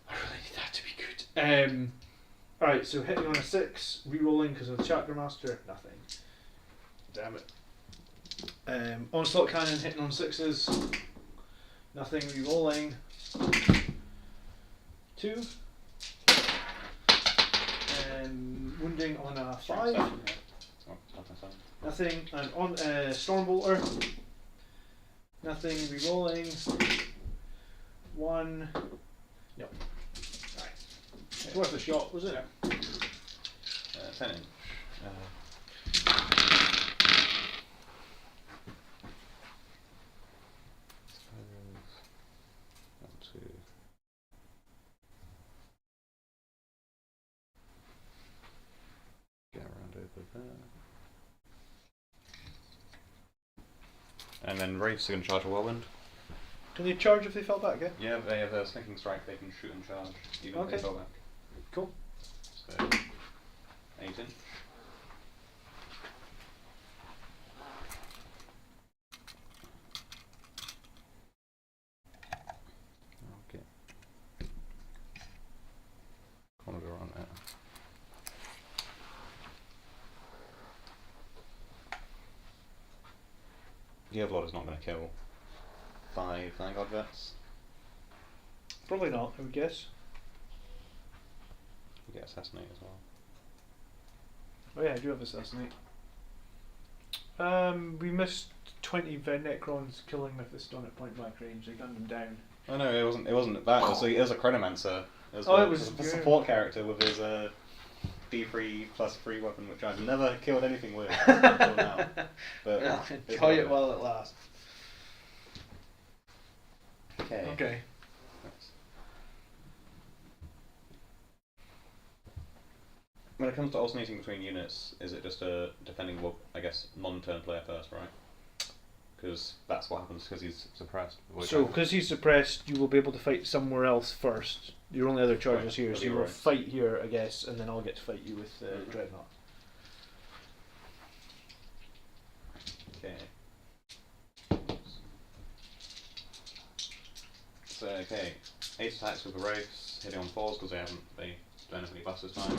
I really need that to be good. Alright, so hitting on a 6, re-rolling because of the Chakra Master, nothing. Damn it. Onslaught Cannon hitting on 6s, nothing, re-rolling. 2. Wounding on a 5. Oh, turn. Nothing. And on Stormbolter. Nothing. Rerolling. 1. No. Right. It's worth a shot, was it? 10 inch. Get around over there. And then Wraiths are going to charge a Whirlwind. Can they charge if they fell back, yeah? Yeah, they have a Sneaking Strike, they can shoot and charge, even if they fall back. Cool. So, 8 inch. Okay. Commodore on there. The Overlord is not going to kill 5 Vanguard Vets. Probably not, I would guess. You get Assassinate as well. Oh yeah, I do have Assassinate. We missed 20 Necrons killing Mephiston at point blank range. They gunned them down. Oh no, it wasn't that. It was a Chronomancer. It was a support character with his D3+3 weapon, which I've never killed anything with until now. But yeah, enjoy it while it lasts. Okay. Okay. When it comes to alternating between units, is it just a defending, well, I guess, non-turn player first, right? Because that's what happens because he's suppressed. So, because he's suppressed, you will be able to fight somewhere else first. Your only other charge is here, so you will fight here, I guess, and then I'll get to fight you with Dreadnought. Okay. So, okay. 8 attacks with the Wraiths, hitting on 4s because they don't have any buffs this time.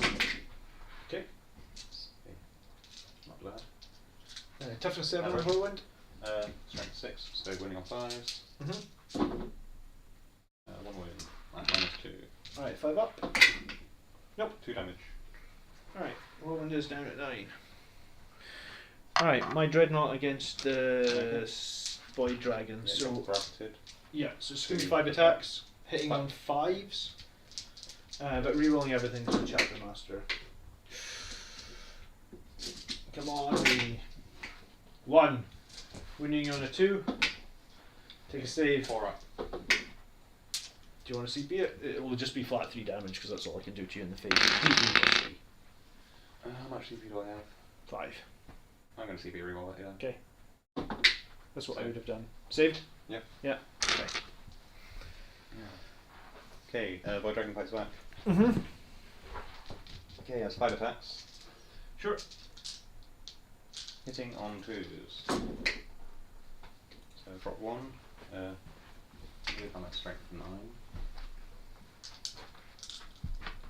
Okay. Not bad. Toughness 7 on Whirlwind. Strength 6, so winning on 5s. 1 win. -2. Alright, 5 up. Nope. 2 damage. Alright, Whirlwind is down at 9. Alright, my Dreadnought against the Void Dragon. Yeah, so bracketed. yeah, so it's going to be 5 attacks, hitting on 5s, but rerolling everything to the Chapter Master. Come on, 1. Winning you on a 2. Take a save. 4 up. Do you want to CP it? It will just be flat 3 damage because that's all I can do to you in the face. How much CP do I have? 5. I'm going to CP reroll it, yeah. Okay. That's what I would have done. Saved? Yep. Yeah. Okay. Okay, Void Dragon fights back. Mm-hmm. Okay, that's 5 attacks. Sure. Hitting on 2s. So drop 1. I'm at strength 9.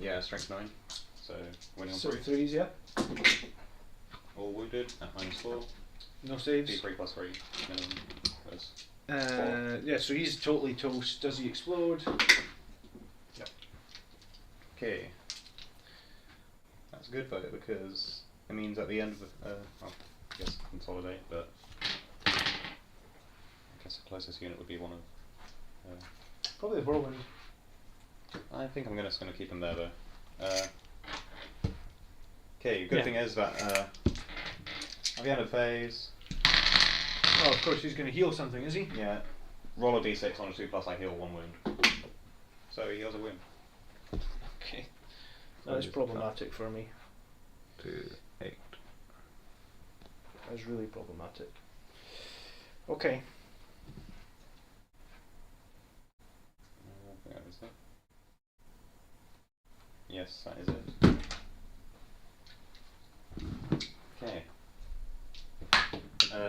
Yeah, strength 9. So winning on 3. 3s, yeah. All wounded at -4. No saves. D3+3. Yeah, so he's totally toast. Does he explode? Yep. Okay. That's good though, because it means at the end of the, well, I guess consolidate, but I guess the closest unit would be one of. Probably the Whirlwind. I think I'm just going to keep him there though. Okay, good thing is that at the end of phase. Oh, of course, he's going to heal something, is he? Yeah. Roll a d6 on a 2+, I heal 1 wound. So he heals a wound. Okay. That is problematic for me. 2, 8. That is really problematic. Okay. I think that is it. Yes, that is it. Okay.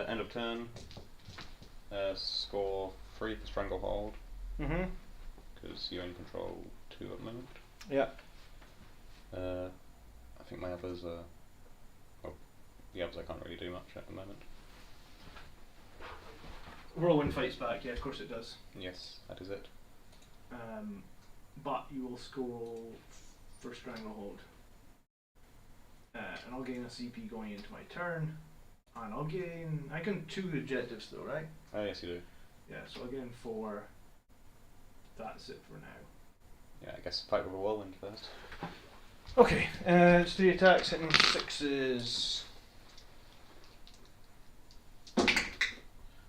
End of turn. Score 3 for Stranglehold. Mm-hmm. Because you only control 2 at the moment. Yeah. I think my others are. Well, the others I can't really do much at the moment. Whirlwind fights back, yeah, of course it does. Yes, that is it. But you will score for Stranglehold. And I'll gain a CP going into my turn. And I'll gain. I can 2 objectives though, right? Oh, yes, you do. Yeah, so I'll gain 4. That's it for now. Yeah, I guess fight with a whirlwind first. Okay, it's 3 attacks hitting 6s.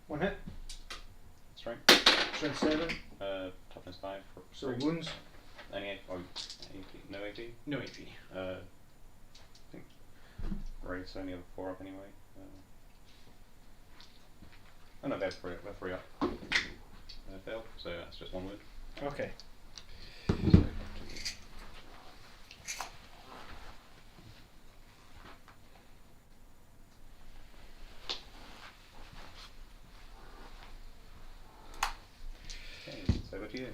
1 hit. Strength. Strength 7. Toughness 5. So Three. wounds. Any AP? Oh, AP? No AP? No AP. I think Wraiths only have 4 up anyway. Oh no, they have 3 up. Failed, so that's just 1 wound. Okay. Okay, so over to you.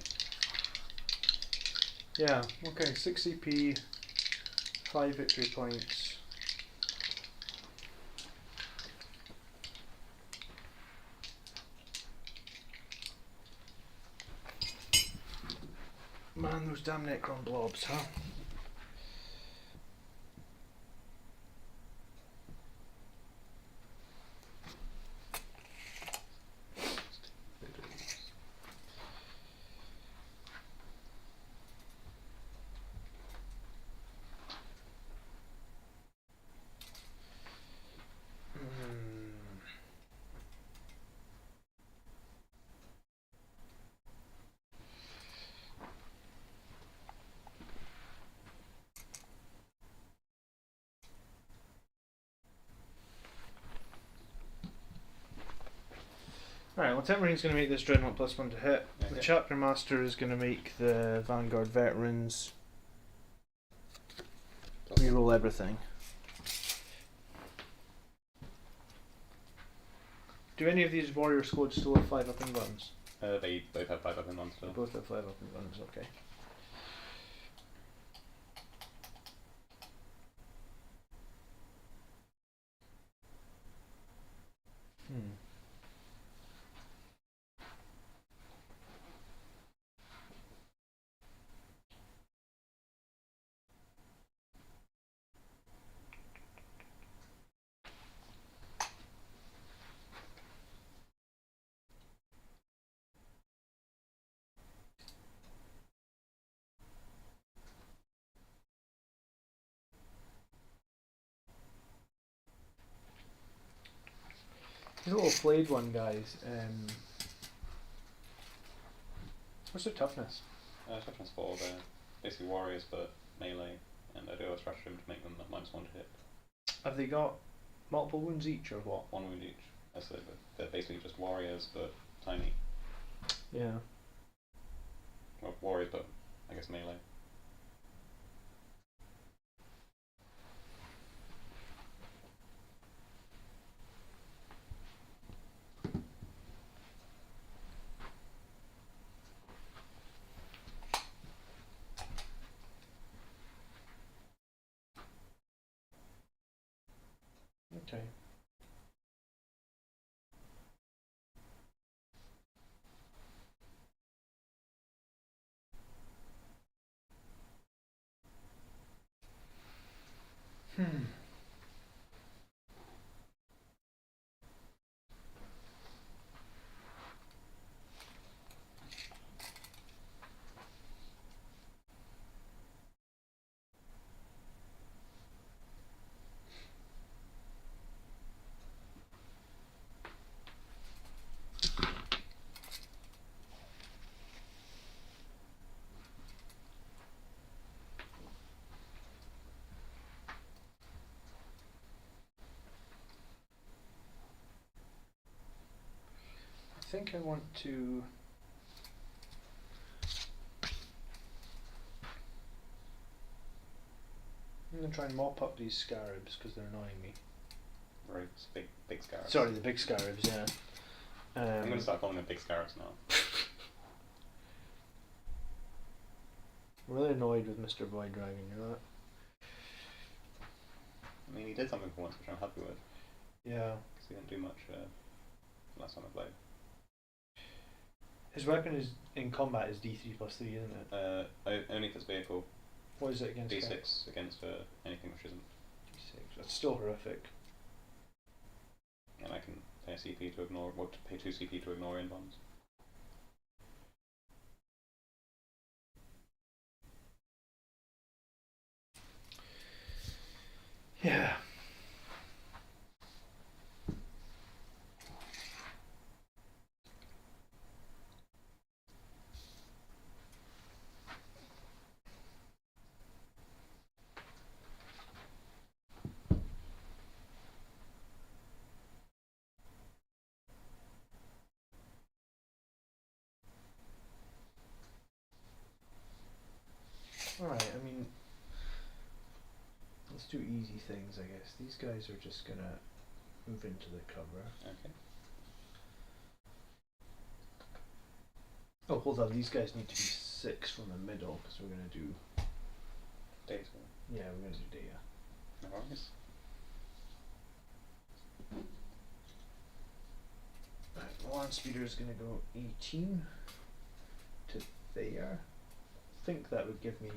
Yeah, okay, 6 CP, 5 victory points. Man, those damn Necron blobs, huh? Alright, well, Temperine's going to make this Dreadnought +1 to hit. Okay. The Chapter Master is going to make the Vanguard Veterans reroll everything. Do any of these warrior squads still have 5 up in guns? They both have 5 up in one They still. both have 5 up in guns, okay. These little flayed one guys, what's their toughness? Toughness 4, they're basically warriors but melee, and I do a stratagem to make them -1 to hit. Have they got multiple wounds each or what? 1 wound each. So they're basically just warriors but tiny. Yeah. Well, warriors but I guess melee. Okay. I think I want to I'm going to try and mop up these scarabs because they're annoying me. Right, big scarabs. Sorry, the big scarabs, yeah. I'm going to start calling them big scarabs now. I'm really annoyed with Mr. Void Dragon, you know that? I mean, he did something for once, which I'm happy with. Yeah. Because he didn't do much last time I played. His weapon is in combat is D3+3, isn't it? Only if it's vehicle. What is it against? D6 against anything which isn't. D6. That's still horrific. pay a CP to ignore, or to pay 2 CP to ignore inbounds. Yeah. Alright, I mean, let's do easy things, I guess. These guys are just gonna move into the cover. Okay. Oh, hold on, these guys need to be 6 from the middle, because we're gonna do... Data. Yeah, we're gonna do data. No worries. Right, the land speeder is gonna go 18 to there. I think that would give me...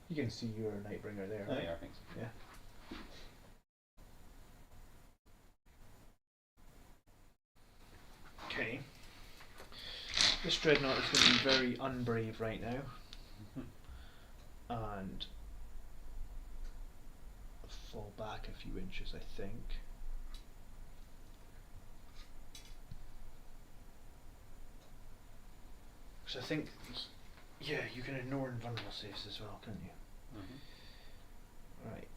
You can see your Nightbringer there, Oh right? yeah, I think so. Yeah. Okay. This Dreadnought is going to be very unbrave right now. And fall back a few inches, I think. Because I think, yeah, you can ignore invulnerable saves as well, can't you? Right.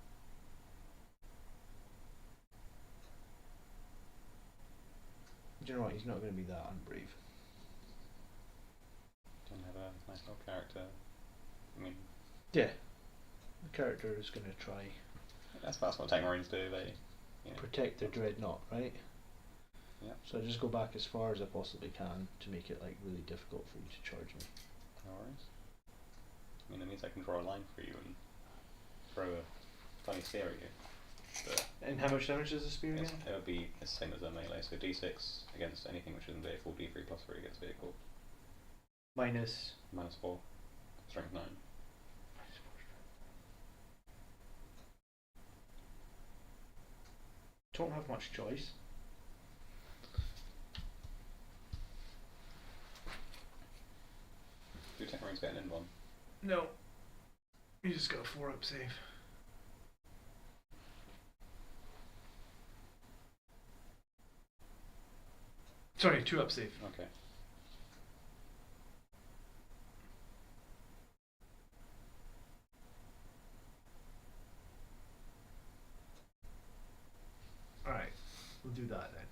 Do you know what? He's not going to be that unbrave. Don't have a nice little character. I mean, Yeah. The character is going to try that's what Tech Marines do. They, you know, protect their Dreadnought, right? Yeah. So I just go back as far as I possibly can to make it like really difficult for you to charge me. No worries. I mean, it means I can draw a line for you and throw a funny spear at you. But And how much damage does the spear it get? would be the same as a melee, so D6 against anything which isn't vehicle, D3 plus 3 against vehicle, Minus. minus 4, strength 9. Don't have much choice. Do Tech Marines get an in one? No. You just got a 4-up save. Sorry, 2-up save. Okay. Alright, we'll do that then.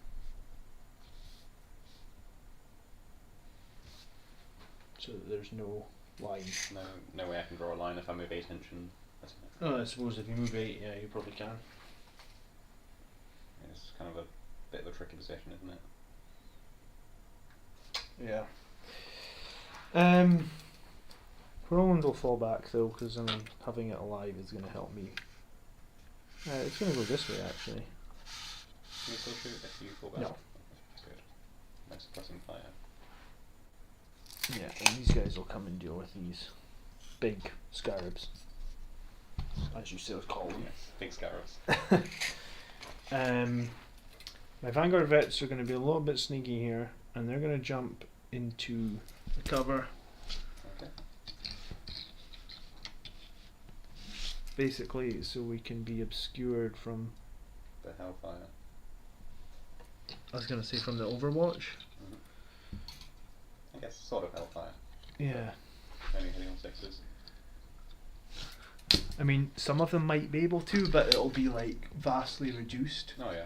So that there's no line. No way I can draw a line if I move 8 inch and that's it. Oh, I suppose if you move 8, yeah, you probably can. It's kind of a bit of a tricky position, isn't it? Yeah. Roland will fall back though, because I mean, having it alive is going to help me. It's going to go this way actually. Can you still shoot if you fall back? No. That's good. No suppressing fire. Yeah, and these guys will come and deal with these big scarabs, as you still call them. Yes, big scarabs. My Vanguard vets are going to be a little bit sneaky here, and they're going to jump into the cover. Okay. Basically, so we can be obscured from. The Hellfire. I was going to say from the Overwatch. I guess sort of Hellfire. Yeah. Only hitting on 6s. I mean, some of them might be able to, but it'll be like vastly reduced. Oh yeah.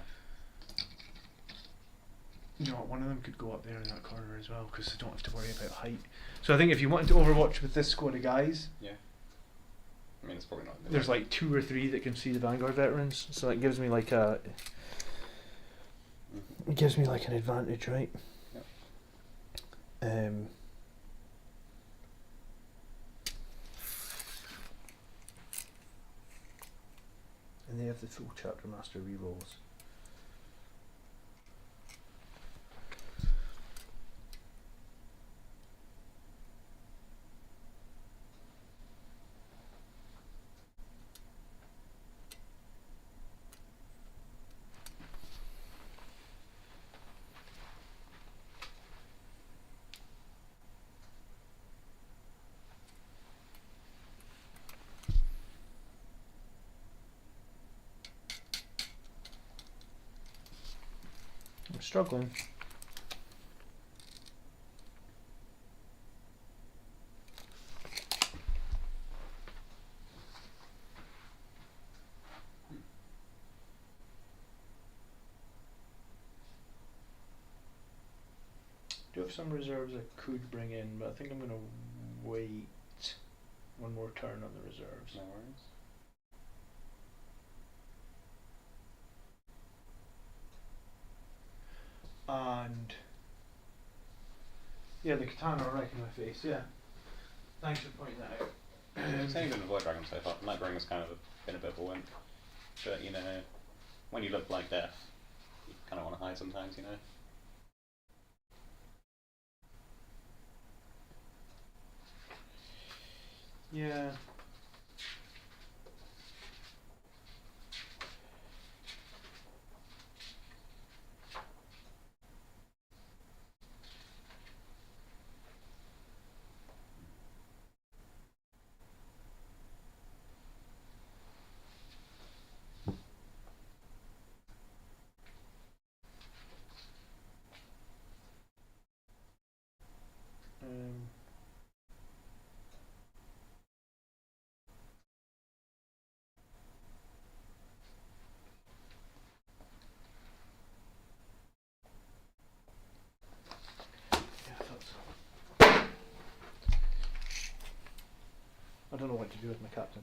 You know what, one of them could go up there in that corner as well, because they don't have to worry about height. So I think if you wanted to Overwatch with this squad of guys, Yeah. I mean, it's probably not. there's like 2 or 3 that can see the Vanguard veterans, so that gives me like a. It gives me like an advantage, right? Yep. And they have the full chapter master rerolls. struggling. Do have some reserves I could bring in, but I think I'm going to wait one more turn on the reserves. No worries. And yeah, the katana right in my face. Yeah, thanks for pointing that out. Same with the Void Dragon so far. Nightbringer's kind of been a bit of a wimp, but you know, when you look like death, you kind of want to hide sometimes, you know. Yeah. Yeah, I thought so. I don't know what to do with my captain.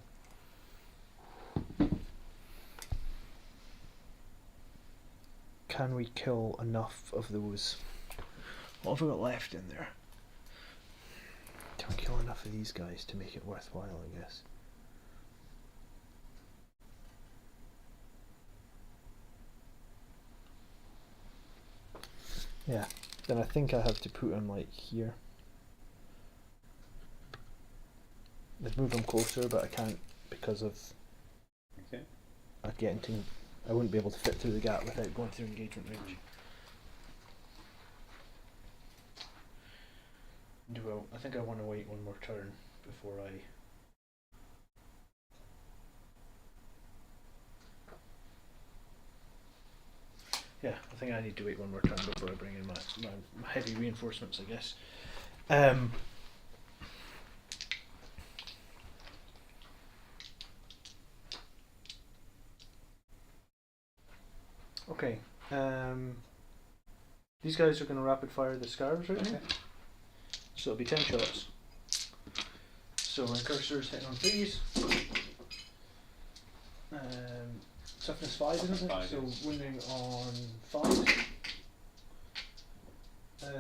Can we kill enough of those? What have we got left in there? Can we kill enough of these guys to make it worthwhile, I guess? Yeah, then I think I have to put him like here. Let's move him closer, but I can't because of Okay. I wouldn't be able to fit through the gap without going through engagement range. I think I want to wait one more turn before I... Yeah, I think I need to wait one more turn before I bring in my heavy reinforcements, I guess. Okay. These guys are going to rapid fire the scarves right now. So it'll be 10 shots. So my cursor's hitting on 3s. Toughness 5, isn't it? 5, so yes. wounding on 5.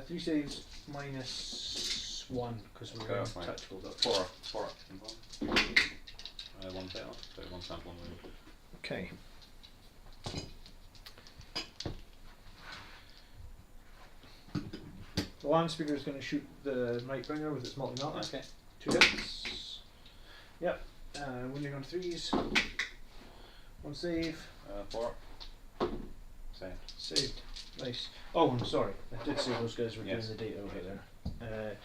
3 saves minus 1 because we're in tactical doctrine. 4 up. 1 fail, so 1 stamp, 1 wound. Okay. The land speaker is going to shoot the Nightbringer with its multi-melta. Okay. 2 hits. Yep. Wounding on 3s. 1 save. 4 up. Save. Saved. Nice. Oh, I'm sorry. I did say those guys were Yes. doing the data over there.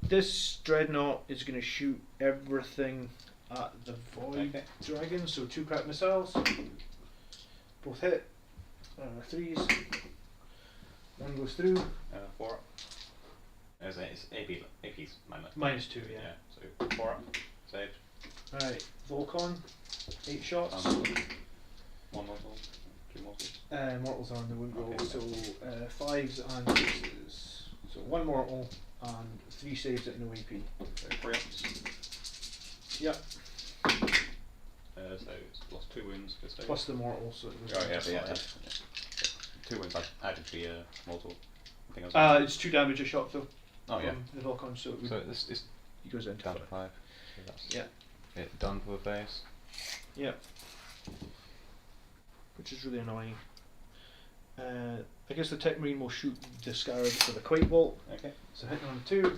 This dreadnought is going to shoot everything at the Void Dragon. So 2 crack missiles. Both hit. 3s. 1 goes through. 4 up. It's AP's Minus 2, yeah. So 4 up. Saved. Alright, Volcon. 8 shots. 1 mortal. 2 mortals. Mortals are on the wound roll, Okay. so 5s and 6s. So 1 mortal and 3 saves at no AP. So 3 ups. Yep. So it's plus 2 wounds. Plus the mortal, so it was Oh, yeah, minus but yeah, 5. yeah. 2 wounds. I added the mortal. I think It's 2 damage a shot though. Oh, yeah. From the Volcon, so it would, So this is he goes down to down to 5. 5. So that's Yeah. it done for the base. Yeah. Which is really annoying. I guess the Tech Marine will shoot the Scarabs for the Quake Bolt. Okay. So hitting on 2.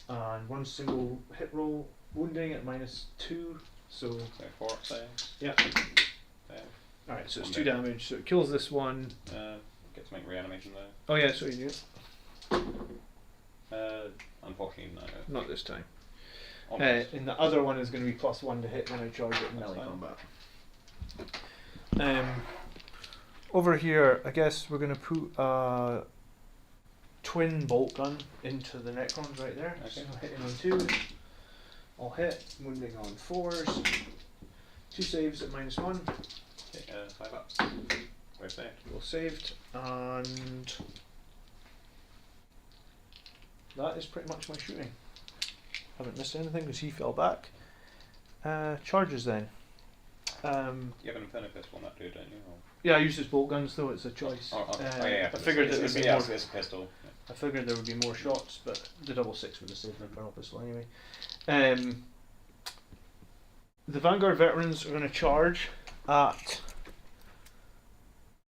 And 1 single hit roll, wounding at minus 2. So, So 4 up saves. yeah. Save. Alright, so it's 1 2 bit. damage. So it kills this one. Get to make reanimation though. Oh, yeah, so you do. Unfortunately, no. Not this time. Almost. And the other one is going to be plus 1 to hit when I charge it in That's melee fine. combat. over here, I guess we're going to put a twin bolt gun into the Necrons right there. Okay. So hitting on 2. I'll hit, wounding on 4s. 2 saves at -1. Okay, 5 ups. We're saved. Well saved, and that is pretty much my shooting. Haven't missed anything because he fell back. Charges then. You have an Inferno Pistol on that dude, don't you? Or? Yeah, I use his bolt guns though, it's a choice. Yeah. I figured there would be more. It's a pistol. Yeah. I figured there would be more shots, but the 6.6 would have saved an Infernal Pistol anyway. The Vanguard veterans are going to charge at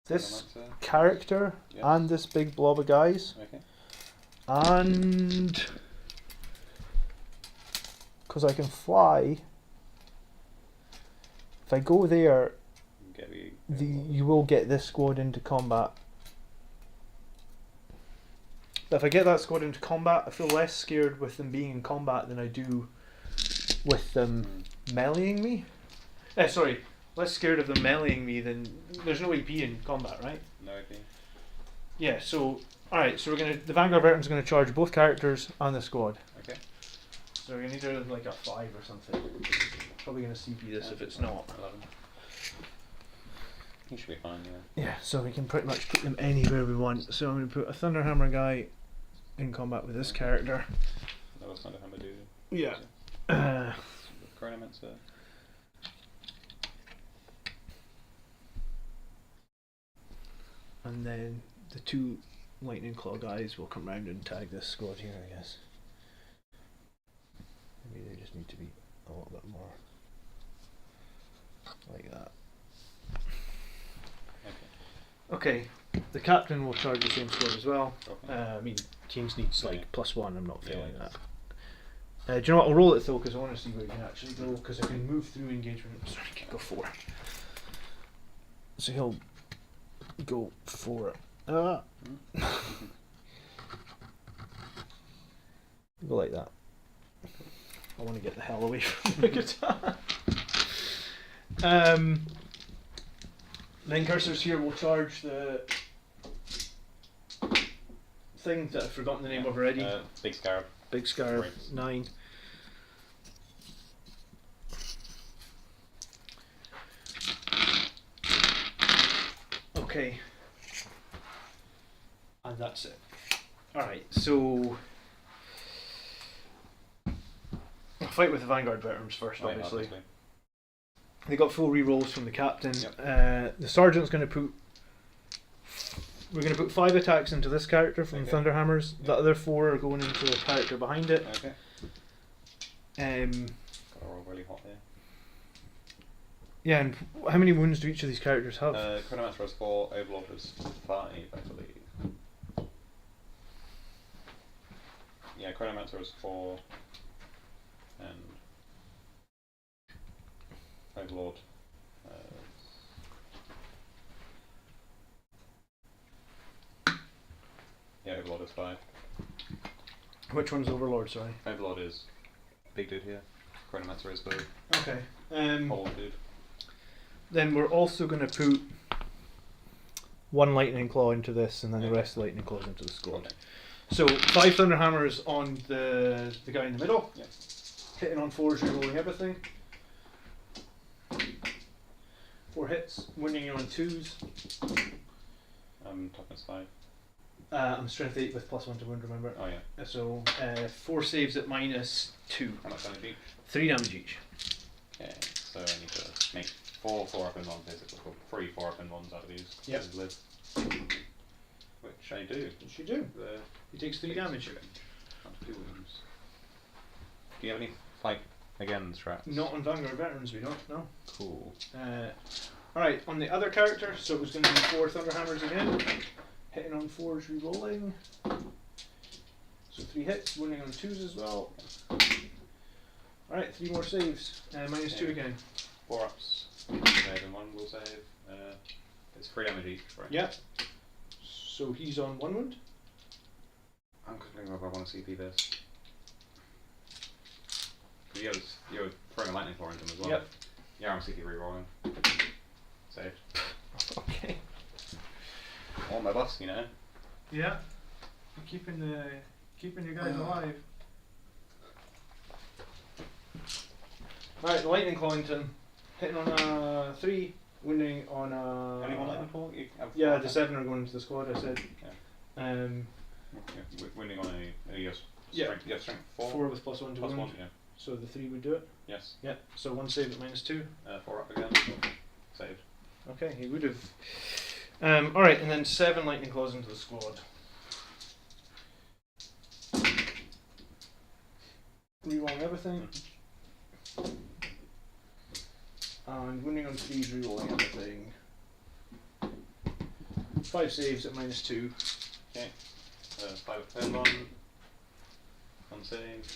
this character and this big blob of guys. Okay. And because I can fly, if I go there, you will get this squad into combat. But if I get that squad into combat, I feel less scared with them being in combat than I do with them meleeing me. Less scared of them meleeing me than there's no AP in combat, right? No AP. Yeah. So alright. So the Vanguard veteran's going to charge both characters and the squad. Okay. So we're going to need like a 5 or something. Probably going to CP this if it's not. 11. He should be fine, yeah. Yeah, so we can pretty much put them anywhere we want. So I'm going to put a Thunderhammer guy in combat with this character. That was Thunderhammer dude. Yeah. Chronomancer. And then the 2 Lightning Claw guys will come round and tag this squad here, I guess. Maybe they just need to be a little bit more like that. Okay, the captain will charge the same squad as well. Okay. I mean, Keynes needs like +1, I'm not failing Yeah. that. Do you know what, I'll roll it though because I want to see where you can actually go, because I can move through engagement. Sorry, I can go 4. So he'll go 4. Go like that. I want to get the hell away from the guitar. Then cursors here will charge the thing that I've forgotten the name of already. Big Scarab. Big Scarab, Right. 9. Okay. And that's it. Alright, so I'll fight with the Vanguard veterans first, obviously. They got full rerolls from the captain. Yep. The sergeant's going to put. We're going to put 5 attacks into this character from Thunderhammers. Yep. The other 4 are going into the character behind it. Okay. Got all really hot here. Yeah, and how many wounds do each of these characters have? Chronomancer has 4, Overlord has 5, I believe. Yeah, Chronomancer has 4, and Overlord. Yeah, Overlord is 5. Which one's Overlord, sorry? Overlord is big dude here. Chronomancer is the Okay. whole dude. Then we're also going to put 1 Lightning Claw into this, and then the rest of the Lightning Claws into the squad. Okay. So 5 Thunderhammers on the guy in the middle. Yep. Hitting on 4s, rerolling everything. 4 hits, winning on 2s. Toughness 5. I'm strength 8 with +1 to wound, remember? Oh yeah. So 4 saves at -2. How much damage each? 3 damage each. Okay, so I need to make 4 4-up in 1 basically. 3 4-up in 1s out of these. Yep. To live. Which I do. Which you do. He takes 3 damage. 2 wounds. Do you have any fight again strats? Not on Vanguard veterans, we don't. No. Cool. Alright, on the other character, so it was going to be 4 Thunderhammers again. Hitting on 4s, re-rolling. So 3 hits, winning on 2s as well. Alright, 3 more saves. -2 again. 4-ups. Save and 1 will save. It's 3 damage each, right? Yeah. So he's on 1 wound. I'm considering whether I want to CP this. Because you're throwing a lightning claw into him as well. Yep. Yeah, I'm CP rerolling. Saved. Okay. on my bus, you know. Yeah. Keeping your guys alive. Right, the lightning Cloyington hitting on a 3, wounding on a. Only one lightning claw? You have Yeah, four the attacks? 7 are going to the squad. I said. Yeah. Yeah, Winning on a yes. Yeah. Strength, you have strength 4. 4 with +1 to Plus wound. 1, yeah. So the 3 would do it. Yes. Yeah. So 1 save at -2. 4 up again. Saved. Okay, he would have. Alright, and then 7 lightning claws into the squad. Rerolling everything. And wounding on 3, rerolling everything. 5 saves at -2. Okay. 5 at turn 1. 1 save.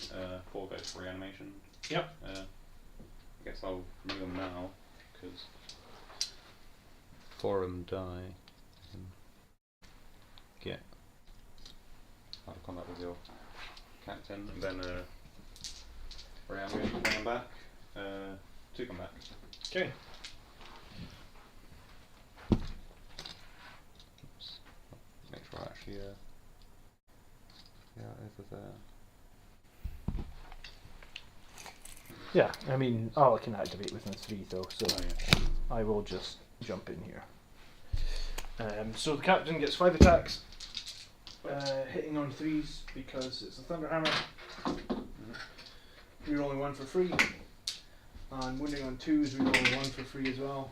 4 goes for reanimation. Yep. I guess I'll remove them now, because 4 of them die. And get out of combat with your captain, and then reanimate, bring them back. 2 come back. Okay. Oops. Make sure I actually yeah, over there. Yeah, I mean, I can activate within 3 though, so Oh, yeah. I will just jump in here. So the captain gets 5 attacks, hitting on 3s because it's a Thunderhammer. Rerolling 1 for free, and wounding on 2s, rerolling 1 for free as well.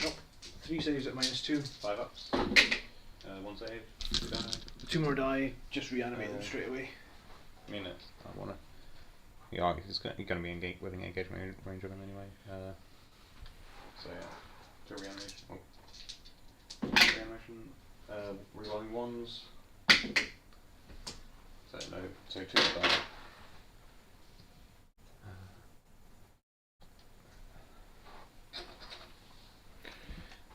Nope, 3 saves at -2. 5 ups. 1 save. 2 die. 2 more die, just reanimate them straight away. I mean, I wanna. Yeah, you're gonna be within engagement range of him anyway. So yeah, 2 reanimation. Oh. Reanimation. Rerolling 1s. So 2 will die.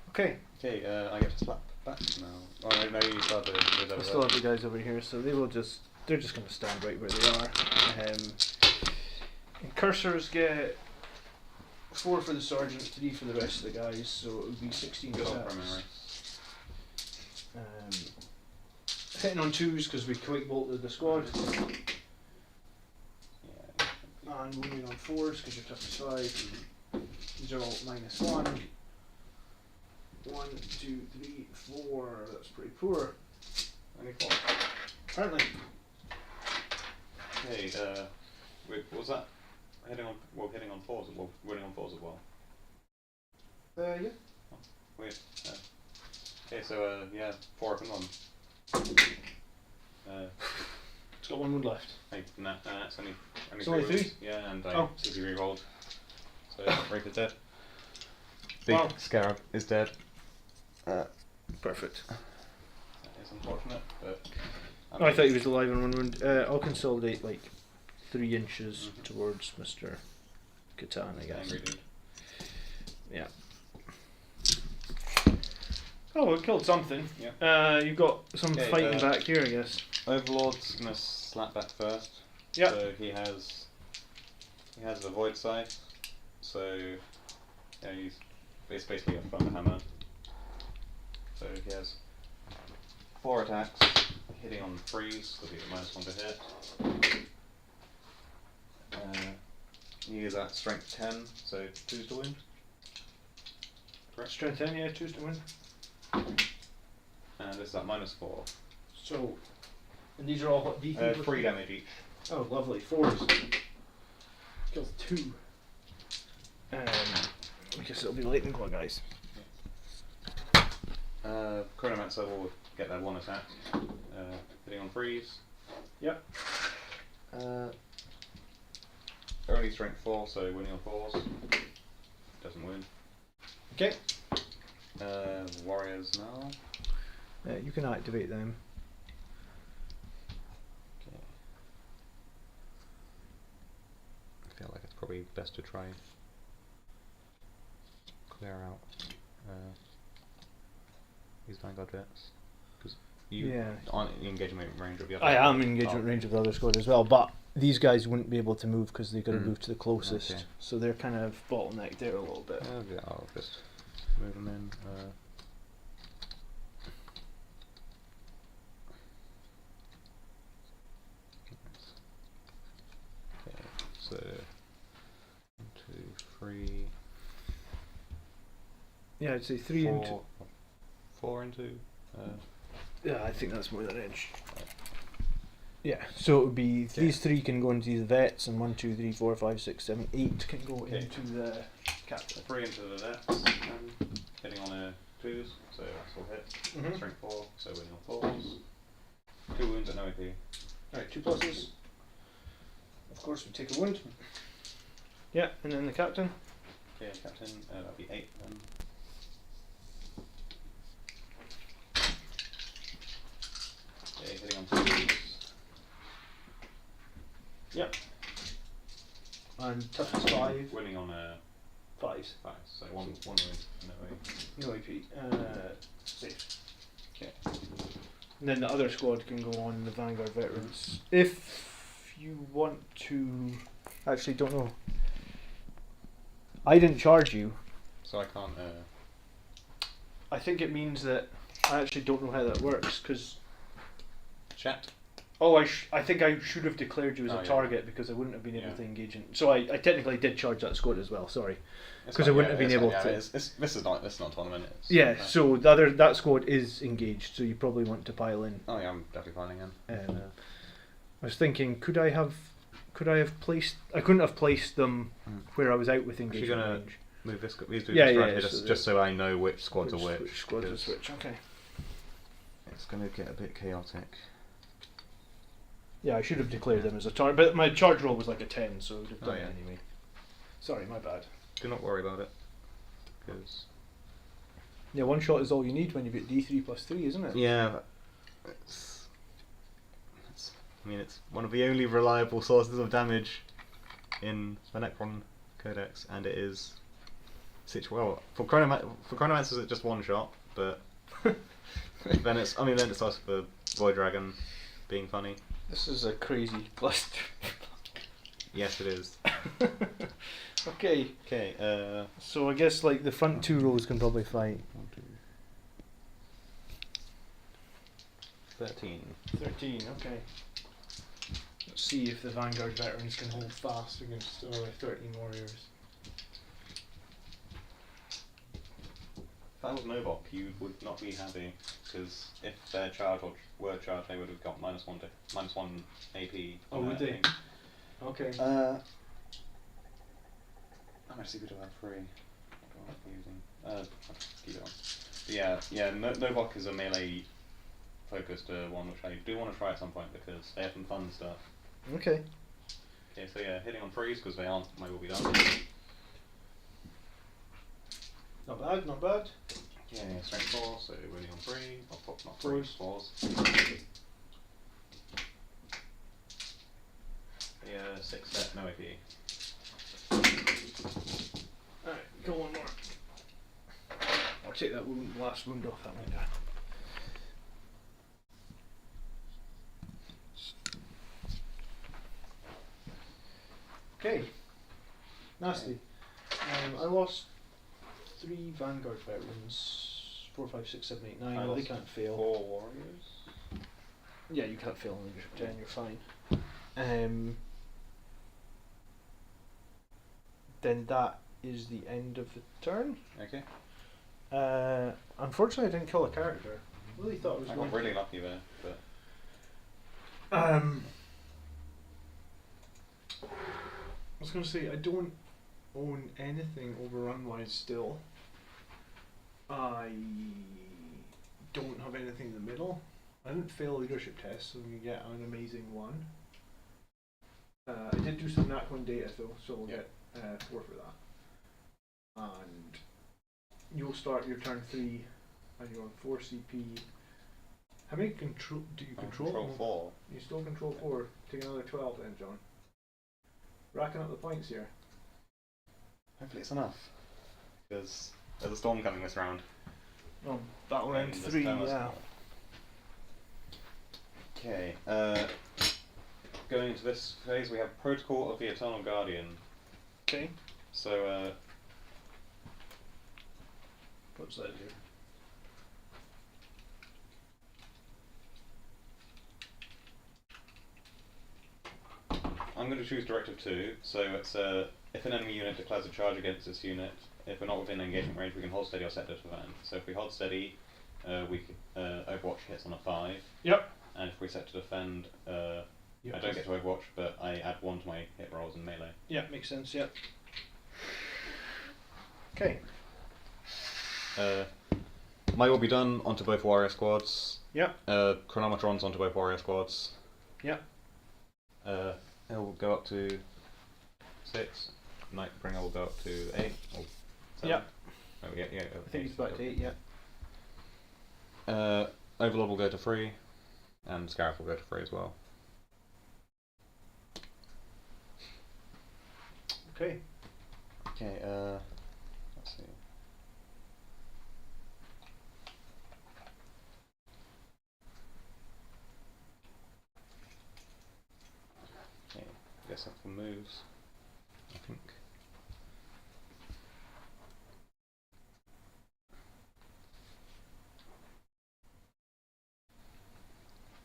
Okay. Okay, I get to slap back now. Oh no, you start the I still have the guys over here, so they're just going to stand right where they are. And cursors get 4 for the sergeant, 3 for the rest of the guys, so it would be 16 attacks. Hitting on 2s because we quick bolted the squad, Yeah. and wounding on 4s because you're toughness 5. These are all -1. 1, 2, 3, 4. That's pretty poor. Only 4. Apparently. Okay, wait, what was that? Hitting on 4s, well, winning on 4s as well. Yeah. Weird. Okay, so yeah, 4 up and 1. It's got 1 wound left. Hey, nah, it's only It's only 3? wounds. Yeah, and I simply re-rolled. So Rape is dead. Big Wow. Scarab is dead. Perfect. That is unfortunate, but. Oh, I thought he was alive on 1 wound. I'll consolidate like 3 inches towards Mr. Catan, I guess. Angry dude. Yeah. Oh, we killed something. Yeah. You've got some Okay, fighting back here, I guess. Overlord's gonna slap back first. Yeah. So he has the void sight. So yeah, it's basically a Thunderhammer. So he has 4 attacks, hitting on 3s, so he gets -1 to hit. He is at strength 10, so 2s to wound. Correct. Strength 10, yeah, 2s to win. And this is at -4. So, and these are all what, D3? 3 damage each. Oh, lovely. 4s. Kills 2. I guess it'll be lightning claw, guys. Chronomancer will get that 1 attack, hitting on 3s. Yep. Only strength 4, so winning on 4s. Doesn't win. Okay. Warriors now. You can activate them. Okay. I feel like it's probably best to try clear out these Vanguard jets, because you aren't in engagement range of the other. I am in engagement range of the other squad as well, but these guys wouldn't be able to move because they've got to move to the closest, Okay. so they're kind of bottlenecked there a little bit. Yeah, I'll just move them in. 3. Yeah, I'd say 3 4, into. 4 into. Yeah, I think that's more than an inch. Yeah, so it would be these 3 can go into the vets, and 1, 2, 3, 4, 5, 6, 7, 8 can go into the captain. 3 into the vets, and hitting on a 2s, so that's all hit. Mhm. Strength 4, so winning on 4s. 2 wounds at no AP. Alright, 2 pluses. Of course, we take a wound. Yeah, and then the captain. Okay, captain, that'd be 8 then. Okay, hitting on 2s. Yep. And toughness 5. Winning on 5s. 5, so one wound, no AP. No AP. Safe. Okay. And then the other squad can go on the Vanguard veterans. If you want to... Actually, don't know. I didn't charge you. So I can't. I think it means that... I actually don't know how that works, because... Chat. Oh, I think I should have declared you as a target because I wouldn't have been able to engage in... So I technically did charge that squad as well, sorry. Because I wouldn't have been able to... This is not a tournament. So that squad is engaged, so you probably want to pile in. Oh yeah, I'm definitely piling in. I was thinking, could I have placed... I couldn't have placed them where I was out with engagement range. Move this. Just so I know which squads are which. Which squads are which, okay. It's going to get a bit chaotic. Yeah, I should have declared them as a target, but my charge roll was like a 10, so I would have done it anyway. Sorry, my bad. Do not worry about it. Because... Yeah, 1 shot is all you need when you've got D3 plus 3, isn't it? Yeah, but it's one of the only reliable sources of damage in the Necron Codex, and it is... Well, for Chronomancers it's just 1 shot, but then it's us for Void Dragon being funny. This is a crazy cluster. Yes, it is. Okay. Okay. So I guess like the front 2 rows can probably fight. 1, 2, 13. 13. Okay. Let's see if the Vanguard veterans can hold fast against 13 warriors. If that was Novok, you would not be happy, because if their charge or were charged, they would have got -1 AP. Oh, would they? Okay. How much CP do I have free? What do I be using? Keep it on. But yeah. Novok is a melee focused one, which I do want to try at some point because they have some fun stuff. Okay. Okay, so yeah, hitting on 3s because they aren't. May will be done. Not bad, not bad. Yeah, strength 4, so winning on 3. Not 4s. 4s. Yeah, 6 set, no AP. Alright, go one more. I'll take that last wound off that one down. Okay. Nasty. I lost 3 Vanguard veterans. 4, 5, 6, 7, 8, 9. I Well, they lost can't fail. 4 warriors. Yeah, you can't fail on leadership 10, you're fine. Then that is the end of the turn. Okay. Unfortunately, I didn't kill a character. I really thought I was I going got really lucky there, but... I was going to say, I don't own anything overrun-wise still. I don't have anything in the middle. I didn't fail a leadership test, so you get an amazing 1. I did do some Nat 1 data though, so we'll get 4 for that. And you'll start your turn 3, and you're on 4 CP. How many control do you control? Control 4. You still control 4. Take another 12 then, John. Racking up the points here. Hopefully it's enough. Because there's a storm coming this round. Oh, battle round 3, yeah. Okay, going into this phase we have Protocol of the Eternal Guardian. Okay. So, what's that do? I'm going to choose Directive 2, so it's if an enemy unit declares a charge against this unit, if we're not within engagement range, we can hold steady or set to defend. So if we hold steady, Overwatch hits on a 5. Yep. And if we set to defend, Yep. I don't get to Overwatch, but I add 1 to my hit rolls in melee. Yeah, makes sense. Yep. Okay. Might will be done onto both warrior squads. Yep. Chronometrons onto both warrior squads. Yep. It will go up to 6. Nightbringer will go up to 8. Or 7. Yep. Oh, yeah, I think it's back to 8. Yeah. Overlord will go to 3, and Scarab will go to 3 as well. Okay. Okay, let's see. Okay, I guess that's for moves, I think.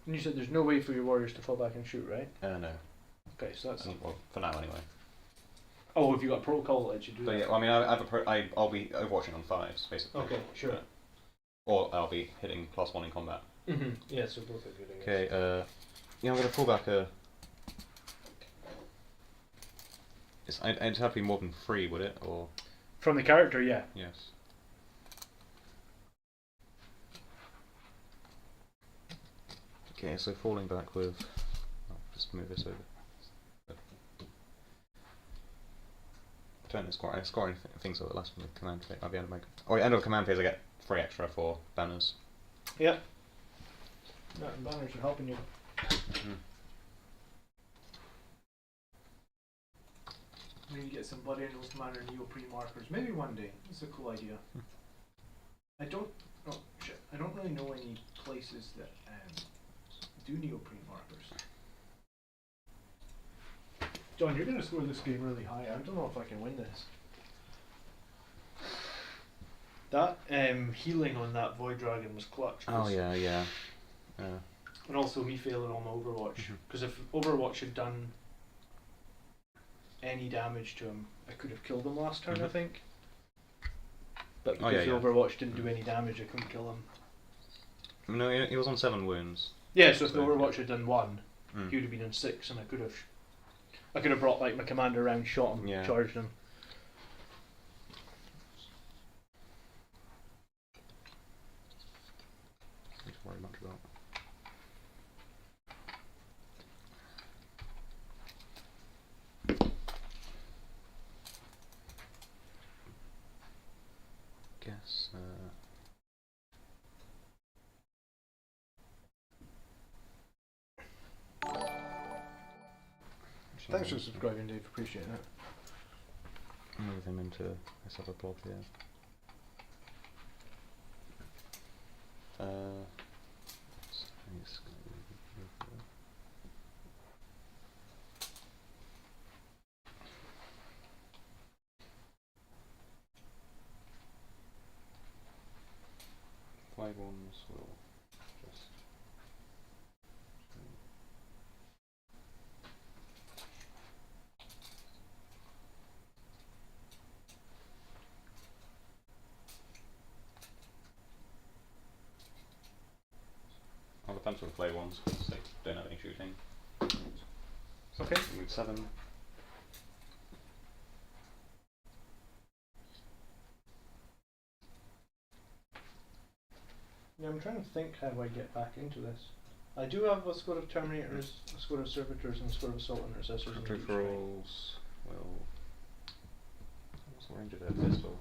And you said there's no way for your warriors to fall back and shoot, right? No. Okay, so that's. Well, for now anyway. Oh, have you got a protocol that lets you do But that? yeah, well, I mean, I'll be overwatching on 5s, basically. Okay, sure. Or I'll be hitting +1 in combat. Mm-hmm. Yeah, so both are good, I guess. Okay, yeah, I'm going to pull back a... It'd have to be more than 3, would it? Or From the character, yeah. yes. Okay, so falling back with... I'll just move this over. Turn scoring things at the last one, the command phase. At the end of my... Oh, yeah, end of command phase I get 3 extra for banners. Yeah. No, banners are helping you. Mm. Maybe get some Blood Angels Commander neoprene markers. Maybe one day. It's a cool idea. I don't really know any places that do neoprene markers. John, you're going to score this game really high. I don't know if I can win this. That healing on that Void Dragon was clutch. Oh, yeah. And also me failing on Overwatch. Because if Overwatch had done any damage to him, I could have killed him last turn, I think. But because the Overwatch didn't do any damage, I couldn't kill him. No, he was on 7 wounds. Yeah, so if the Overwatch had done 1, Mm. he would have been on 6, and I could have brought like my commander around, shot him, charged him. Don't worry much about. Guess. Thanks for subscribing, Dave. Appreciate that. Move him into this other blob here. Flag ones will just. I'll defend with play ones because they don't have any shooting. Okay. Move 7. Yeah, I'm trying to think how I get back into this. I do have a squad of Terminators, a squad of Servitors, and a squad of Assault Intercessors. Country for rolls will. What's the range of their pistol?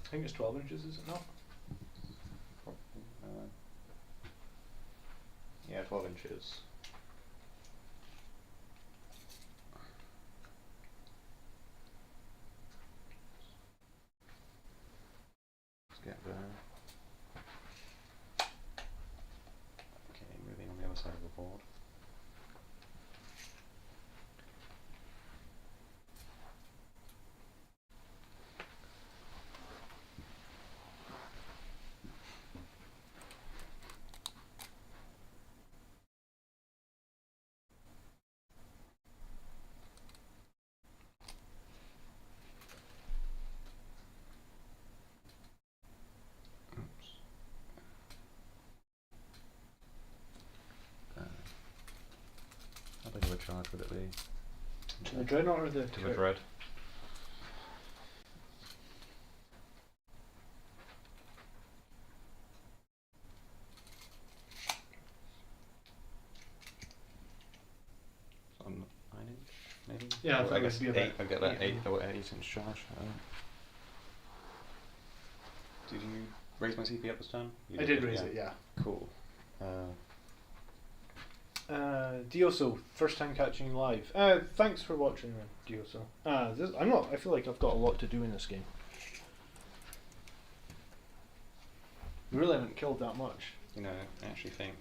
I think it's 12 inches, is it not? Yeah, 12 inches. Let's get there. Okay, moving on the other side of the board. charge would it be? To the Dreadnought or the To the Dread. So I'm 9 inch, maybe? Yeah, I Or thought it guess would be about 8. I get that 8 8 inch charge. Did you raise my CP up this time? You I did raise it, yeah. Cool. Dioso, first time catching you live. Thanks for watching, Dioso. I feel like I've got a lot to do in this game. We really haven't killed that much. You know, I actually think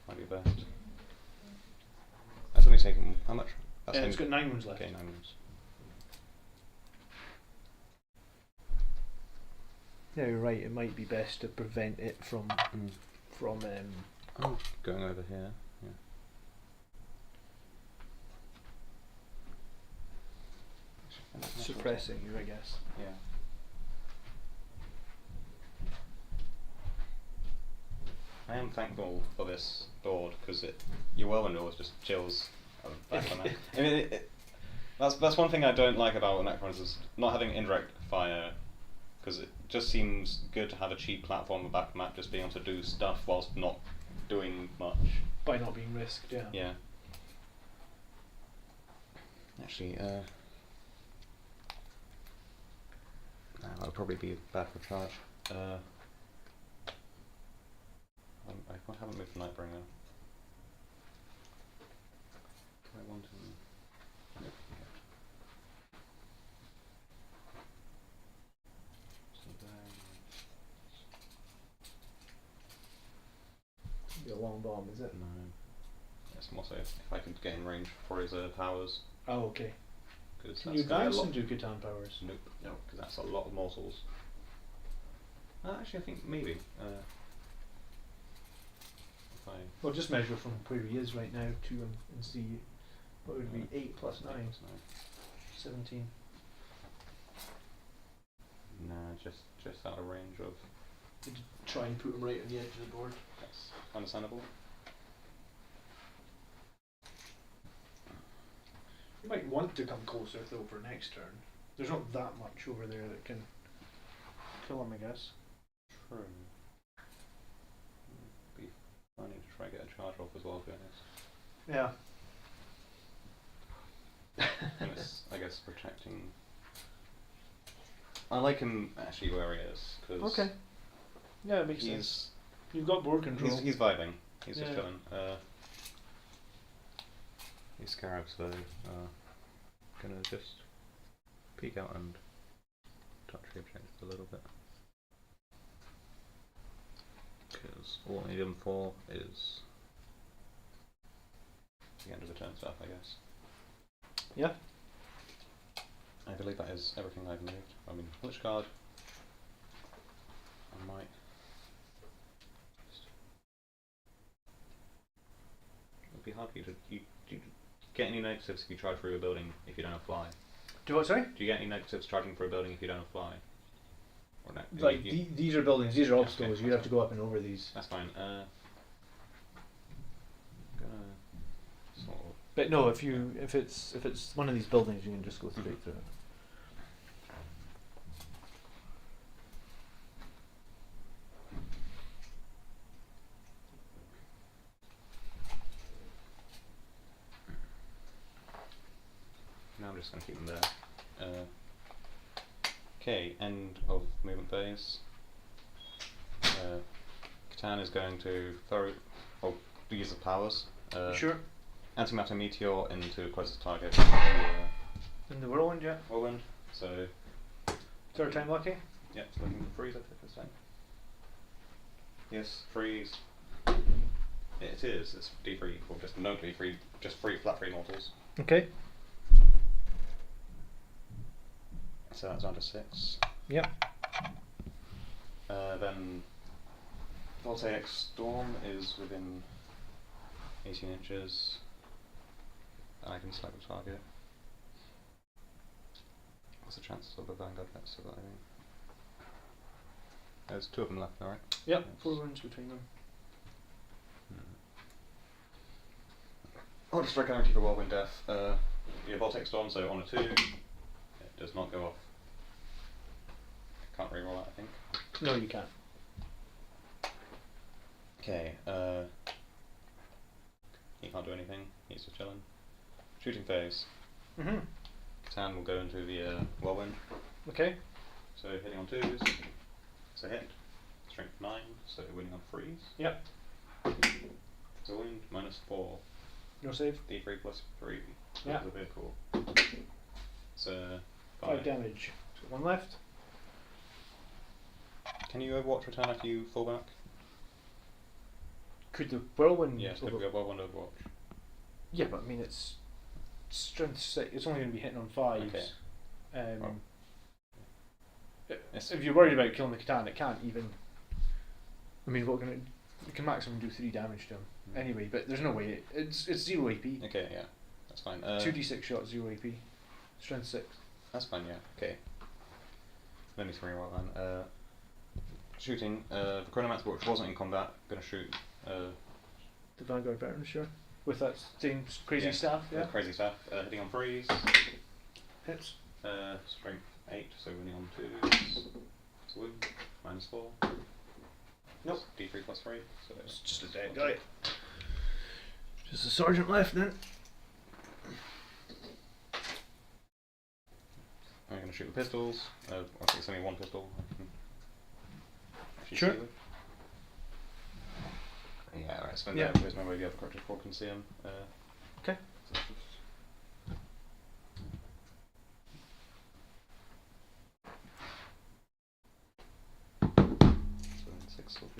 might be best. That's only taken how much? That's It's got 9 wounds left. Okay, 9 wounds. Yeah, you're right. It might be best to prevent it from Oh, going over here. Yeah. suppressing you, I guess. Yeah. I am thankful for this board because your whirlwind always just chills back on that. I mean, that's one thing I don't like about Necrons is not having indirect fire, because it just seems good to have a cheap platform on the back map, just being able to do stuff whilst not doing much. By not being risked, yeah. Yeah. Actually, that would probably be bad for charge. I haven't moved Nightbringer. Do I want to? Nope. So Be a long bomb, is it? no. It's more so if I could get in range for his powers. Oh, okay. Cause Can that's you gonna be a advance lot. and do Catan powers? Nope. No, because that's a lot of mortals. Actually, I think maybe. If I Well, just measure from where he is right now to him and see what would be 8 plus 9. 17. Nah, just out of range of. Did you try and put him right on the edge of the board? That's understandable. You might want to come closer though for next turn. There's not that much over there that can kill him, I guess. True. Be funny to try and get a charge off as well, to be honest. Yeah. And it's, I guess, protecting. I like him actually where he is, because Okay. Yeah, it makes sense. You've got board control. he's vibing. He's just Yeah. chilling. These scarabs though are gonna just peek out and touch the objective a little bit. Because all I need them for is the end of the turn stuff, I guess. Yeah. I believe that is everything I've moved. I mean, which card? I might. It'd be hard for you to. Do you get any negatives if you charge through a building if you don't have fly? Do what, sorry? Do you get any negatives charging for a building if you don't have fly? Or no, Like, these are buildings, these are Yeah, obstacles, okay, you have to go up and over these. That's fine. Gonna sort of. But no, if it's one of these buildings, you can just go straight through it. No, I'm just going to keep them there. Okay, end of movement phase. Catan is going to throw, or use the powers. Sure. Antimatter meteor into closest target. In the whirlwind, yeah. Whirlwind. So. Third time lucky. Yeah, it's looking for freeze, I think, this time. Yes, freeze. It is. It's D3, or just no D3, just flat 3 mortals. Okay. So that's down to 6. Yep. Then Voltaic Storm is within 18 inches. And I can select the target. What's the chances of the Vanguard net surviving? There's 2 of them left, alright? Yep, 4 wounds between them. Oh, just strike guarantee for Whirlwind Death. Yeah, Voltaic Storm, so on a 2, it does not go off. Can't reroll that, I think. No, you can't. Okay, he can't do anything, he's just chilling. Shooting phase. Mm-hmm. Catan will go into the Whirlwind. Okay. So hitting on 2s, it's a hit. Strength 9, so winning on 3s. Yep. It's a wound, -4. No save. D3 plus 3. Yeah. The vehicle. So 5 damage. So 1 left. Can you Overwatch return after you fall back? Could the whirlwind? Yes, could be a Whirlwind Overwatch. Yeah, but I mean it's strength 6. It's only going to be hitting on 5s. Okay. If you're worried about killing the Catan, it can't even. I mean, what can it can maximum do 3 damage to him anyway. But there's no way it's 0 AP. Okay, yeah, that's fine. 2d6 shot, 0 AP. Strength 6. That's fine, yeah. Okay. Let me 3 roll then. Shooting. The Chronomancer, which wasn't in combat, gonna shoot. The Vanguard veteran, sure. With that same crazy Yeah, staff, yeah. Crazy staff. Hitting on 3s. Hits. Strength 8, so winning on 2s. It's a wound. -4. Nope. D3 plus 3. So It's just a dead guy. Just a sergeant left then. I'm going to shoot the pistols. I think it's only 1 pistol. Sure. Yeah, alright, so Yeah. there's no way the other character can see him. Okay.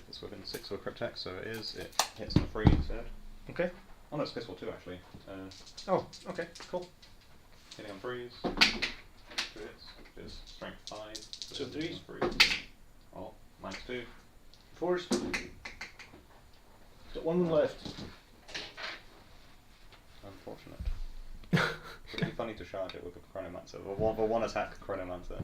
It's within 6 of a crit attack, so it is. It hits on a 3 instead. Okay. Oh no, it's pistol 2 actually. Oh, okay, cool. Hitting on 3s. 2 hits. Is strength 5. So 3s. 3. Oh, -2. 4s. Got 1 left. Unfortunate. It would be funny to charge it with a Chronomancer. The one attack Chronomancer.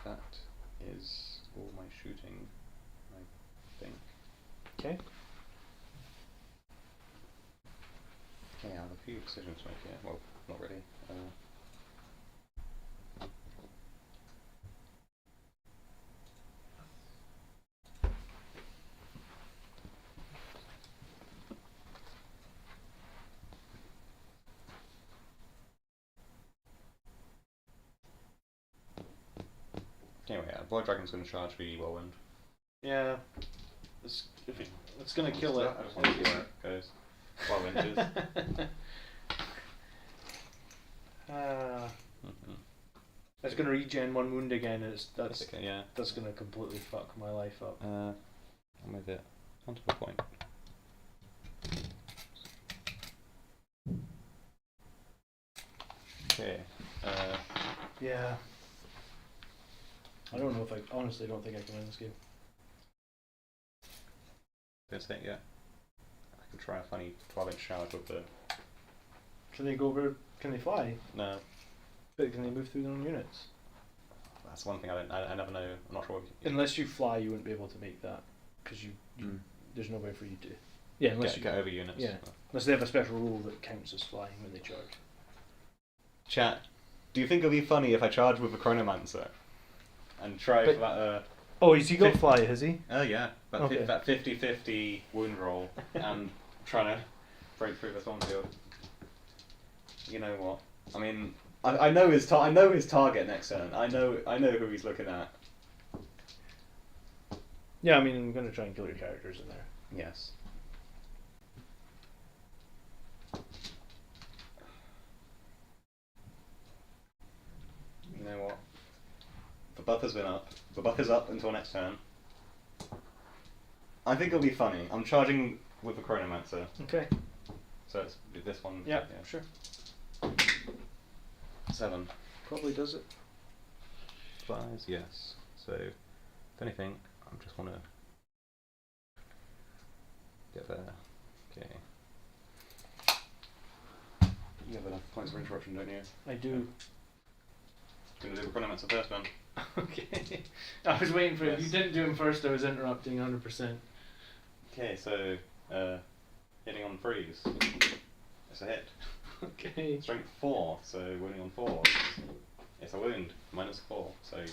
That is all my shooting, I think. Okay. Okay, I have a few decisions to make here. Well, not really. Anyway, yeah, Void Dragon's going to charge the Whirlwind. Yeah. It's gonna kill it. I just want to see where it goes. Whirlwind is. It's gonna regen 1 wound again, and That's okay, yeah. that's gonna completely fuck my life up. I'll move it onto the point. Okay. Yeah. I don't know if I honestly don't think I can win this game. That's it, yeah. I can try a funny 12-inch charge with the. Can they go over? Can they fly? No. But can they move through their own units? That's one thing I never know. I'm not sure. Unless you fly, you wouldn't be able to make that because there's no way for you to. Yeah, unless you get over units. Yeah, unless they have a special rule that counts as flying when they charge. Chat. Do you think it'll be funny if I charge with a Chronomancer and try for that? Oh, has he got fly? Has he? Oh yeah, that Okay. that 50-50 wound roll and trying to break through the storm field. You know what? I mean, I know his target next turn. I know who he's looking at. Yeah, I mean, I'm gonna try and kill your characters in there. Yes. You know what? The buffer's been up. The buffer's up until next turn. I think it'll be funny. I'm charging with the Chronomancer. Okay. So it's this one. Yeah, sure. 7. Probably does it. Flies, yes. So, if anything, I just want to get there. Okay. You have enough points for interruption, don't you? I do. Gonna do the Chronomancer first, then. Okay. I was waiting for it. If you Yes. didn't do him first, I was interrupting 100%. Okay, so hitting on freeze. It's a hit. Okay. Strength 4, so winning on 4. It's a wound, -4. So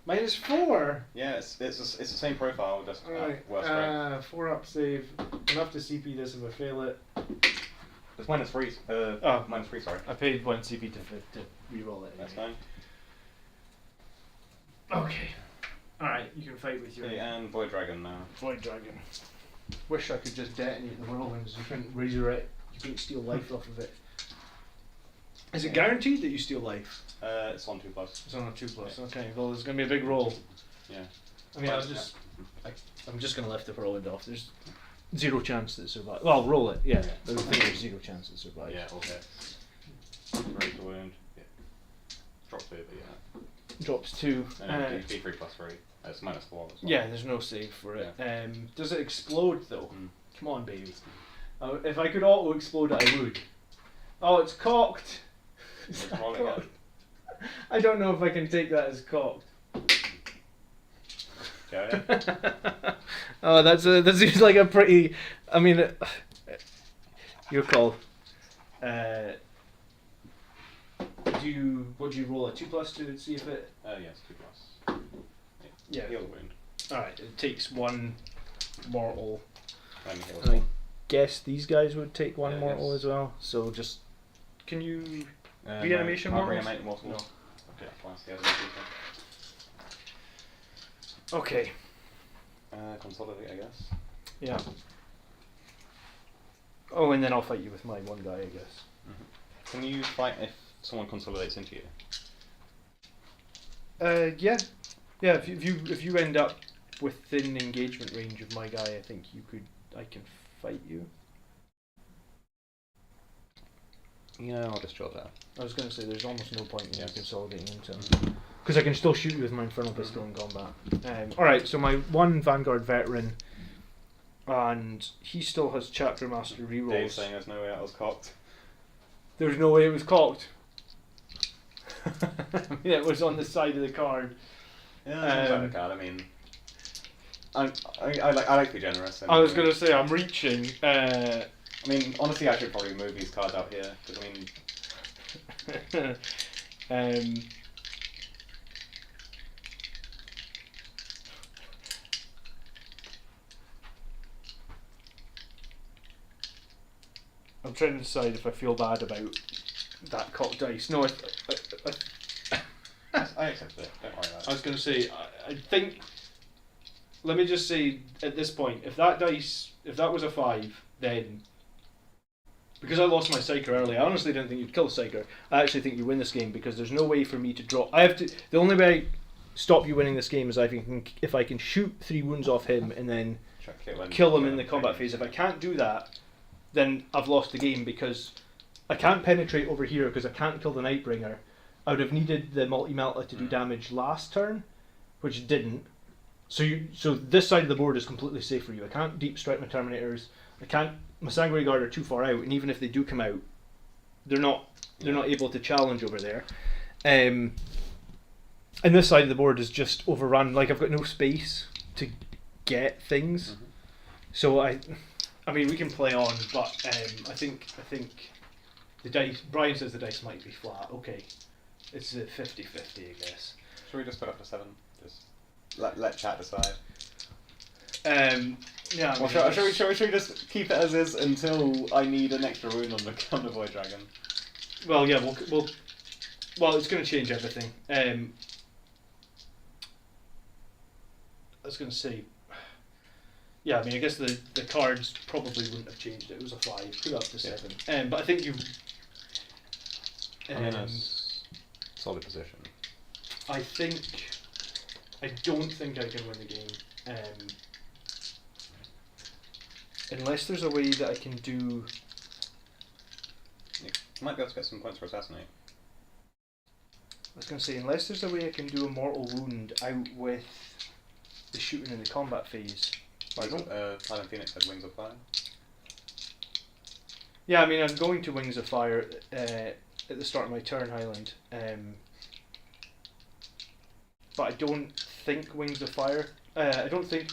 -4. yeah, it's the same profile, just Alright. worse strength. 4 up save. Enough to CP this if I fail it. It's -3. Oh. -3. Sorry. I paid 1 CP to reroll it. That's fine. Okay. Alright, you can fight with your Okay, and Void Dragon now. Void Dragon. Wish I could just detonate the whirlwinds. You couldn't resurrect. You couldn't steal life off of it. Is it guaranteed that you steal life? It's on 2+. It's on a 2+. Yeah. Okay, well, there's going to be a big roll. Yeah. I mean, I'm just going to lift the whirlwind off. There's 0 chance that it survives. Well, roll it, yeah. But I think there's 0 chance it survives. Yeah, okay. Raise the wound. Yeah. Drop 2, but yeah. Drops 2. D3 +3. It's -4 as well. Yeah, there's no save for it. Does it explode though? Mm. Come on, baby. If I could auto explode it, I would. Oh, it's cocked. Is Just that roll it again. cocked? I don't know if I can take that as cocked. Go ahead. Oh, that seems like a pretty. I mean, your call. What do you roll a 2+2 to see if it? Yes, 2+. Yeah. Heal the wound. All right. It takes 1 mortal. And heal And I guess these guys would take 1 Yeah, mortal yes. as well. So just can you No, reanimation can't mortals? reanimate mortals. No. Okay, twice the other people. Okay. Consolidate, I guess. Yeah. Oh, and then I'll fight you with my 1 guy, I guess. Can you fight if someone consolidates into you? Yeah. Yeah. If you end up within engagement range of my guy, I think I can fight you. Yeah, I'll just draw that. I was going to say there's almost no point in you Yes. consolidating into him. Because I can still shoot you with my Infernal Pistol in combat. Alright, so my 1 Vanguard veteran, and he still has Chapter Master Dave rerolls. saying there's no way that was cocked. There's no way it was cocked. I mean, it was on the side of the card. Yeah, it's the card. I mean, I like to be generous. And, I was going to say, I'm reaching. I mean, honestly, I should probably move these cards out here because I mean, I'm trying to decide if I feel bad about that cocked dice. No, I accept it. Don't worry about I it. was going to say, I think. Let me just say at this point, if that was a 5, then because I lost my Psyker early, I honestly didn't think you'd kill Psyker. I actually think you win this game because there's no way for me to drop. The only way I stop you winning this game is if I can shoot 3 wounds off him and then kill him in the combat phase. If I can't do that, then I've lost the game because I can't penetrate over here because I can't kill the Nightbringer. I would have needed the multi-melta to do damage last turn, which it didn't. So this side of the board is completely safe for you. I can't deep strike my Terminators. My Sanguinary Guard are too far out, and even if they do come out, they're not able to challenge over there. And this side of the board is just overrun. Like I've got no space to get things. Mm-hmm. So I mean we can play on, but I think the dice. Brian says the dice might be flat. Okay, it's a 50-50, I guess. Should we just put up to 7? Just let chat decide. Yeah. I Or mean, should we just keep it as is until I need an extra wound on the Void Dragon? Well, yeah, well, it's going to change everything. I was going to say, yeah, I mean, I guess the cards probably wouldn't have changed it. It was a 5, put it up to 7. But I think I'm in a solid position. I don't think I can win the game. Unless there's a way that I can do. You might be able to get some points for Assassinate. I was going to say, unless there's a way I can do a mortal wound out with the shooting in the combat phase. I don't. Silent Phoenix had Wings of Fire. Yeah, I mean, I'm going to Wings of Fire at the start of my turn, Highland. but I don't think Wings of Fire. I don't think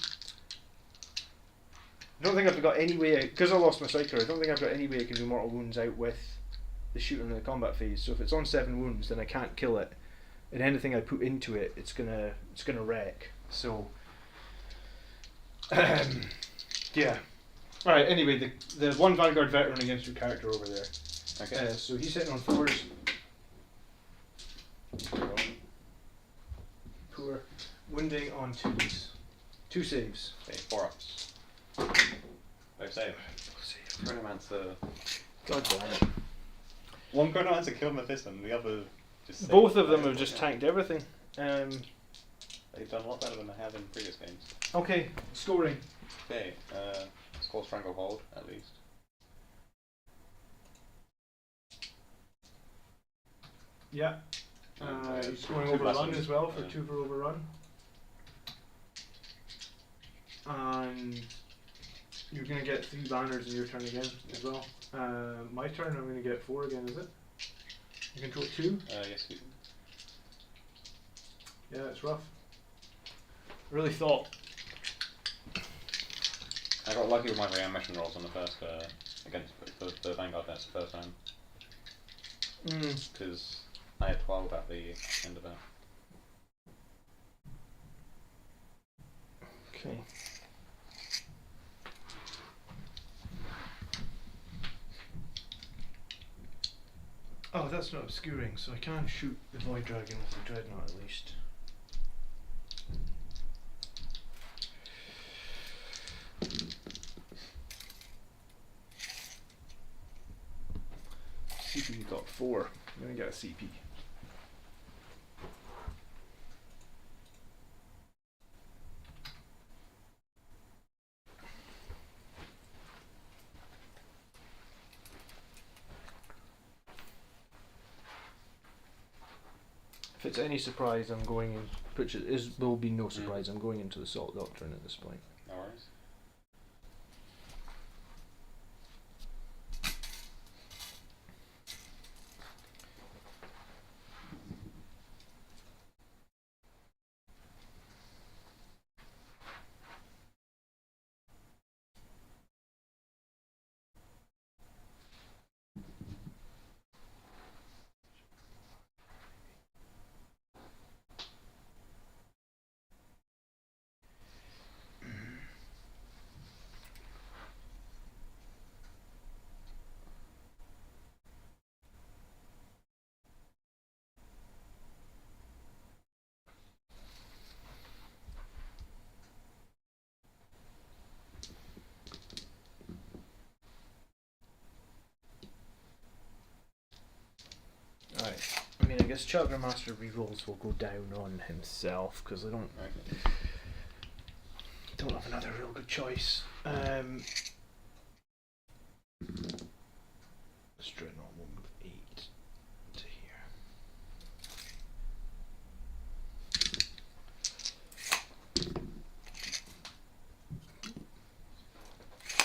I've got any way, because I lost my Psyker, I don't think I've got any way I can do Mortal Wounds out with the shooting in the combat phase. So if it's on 7 wounds, then I can't kill it, and anything I put into it, it's gonna wreck. So, yeah. All right. Anyway, the one Vanguard veteran against your character over there. Okay. So he's hitting on 4s. Poor. Wounding on 2s. 2 saves. Okay, 4-ups. Both save. Chronomancer. God damn it. One Chronomancer killed Mephisto, and the other just saved. Both of them have just tanked everything. They've done a lot better than they have in previous games. Okay, scoring. Okay, score Stranglehold, at least. Yeah. He's scoring overrun as well for 2 for overrun. And you're going to get 3 banners in your turn again as well. My turn, I'm going to get 4 again, is it? You control 2? Yes, we can. Yeah, it's rough. Really thought. I got lucky with my reanimation rolls on the first, against the Vanguard vets the first time. Because I had 12 at the end of that. Okay. Oh, that's not obscuring, so I can shoot the Void Dragon with the Dreadnought at least. CP got 4. I'm gonna get a CP. If it's any surprise, I'm going in. Which will be no surprise. I'm going into the Salt Doctrine at this point. No worries. Alright. I mean, I guess Chakra Master rerolls will go down on himself because I don't have another real good choice. Let's Dreadnought will move 8 to here.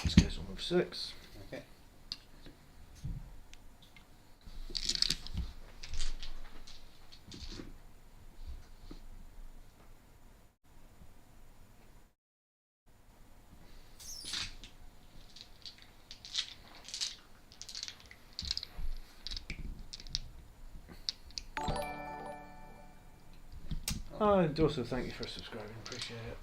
These guys will move 6. Okay. And also thank you for subscribing, appreciate it.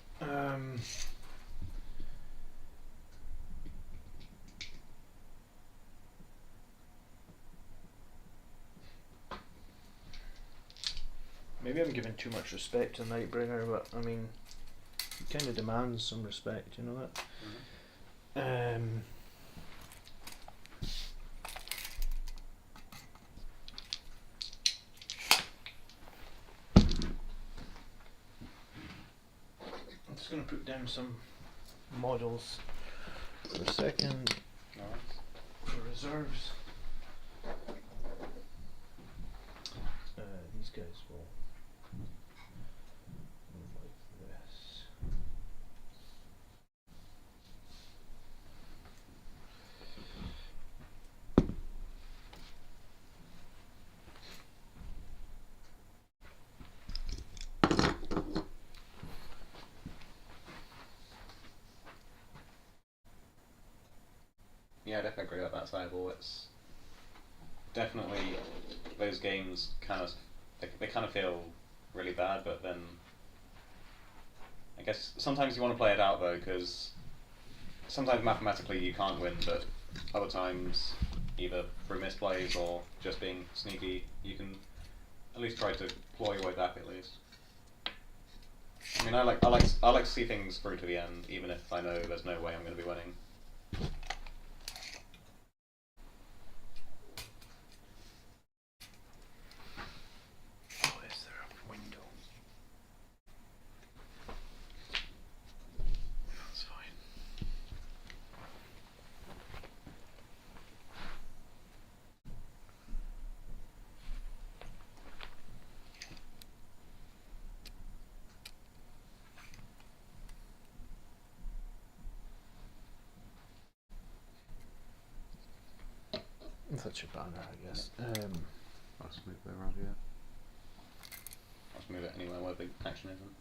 Maybe I'm giving too much respect to Nightbringer, but I mean, he kind of demands some respect, you know that? Mm-hmm. I'm just going to put down some models for a second for reserves. These guys will move like this. at that sideboard. It's definitely those games they kind of feel really bad, but then I guess sometimes you want to play it out though, because sometimes mathematically you can't win, but other times, either through misplays or just being sneaky, you can at least try to claw your way back at least. I mean, I like to see things through to the end, even if I know there's no way I'm going to be winning. Oh, is there a window? That's fine. That's your banner, I guess. Let's move it around here. Let's move it anywhere where the action isn't.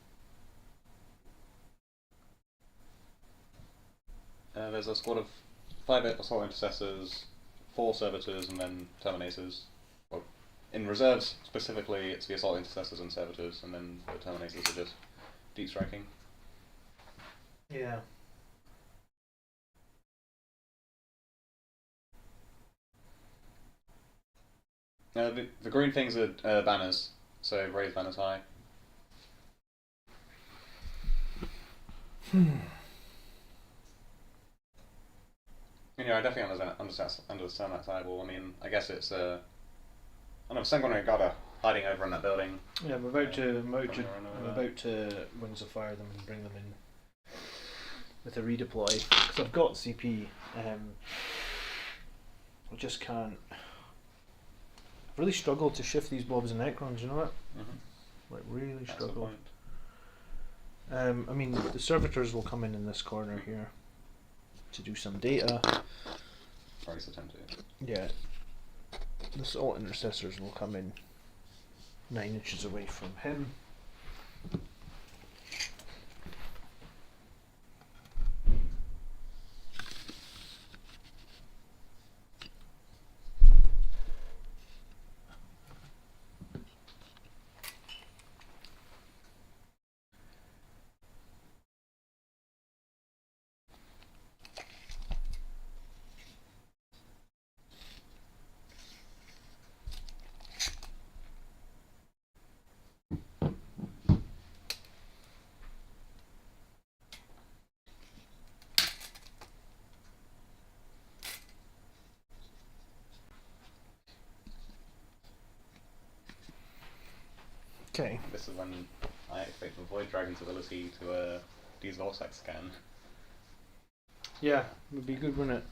There's a squad of 5 assault intercessors, 4 servitors, and then terminators. Well, in reserves specifically, it's the assault intercessors and servitors, and then the terminators are just deep striking. Yeah. The green things are banners, so raise banners high. I definitely understand that sideball. I mean, I guess it's I don't know, Sanguinary Guard hiding over in that building. Yeah, I'm about to Wings of Fire them and bring them in with a redeploy, because I've got CP. I just can't. I've really struggled to shift these blobs and Necrons, you know what? Like, really struggled. I mean, the servitors will come in this corner here to do some data. Or at least attempt to. Yeah. The assault intercessors will come in 9 inches away from him. Okay. This is when I activate the Void Dragon's ability to use Vortex Scan. Yeah, would be good, wouldn't it?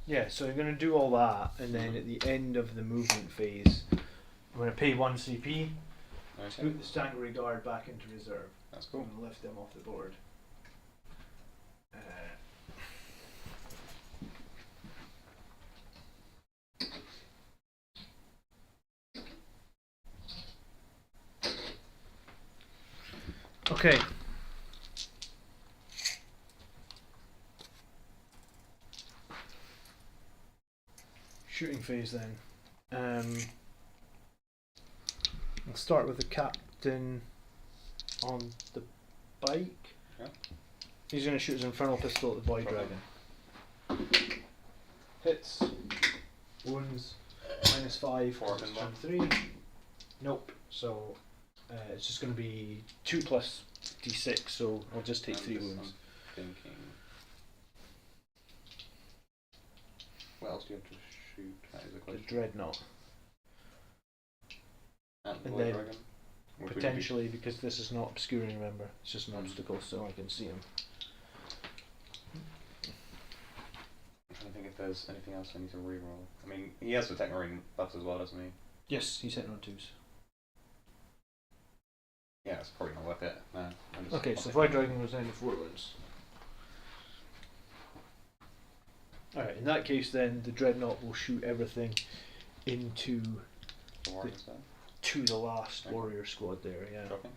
Yeah, so you're going to do all that, and then at the end of the movement phase, I'm going to pay 1 CP, Okay. put the Sanguinary Guard back into reserve. That's cool. And lift them off the board. Okay. Shooting phase then. I'll start with the captain on the bike. Yeah. He's going to shoot his Infernal Pistol at the Void Dragon. Hits. Wounds. -5. 4 times and 3. Nope. So it's just going to be 2 plus d6, so I'll just take 3 wounds. Thinking. What else do you have to shoot? That is a The question. Dreadnought. And the and Void then Dragon. Which would be- Potentially, because this is not obscuring, remember, it's just an obstacle, so I can see him. I'm trying to think if there's anything else I need to reroll. I mean, he has the Techmarine buffs as well, doesn't he? Yes, he's hitting on 2s. Yeah, it's probably not worth it. No. I'm just Okay, so Void Dragon goes down to 4 wounds. Alright, in that case then, the Dreadnought will shoot everything into The warriors there. to the last Okay. warrior squad there. Yeah. Shocking.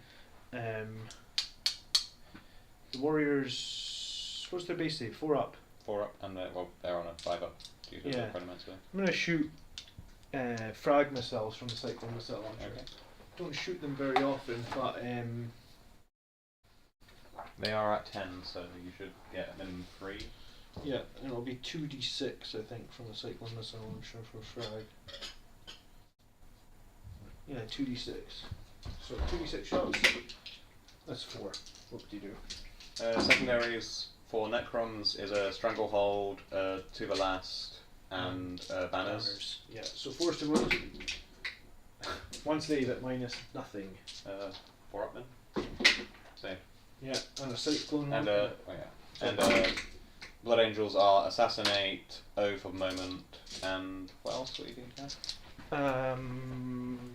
The warriors. What's their base save? 4 up. 4 up, and they're on a 5 up. Due to Yeah. the Chronomancer. I'm gonna shoot frag missiles from the cyclone missile launcher. Okay. Don't shoot them very often, but They are at 10, so you should get a minimum 3. yeah, and it'll be 2d6 I think from the cyclone missile launcher for frag. Yeah, 2d6. So 2d6 shots. That's 4. What would you do? Secondaries for Necrons is a Stranglehold, to the last, and banners. Yeah, so force to wound. One save at minus nothing. 4 up then. Save. Yeah, and a cyclone. And Blood Angels are Assassinate, Oath of Moment, and what else were you going to have?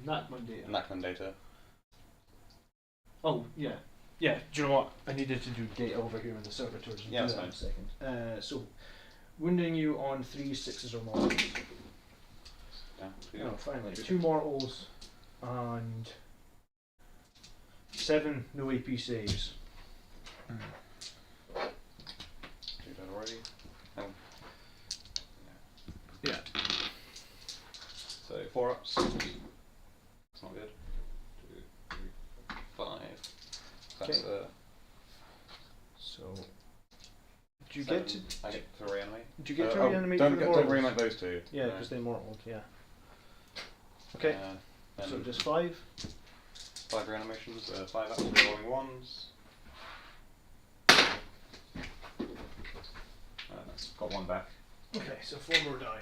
Natman data. Nachman Data. Oh, yeah. Yeah, do you know what? I needed to do data over here in the servitors. Yeah, that's in a fine. second. So, wounding you on 3 6s or more. Yeah. No, finally. 2 mortals and 7 no AP saves. Do that already. Oh. Yeah. So 4 ups. That's not good. 2, 3, 4, 5. That's So, do you 7. get to? I get to reanimate. Do you get to reanimate Don't for the don't mortals? reanimate those 2. Yeah, No. because they mortaled. Yeah. Okay. Then So just 5. 5 reanimations. 5 ups. Rolling ones. That's got 1 back. Okay, so 4 more die.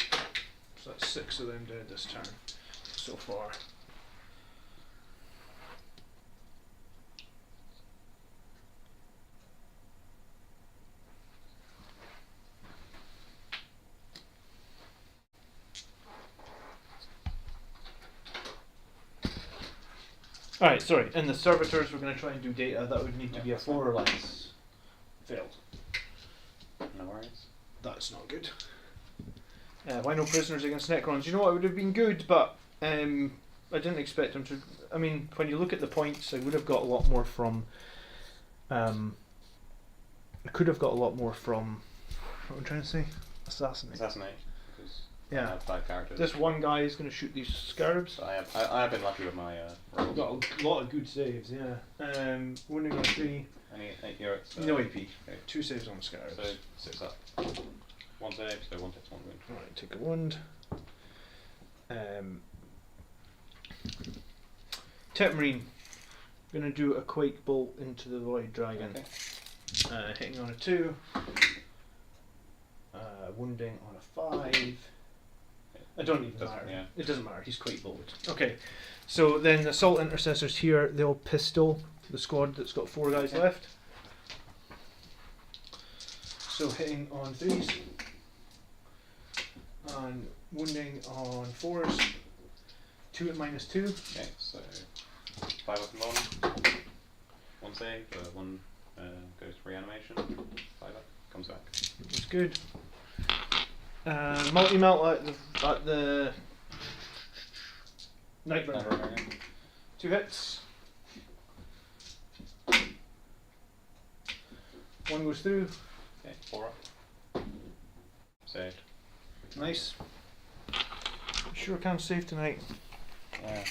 So that's 6 of them dead this turn so far. Alright, sorry, in the servitors we're going to try and do data. That would need to be a 4 or less. Failed. No worries. That's not good. Why no prisoners against Necrons? You know what, it would have been good, but I didn't expect them to. I mean, when you look at the points, I would have got a lot more from. I could have got a lot more from. What am I trying to say? Assassinate. Assassinate. Because I Yeah. have 5 characters. This one guy is going to shoot these scarabs. So I have been lucky with my rolls. Got a lot of good saves, yeah. Wounding on 3. Any 8 euros. No AP. Okay. 2 saves on scarabs. So 6 up. 1 save, so 1 hit, 1 wound. Alright, take a wound. Tetmarine. Gonna do a Quake Bolt into the Void Dragon. Okay. Hitting on a 2. Wounding on a 5. I don't even Doesn't- matter. yeah. It doesn't matter, he's Quake Bolted. Okay, so then the Assault Intercessors here, they'll pistol the squad that's got 4 guys Okay. left. So hitting on 3s. And wounding on 4s. 2 at minus 2. Okay, so 5 up and 1. 1 save, 1 goes to reanimation. 5 up, comes back. That's good. Multi-melt at the Nightbringer. Never 2 hits. 1 goes through. Okay, 4 up. Saved. Nice. Sure can save tonight. Yeah.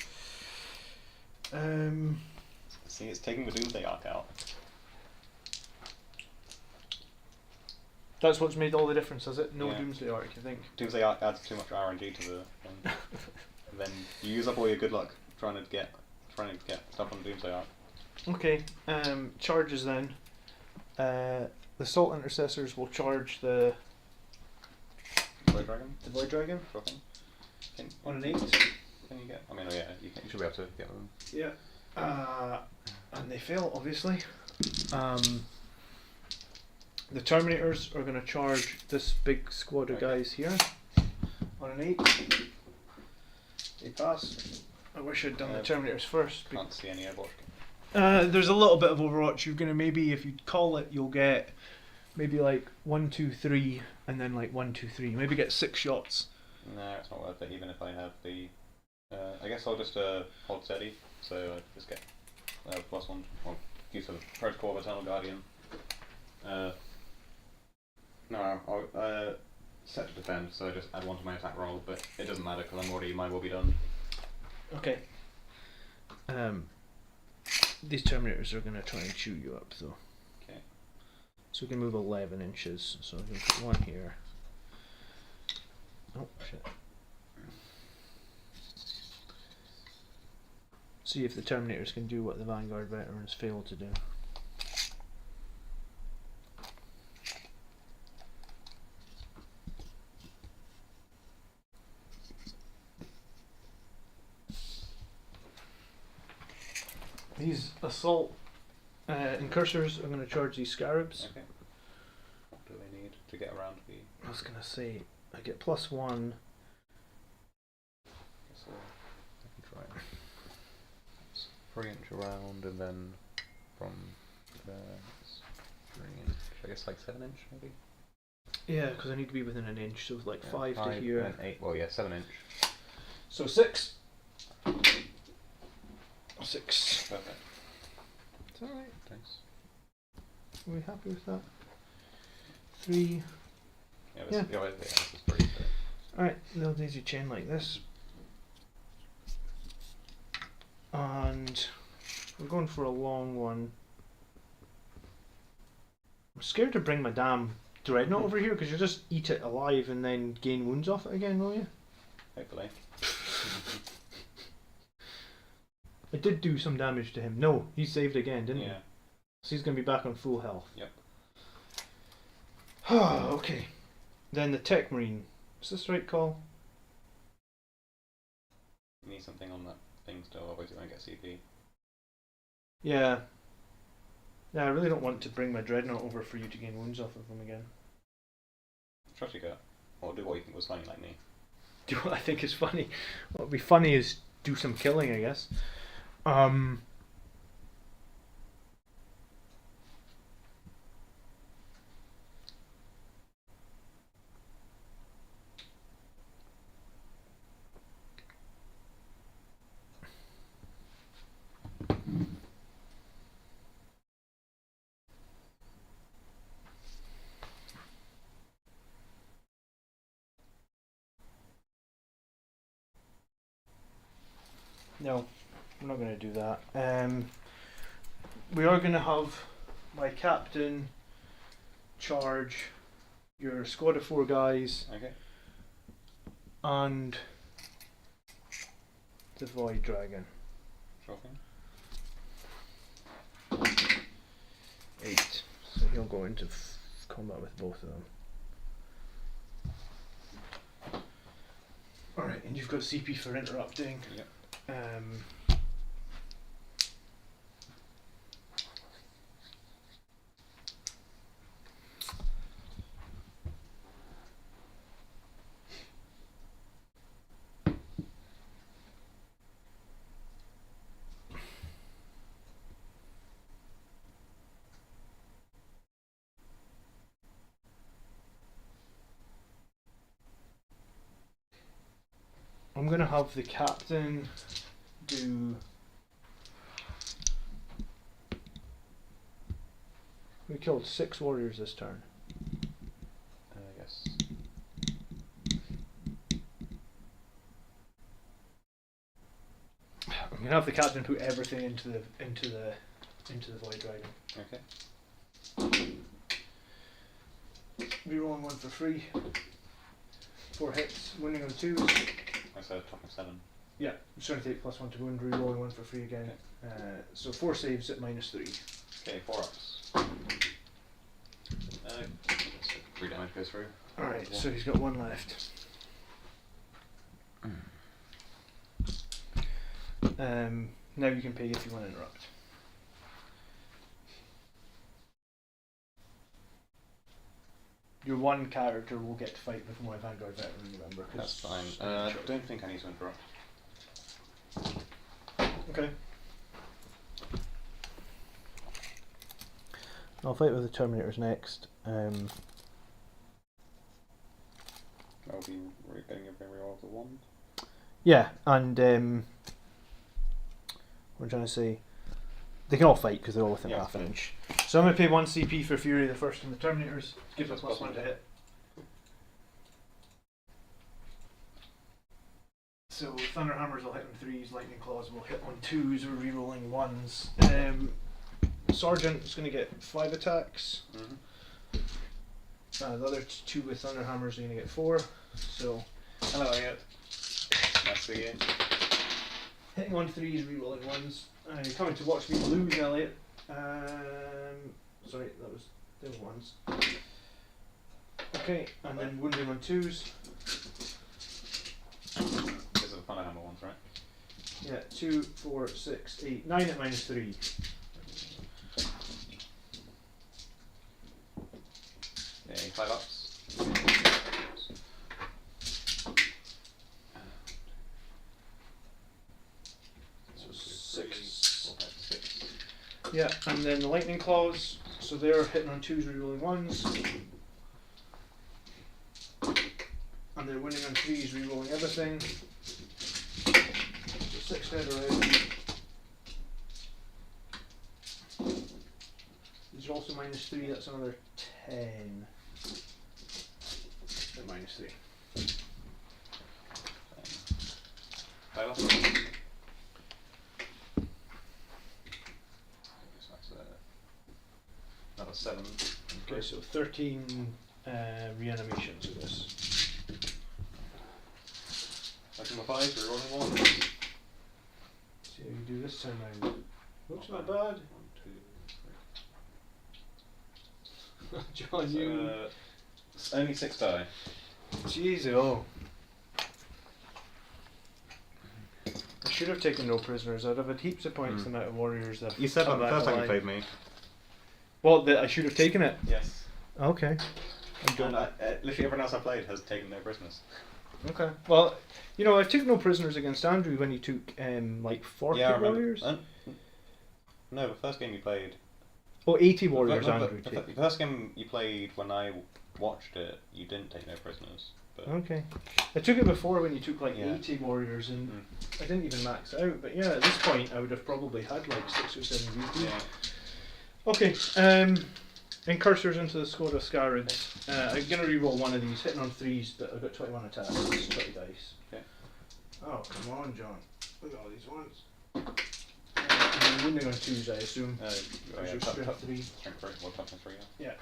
See, it's taking the Doomsday Arc out. That's what's made all the difference, has it? No Yeah. Doomsday Arc, you think? Doomsday Arc adds too much RNG to the thing. And then you use up all your good luck trying to get stuff on Doomsday Arc. Okay, charges then. The Assault Intercessors will charge the Void Dragon? Void Dragon Sure thing. on an 8. Can you get? I mean, oh yeah, you should be able to get them. Yeah. And they fail, obviously. The Terminators are going to charge this big squad of Okay. guys here on an 8. They pass. I wish I'd done the Terminators first. Can't see any Overwatch. There's a little bit of Overwatch. You're going to maybe, if you call it, you'll get maybe like 1, 2, 3, and then like 1, 2, 3. Maybe get 6 shots. No, it's not worth it, even if I have the I guess I'll just hold steady, so I just get +1, or use of Protocol of Eternal Guardian. No, I'll set to defend, so I just add 1 to my attack roll, but it doesn't matter because mine will be done. Okay. These Terminators are going to try and chew you up, though. Okay. So we can move 11 inches. So we can put 1 here. Oh, shit. See if the Terminators can do what the Vanguard veterans failed to do. These assault incursors are going to charge these scarabs. Okay. What do they need to get around the... I was going to say, I get +1. So I can try it. It's 3 inch around, and then from there it's 3 inch, I guess like 7 inch maybe? Yeah, because I need to be within an inch, so like 5 to 5 here. and 8, well yeah, 7 inch. So 6. 6. Perfect. It's alright. Thanks. Are we happy with that? 3. Yeah, Yeah. This is pretty good. Alright, they'll daisy chain like this. And we're going for a long one. I'm scared to bring my damn dreadnought over here because you'll just eat it alive and then gain wounds off it again, will you? Hopefully. I did do some damage to him. No, he saved again, didn't he? Yeah. So he's going to be back on full health. Yep. Okay. Then the Tech Marine. Is this the right call? You need something on that thing still, otherwise you won't get CP. Yeah. Yeah, I really don't want to bring my dreadnought over for you to gain wounds off of him again. Trust you go. Or do what you think was funny like me. Do what I think is funny. What would be funny is do some killing, I guess. No, we're not going to do that. We are going to have my captain charge your squad of 4 guys Okay. and the Void Dragon. Sure thing. 8. So he'll go into combat with both of them. Alright, and you've got CP for interrupting. Yep. I'm going to have the captain do... We killed 6 warriors this turn. Yes. I'm going to have the captain put everything into the Void Dragon. Okay. Rerolling 1 for free. 4 hits, wounding on 2s. I said top of 7. Yeah, I'm starting to take +1 to wound, rerolling 1 for free again. So 4 saves at -3. Okay, 4 ups. 3 damage goes through. Alright, so he's got 1 left. Now you can pay if you want to interrupt. Your 1 character will get to fight with my Vanguard veteran, remember? That's fine. I don't think I need to interrupt. Okay. I'll fight with the Terminators next. I'll be getting a reroll of the 1. Yeah, and what I'm trying to say, they can all fight because they're all within half an inch. So I'm going to pay 1 CP for Fury the First and the Terminators. Give it +1 to hit. So Thunderhammers will hit on 3s, Lightning Claws will hit on 2s, we're rerolling 1s. Sergeant is going to get 5 attacks. The other 2 with Thunderhammers are going to get 4. So, hello, Elliot. Nice to see you. Hitting on 3s, rerolling 1s. You're coming to watch me lose, Elliot. Sorry, that was the 1s. Okay, and then wounding on 2s. These are the Thunderhammer ones, right? Yeah, 2, 4, 6, 8, 9 at -3. Okay, 5 ups. So 6. Yeah, and then the Lightning Claws, so they're hitting on 2s, rerolling 1s. And they're winning on 3s, rerolling everything. So 6 dead already. These are also -3, that's another 10. And -3. 5 ups. Another 7. Okay, so 13 reanimations of this. Second 5, rerolling 1. See how you do this time round. Looks not bad. 1, 2, 3. John, you. It's only 6 die. Jeez, oh. I should have taken no prisoners. I'd have had heaps of points the amount of warriors that. You said that come the back first time you alive. played me. Well, I should have taken it. Yes. Okay. And literally everyone else I played has taken no prisoners. Okay. Well, you know, I took no prisoners against Andrew when he took like 40 Yeah, I remember. warriors. No, the first game you played. Oh, 80 warriors the, Andrew the, took. the first game you played when I watched it, you didn't take no prisoners. But Okay. I took it before when you took like Yeah. 80 warriors and I didn't even max out. But yeah, at this point I would have probably had like 6 or 7 VP. Yeah. Okay. And cursors into the squad of Scarids. I'm going to reroll one of these, hitting on 3s, but I've got 21 attacks, it's 20 dice. Okay. Oh, come on, John. Look at all these ones. And then wounding on 2s, I assume. Oh, yeah, Your strength 3. Strength 3, well, toughness 3, yeah. Yeah.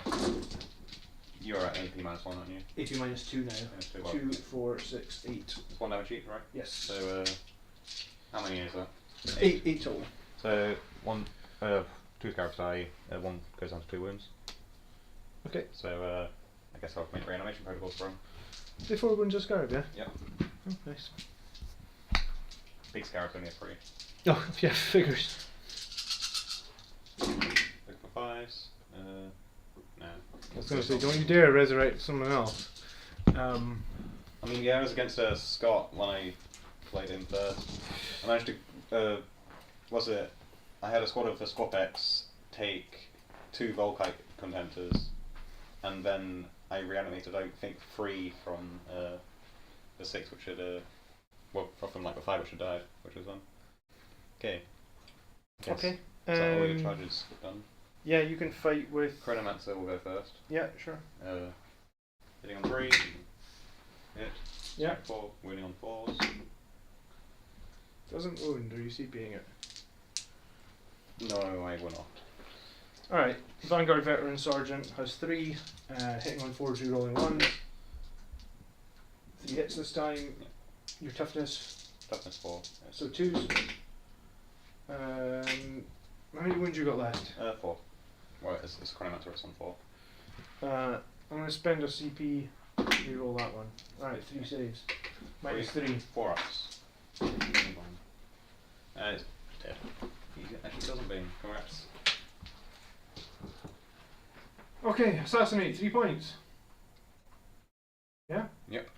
You're at AP -1, aren't you? AP -2 now. -2, well, 2, 4, 6, 8. It's 1 damage each, right? Yes. So, how many is that? 8 total. So, 2 scarabs die, 1 goes down to 2 wounds. Okay. So, I guess I'll make reanimation protocols for him. The 4 wounds of Scarab, yeah? Yep. Oh, nice. Big scarab's only a 3. Oh, yeah, figures. Look for 5s. No. I was going to say, don't you dare resurrect someone else. I mean, yeah, I was against Scott when I played him first. I managed to, I had a squad of Squapex take 2 Volkite contenders, and then I reanimated, I think, 3 from the 6 which had, from like the 5 which had died, which was 1. Okay. Yes. Okay. Is that all your charges done? Yeah, you can fight with. Chronomancer will go first. Yeah, sure. Hitting on 3. Hit. Yeah. 4. Wounding on 4s. Doesn't wound, or you CPing it. No, I will not. Alright, Vanguard Veteran Sergeant has 3, hitting on 4s, rerolling 1s. 3 hits this time. Yeah. Your toughness. Toughness 4. Yes. So 2s. How many wounds you got left? 4. Well, it's Chronomancer, it's on 4. I'm going to spend a CP, reroll that one. Alright, 3 saves. -3. 4 ups. It's dead. He actually doesn't beam. Congrats. Okay, assassinate, 3 points. Yeah? Yep.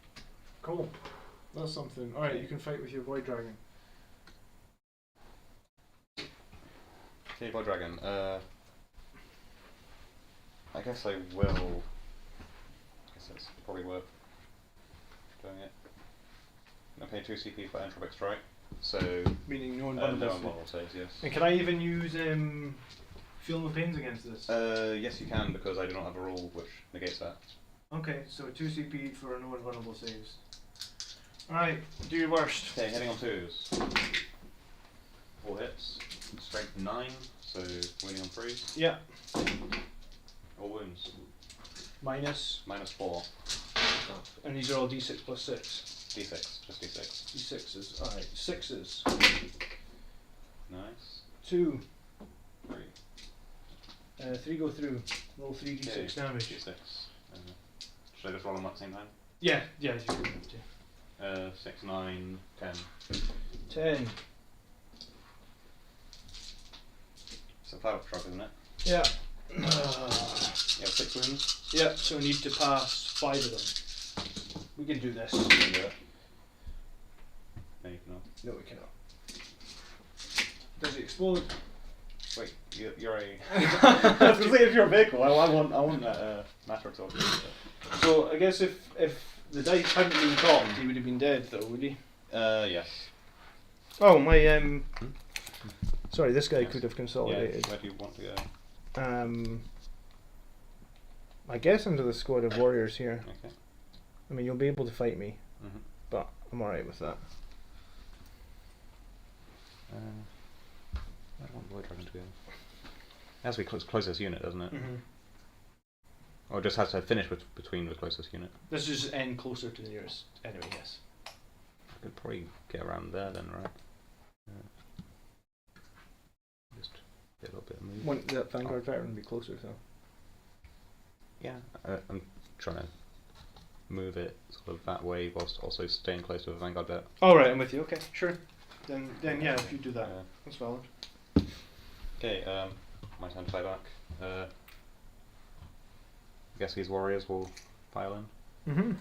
Cool. That's something. Alright, you can fight with your Void Dragon. Okay, Blood Dragon. I guess I will. I guess it's probably worth doing it. I pay 2 CP for Entropic Strike, so Meaning no no invulnerable. invulnerable saves, yes. And can I even use Feel No Pains against this? Yes you can, because I do not have a rule which negates that. Okay, so 2 CP for no invulnerable saves. Alright, do your worst. Okay, hitting on 2s. 4 hits. Strength 9, so winning on 3s. Yeah. All wounds. Minus. -4. And these are all d6 plus 6. D6, just D6. D6s. Alright, 6s. Nice. 2. 3. 3 go through. Roll 3d6 damage. D6. Should I just roll them at the same time? Yeah, you can have to. 6, 9, 10. 10. It's a power truck, isn't it? Yeah. You have 6 wounds. Yeah, so we need to pass 5 of them. We can do this. You can do it. No, you cannot. No, we cannot. Does it explode? Wait, you're a. I was gonna say if you're a vehicle, I want that matter talk. So I guess if the dice hadn't been topped, he would have been dead, though, would he? Yes. Oh, my Sorry, this guy Yes. could have Yeah, consolidated. where do you want to go? I guess into the squad of warriors here. Okay. I mean, you'll be able to fight me, Mm-hmm. but I'm alright with that. I don't want Void Dragon to go. It has to be closest unit, doesn't it? Mm-hmm. Or it just has to finish between the closest unit. This is end closer to the nearest enemy, yes. I could probably get around there then, right? Just get a little bit of move. Wouldn't that Vanguard veteran be closer, though? Yeah, I'm trying to move it sort of that way whilst also staying close to the Vanguard vet. Alright, I'm with you, okay, sure. Then yeah, if you do that, that's valid. Okay, my turn to play back. I guess these warriors will file in. Mm-hmm.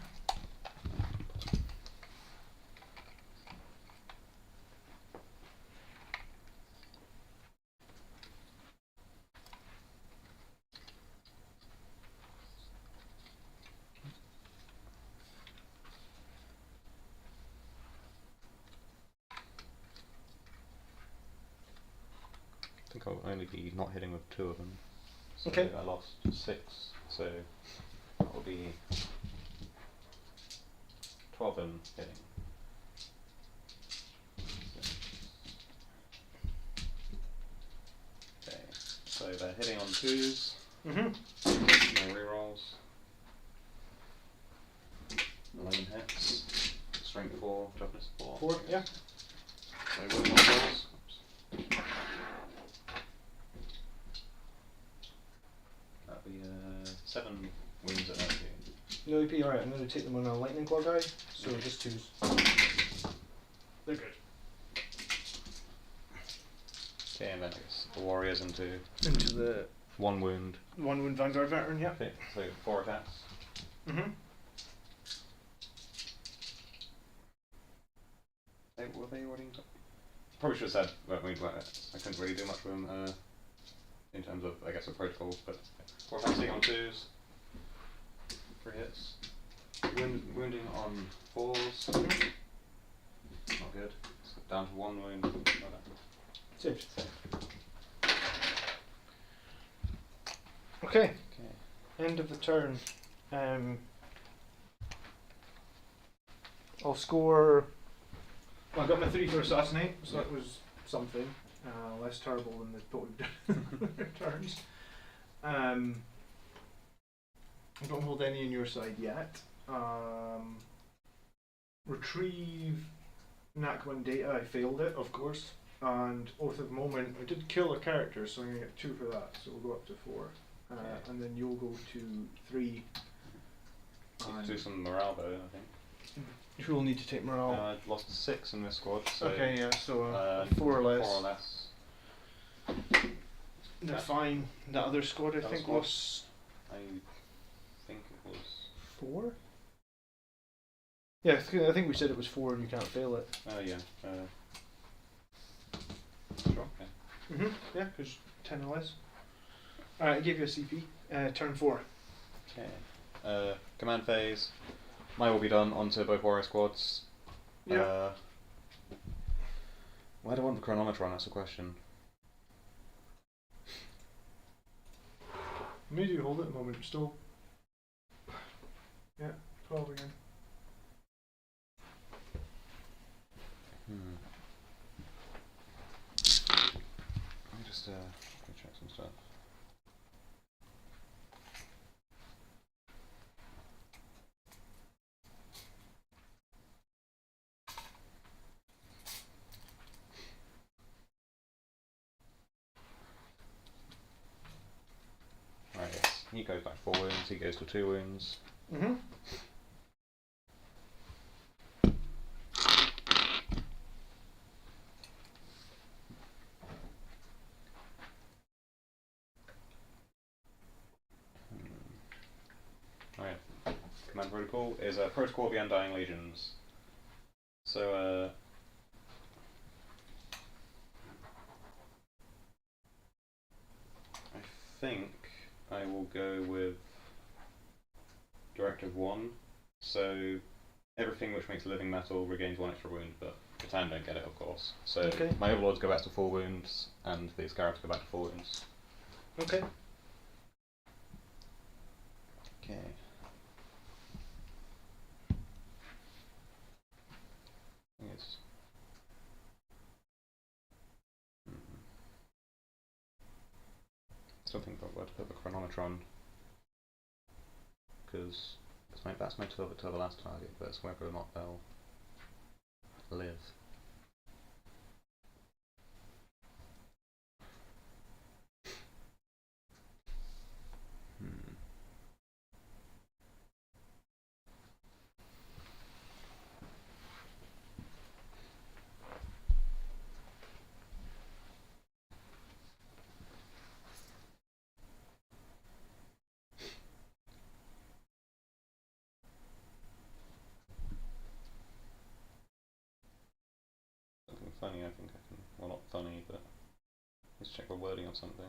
I think I'll only be not hitting with 2 of them. So Okay. I lost 6, so that will be 12 in hitting. Okay, so they're hitting on 2s, Mm-hmm. no rerolls. 11 hits, strength 4, toughness 4. 4, yeah. So with my rolls. That'll be 7 wounds at that. No EP, alright, I'm going to take them on a lightning claw guy, so just 2s. They're good. Okay, and then I guess the warriors into Into the 1 wound. 1 wound Vanguard veteran, yeah. Okay, so 4 attacks. Mm-hmm. Were they already? Probably should have said that I couldn't really do much with them in terms of, I guess, the protocols, but 4 attacks on 2s, 3 hits. Wounding on 4s. Not good. It's down to 1 wound. Saved. Okay, Okay. end of the turn. I'll score. Well, I got my 3 for assassinate, so that was something. Less terrible than what we've done in other turns. I don't hold any on your side yet. Retrieve NAC1 data, I failed it, of course. And Oath of Moment, I did kill a character, so I'm going to get 2 for that, so we'll go up to 4. And then you'll go to 3. You can do some morale though, I think. Who will need to take morale? I've lost 6 in this squad, so Okay, yeah, so 4 or less. 4 or less. They're fine. That other squad, I That think, squad? was I think it was. 4? Yeah, I think we said it was 4 and you can't fail it. Oh yeah. Sure. Okay. Yeah, because 10 or less. Alright, I gave you a CP. Turn 4. Okay. Command phase. Mine will be done onto both warrior squads. Yeah. Why do I want the chronometer on? That's the question. Maybe you hold it a moment. Still. Yeah, 12 again. Let me just go check some stuff. Right, yes. He goes back 4 wounds, he goes to 2 wounds. Mm-hmm. Alright. Command protocol is a protocol of the Undying Legions. So, I think I will go with Directive 1. So, everything which makes a living metal regains 1 extra wound, but Catan don't get it, of course. So, Okay. my overlords go back to 4 wounds, and the scarabs go back to 4 wounds. Okay. Okay. Yes. Still think about where to put the chronometer on, because that's my to the last target, but it's whether or not they'll live. Something funny, I think I can. Well, not funny, but let's check the wording on something.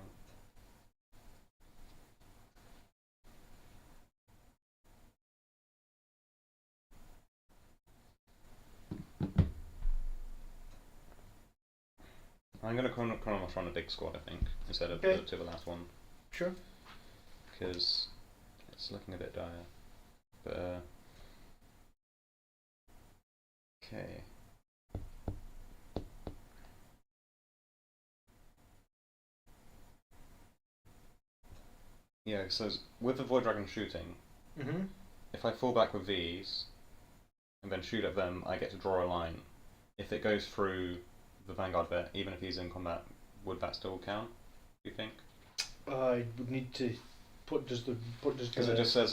I'm going to chronometer on a big squad, I think, instead of to the last one. Sure. Because it's looking a bit dire. But, okay. Yeah, so with the Void Dragon shooting, if I fall back with these, and then shoot at them, I get to draw a line. If it goes through the Vanguard vet, even if he's in combat, would that still count, do you think? I would need to put just Because it just says,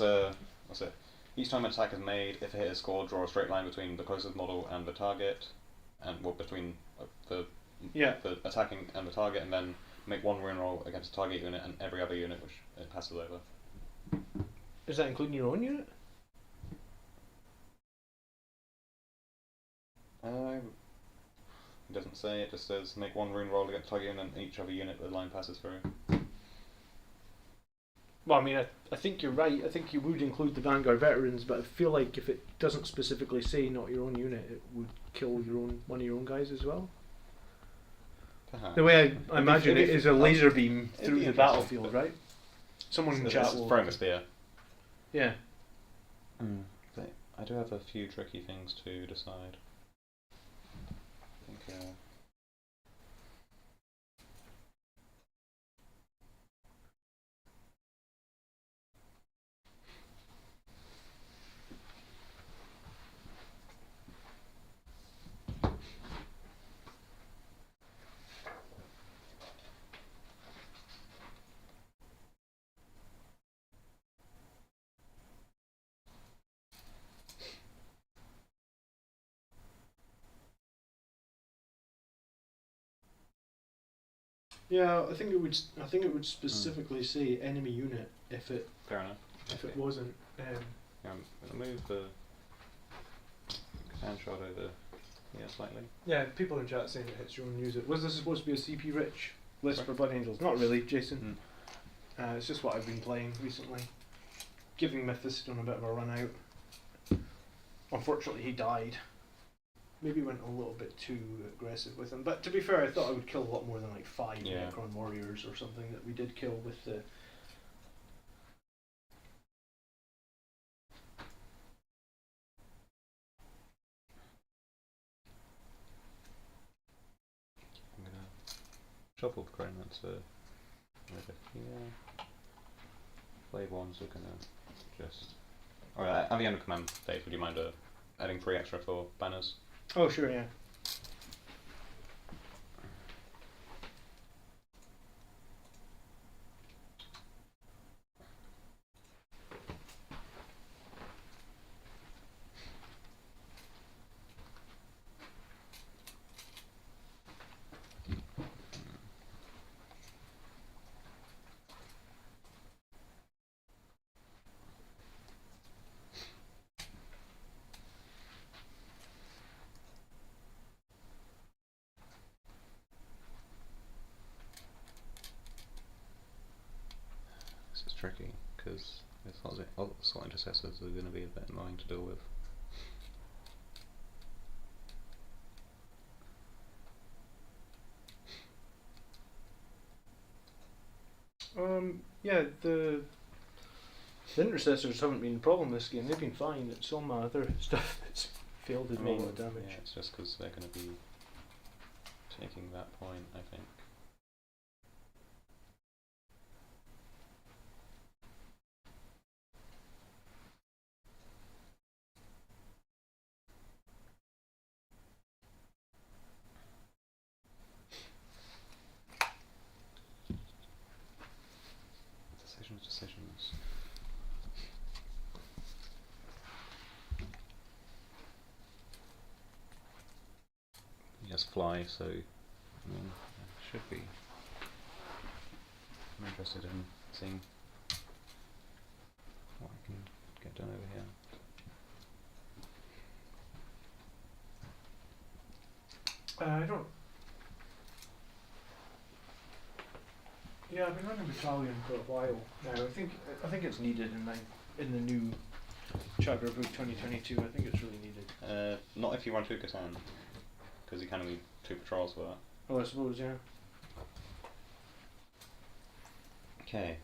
what's it? Each time an attack is made, if a hit is scored, draw a straight line between the closest model and the target, and well, between the attacking and the target, and then make 1 rune roll against a target unit and every other unit which it passes over. Is that including your own unit? It doesn't say, it just says make 1 rune roll against target unit and each other unit the line passes through. Well, I mean, I think you're right. I think you would include the Vanguard veterans, but I feel like if it doesn't specifically say not your own unit, it would kill one of your own guys as well. Perhaps. The way I imagine it is a laser beam through the battlefield, right? Someone in chat will... throwing a spear. Yeah. But I do have a few tricky things to decide. I think, Yeah, I think it would specifically say enemy unit if it fair enough. if it wasn't. Yeah, I'm going to move the hand shot over here slightly. Yeah, people in chat saying it hits your own unit. Was this supposed to be a CP rich list for Blood Angels? Not really, Jason. It's just what I've been playing recently. Giving Mythicid on a bit of a run out. Unfortunately, he died. maybe went a little bit too aggressive with them. But to be fair, I thought I would kill a lot more than like 5 Yeah. Necron warriors or something that we did kill with the. I'm gonna shuffle the Chronomancer over here. Blade ones are gonna just. Alright, at the end of command phase, would you mind adding 3 extra for banners? Oh sure, yeah. This is tricky because slot intercessors are going to be a bit annoying to deal with. Yeah, the intercessors haven't been a problem this game. They've been fine. It's all my other stuff that's failed to make the damage. Yeah, it's just because they're going to be taking that point, I think. Decisions. Yes, fly, so I mean, should be. I'm interested in seeing what I can get done over here. I don't. Yeah, I've been running battalion for a while now. I think it's needed in the new Charter Book 2022. I think it's really needed. Not if you run 2 Catan, because you kind of need 2 patrols for that. Oh, I suppose, yeah. Okay.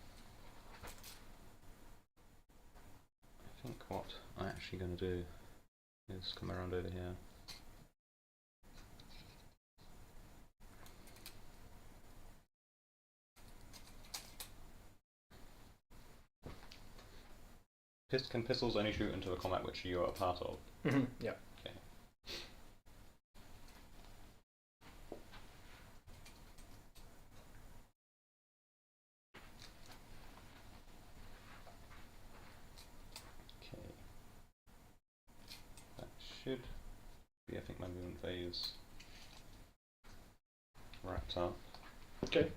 I think what I'm actually going to do is come around over here. Can pistols only shoot into a combat which you are a part of? Yeah. Okay. Okay. That should be, I think, my movement phase wrapped up. Okay.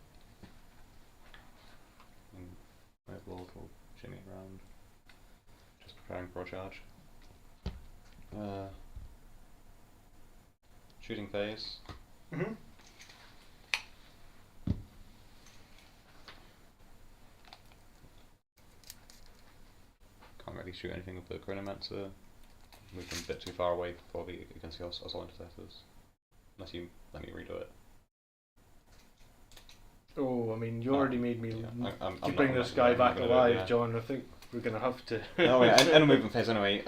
My Lord will shimmy around. Just preparing for a charge. Shooting phase. Mhm. Can't really shoot anything with the Chronomancer. Moved them a bit too far away before against the assault intercessors. Unless you let me redo it. Oh, I mean, you already made me I'm bring this guy back alive, John. I think we're gonna have to. Oh yeah, end of movement phase anyway.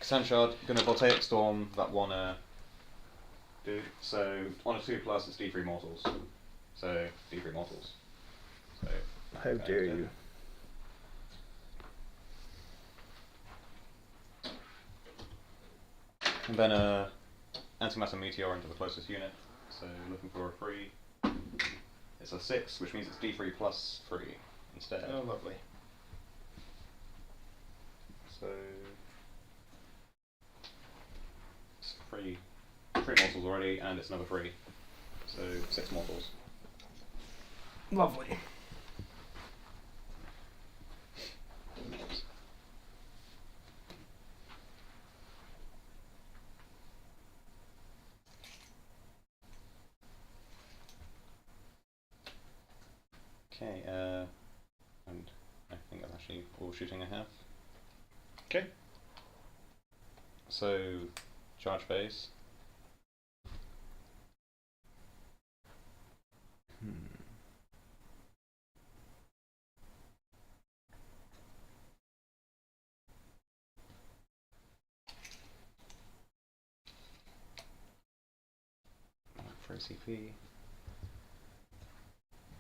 Catan Shard, gonna Voltaic Storm that one dude. So 1 or 2 plus it's D3 mortals. So D3 mortals. So How dare you? And then antimatter meteor into the closest unit. So looking for a 3. It's a 6, which means it's D3 plus 3 instead. Oh, lovely. So it's 3 mortals already, and it's another 3. So 6 mortals. Lovely. Okay, and I think that's actually all shooting I have. Okay. So Charge phase. For ACP.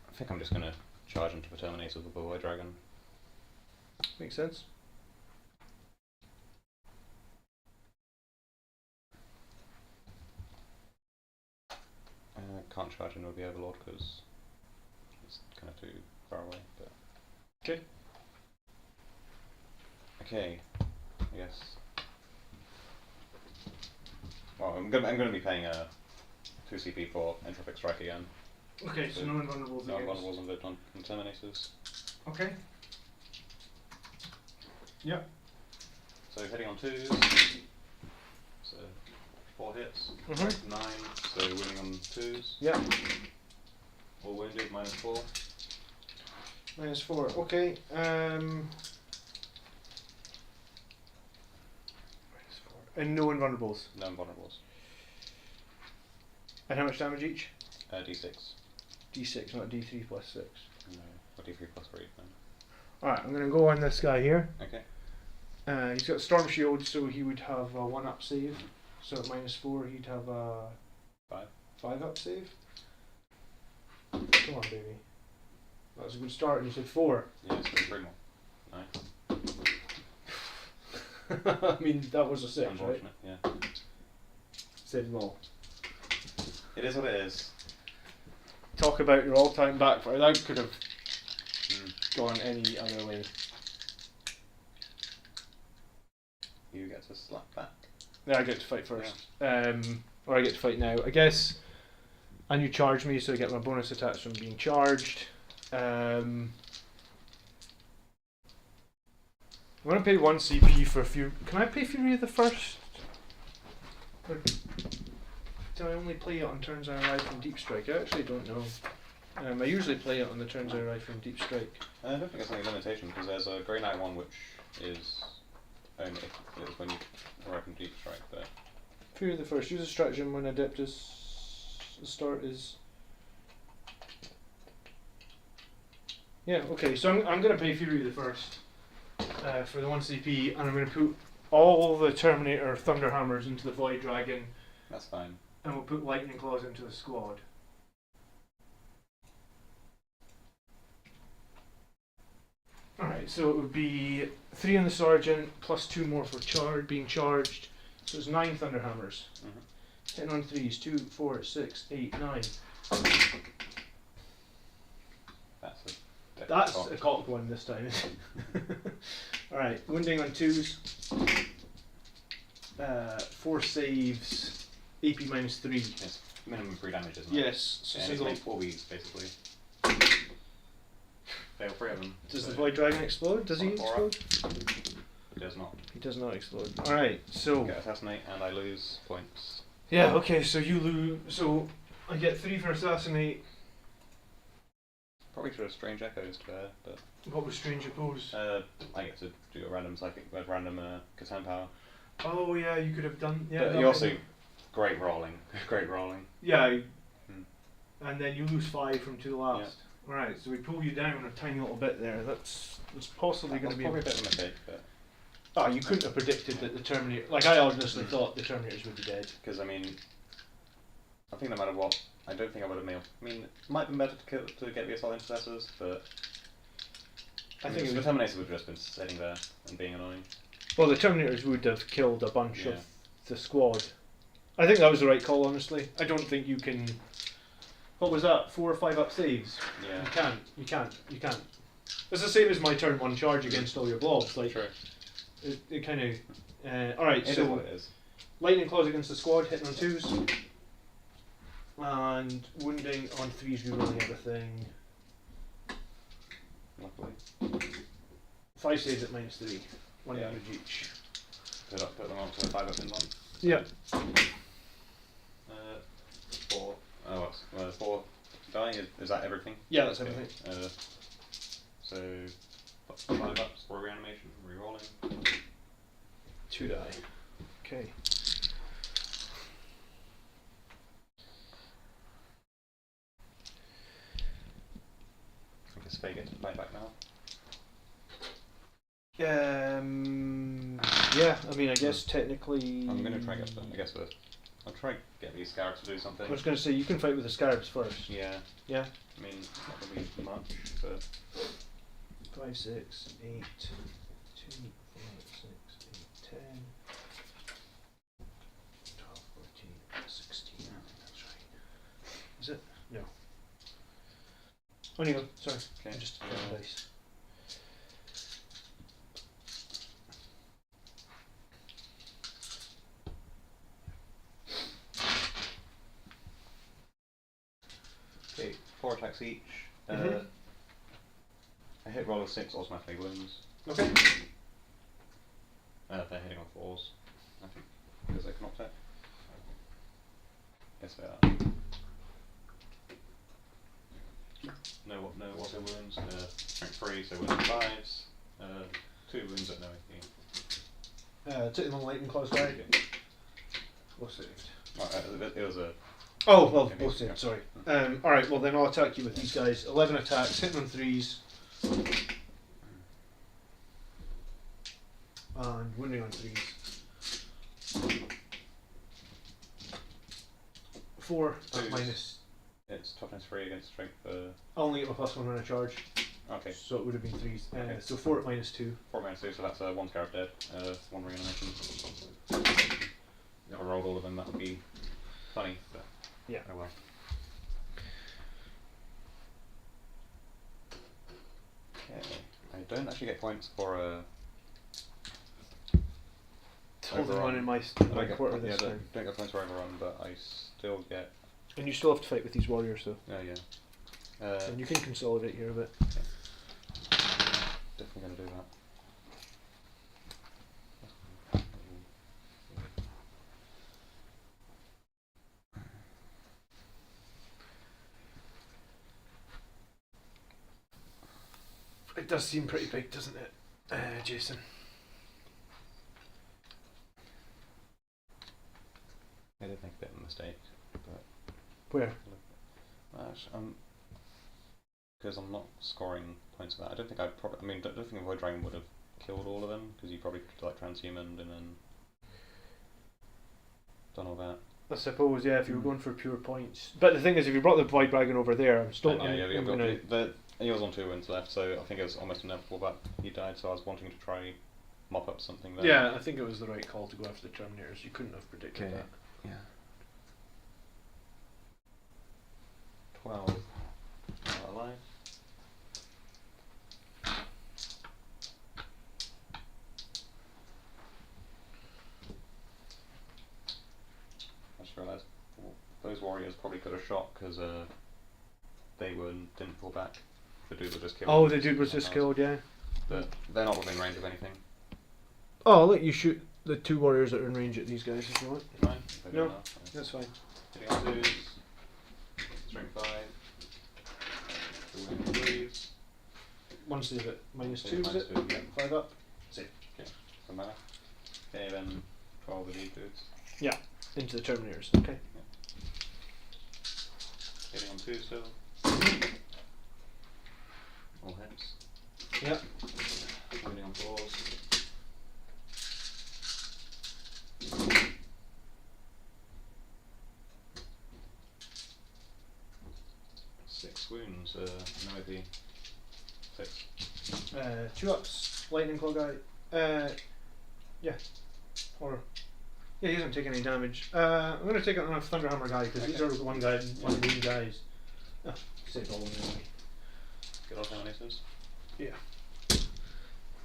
I think I'm just going to charge into the Terminator with the Void Dragon. Makes sense. Can't charge into the Overlord because it's kind of too far away. But okay. Okay, I guess. Well, I'm gonna be paying a 2 CP for Entropic Strike again. Okay, so no invulnerables No against. invulnerables on Terminators. Okay. Yeah. So hitting on 2s. So 4 hits. Mhm. 9. So winning on 2s. Yeah. All wounded, -4. -4. Okay. -4. And no invulnerables. No invulnerables. And how much damage each? D6. D6, not D3 plus 6. No, or D3 plus 3. No. Alright, I'm going to go on this guy here. Okay. He's got Storm Shield, so he would have a 1-up save. So at -4, he'd have a 5-up save. Come on, baby. That was a good start, and you said 4. Yeah, it's been 3 more. 9. I mean, that was a 6, right? Unfortunate, yeah. Said them all. It is what it is. Talk about your all-time backfire. That could have Mm. gone any other way. You get to slap back. Yeah, I get to fight first. Or I get to fight now. I guess. And you charge me, so I get my bonus attacks from being charged. I'm going to pay 1 CP for Fury. Can I play Fury of the First? Or do I only play it on turns I arrive from Deep Strike? I actually don't know. I usually play it on the turns I arrive from Deep Strike. I don't think there's any limitation because there's a Grey Knight one which is only is when you arrive from Deep Strike. But Fury of the First. Use a stratagem when Adeptus start is. Yeah, okay, so I'm going to pay Fury of the First for the 1 CP, and I'm going to put all the Terminator Thunderhammers into the Void Dragon, that's fine. and we'll put Lightning Claws into the squad. Alright, so it would be 3 on the Sergeant, plus 2 more for being charged, so it's 9 Thunderhammers. 10 on 3s, 2, 4, 6, 8, 9. That's a cocked one this time. Alright, wounding on 2s. 4 saves, AP -3. Yes, minimum 3 damage, isn't it? Yes, so Yeah, single. make 4 beats basically. Fail 3 of them. Does so the Void Dragon explode? Does he on a 4 up. explode? It does not. He does not explode. Alright, so. Get assassinate and I lose points. Yeah, okay, so you lose. So I get 3 for assassinate. Probably should have strange echoes to there, but What was Strange Oppose? I get to do a random psychic, random Catan power. Oh, yeah, you could have done. Yeah, But that you also might- great rolling, great rolling. Yeah, Hmm. and then you lose 5 from to the last. Alright, so we pull you down a tiny little bit there. That's possibly going to That's be. probably a bit of a mistake, but Oh, you couldn't have predicted that the Terminator. Like, I honestly thought the Terminators would be dead. because I mean, I think no matter what, I don't think I would have made. I mean, it might have been better to get the assault intercessors, but I think it the was. Terminators would have just been sitting there and being annoying. Well, the Terminators would have killed a bunch Yeah. of the squad. I think that was the right call, honestly. I don't think you can. What was that? 4 or 5 up saves? Yeah. You can't. It's the same as my turn 1 charge against all your blobs. Like, True. it kind of. Alright, It is so what it is. Lightning Claws against the squad, hitting on 2s. And wounding on 3s, rerolling everything. Luckily, 5 saves at -3. 1 Yeah. damage each. put them on to a 5 up in one. Yeah. 4. Oh, what's 4 dying? Is that everything? Yeah, that's Okay. everything. So 5 ups for reanimation, rerolling. 2 die. Okay. They get to play back now. Yeah, I mean, I guess technically. I'm going to try and get I guess I'll try and get these scarabs to do something. I was going to say you can fight with the scarabs first. Yeah. Yeah. I mean, it's not going to be much, but 5, 6, 8, 2, 4, 6, 8, 10, 12, 14, 16. That's right. Is it? No. On you go. Sorry. Okay. I'm just dice. okay, 4 attacks each. Mhm. A hit roll of 6 automatically wounds. Okay. They're hitting on 4s, I think, because they can opt-out. Yes, they are. No auto wounds. Strength 3, so wounds 5s. 2 wounds at no AP. Took him on lightning claws guy. Well saved. It was a. Oh, well, Maybe, both saved, yeah. sorry. Alright, well then I'll attack you with these guys. 11 attacks, hitting on 3s. And wounding on 3s. 4 at Twos. minus. It's toughness 3 against strength. I only get my +1 when I charge. Okay. So it would have been 3s. Okay. So 4 at minus 2. 4 minus 2, so that's 1 scarab dead. 1 reanimation. If I rolled all of them, that would be funny, but Yeah. oh well. Okay. I don't actually get points for Hold the overrun. one in my quarter this time. Don't get points for overrun, but I still get. And you still have to fight with these warriors though. Oh yeah. And you can consolidate here a bit. Definitely going to do that. It does seem pretty big, doesn't it, Jason? I did make a bit of a mistake, but Where? because I'm not scoring points for that. I don't think I probably. I mean, don't think a Void Dragon would have killed all of them because you probably could like transhumaned and then done all that. I suppose, yeah, if you were going for pure points. But the thing is, if you brought the Void Dragon over there, I'm still. I'm gonna. He was on 2 wins left, so I think it was almost inevitable that he died. So I was wanting to try mop up something there. Yeah, I think it was the right call to go after the Terminators. You couldn't have predicted that. Yeah. 12. Alive. I just realised those warriors probably could have shot because they didn't pull back. The dude was just killed. Oh, the dude was just killed, yeah. But they're not within range of anything. Oh, I'll let you shoot the 2 warriors that are in range at these guys if you want. Fine. They No, don't know. that's fine. Hitting on 2s. Strength 5. The wound 3s. One save at minus Yeah, 2, is minus it? 2, yeah. 5 up. Save. Okay, doesn't matter. Okay, then 12 of these dudes. Yeah, into the Terminators. Okay. Hitting on 2 still. All hits. Yeah. Wounding on 4s. Six wounds, no AP. 6. 2 ups. Lightning Claw guy. Yeah. Or. Yeah, he doesn't take any damage. I'm going to take it on a Thunderhammer guy because these are the one of these guys. Oh, save all of them anyway. Good old Terminators. Yeah.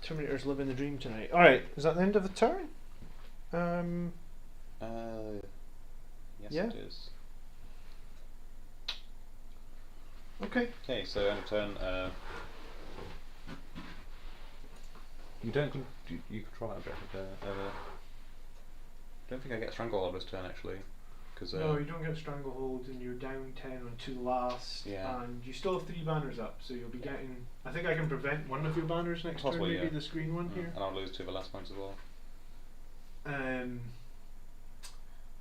Terminators live in the dream tonight. Alright, is that the end of the turn? Yes, Yeah. it is. Okay. Okay, so end of turn. You don't. You control that objective there. I don't think I get Stranglehold this turn actually, because No, you don't get Stranglehold and you're down 10 on 2 last. Yeah. And you still have 3 banners up, so you'll be getting. I think I can prevent one of your banners next Possibly, turn, maybe yeah. the screen one here. and I'll lose 2 of the last points as well.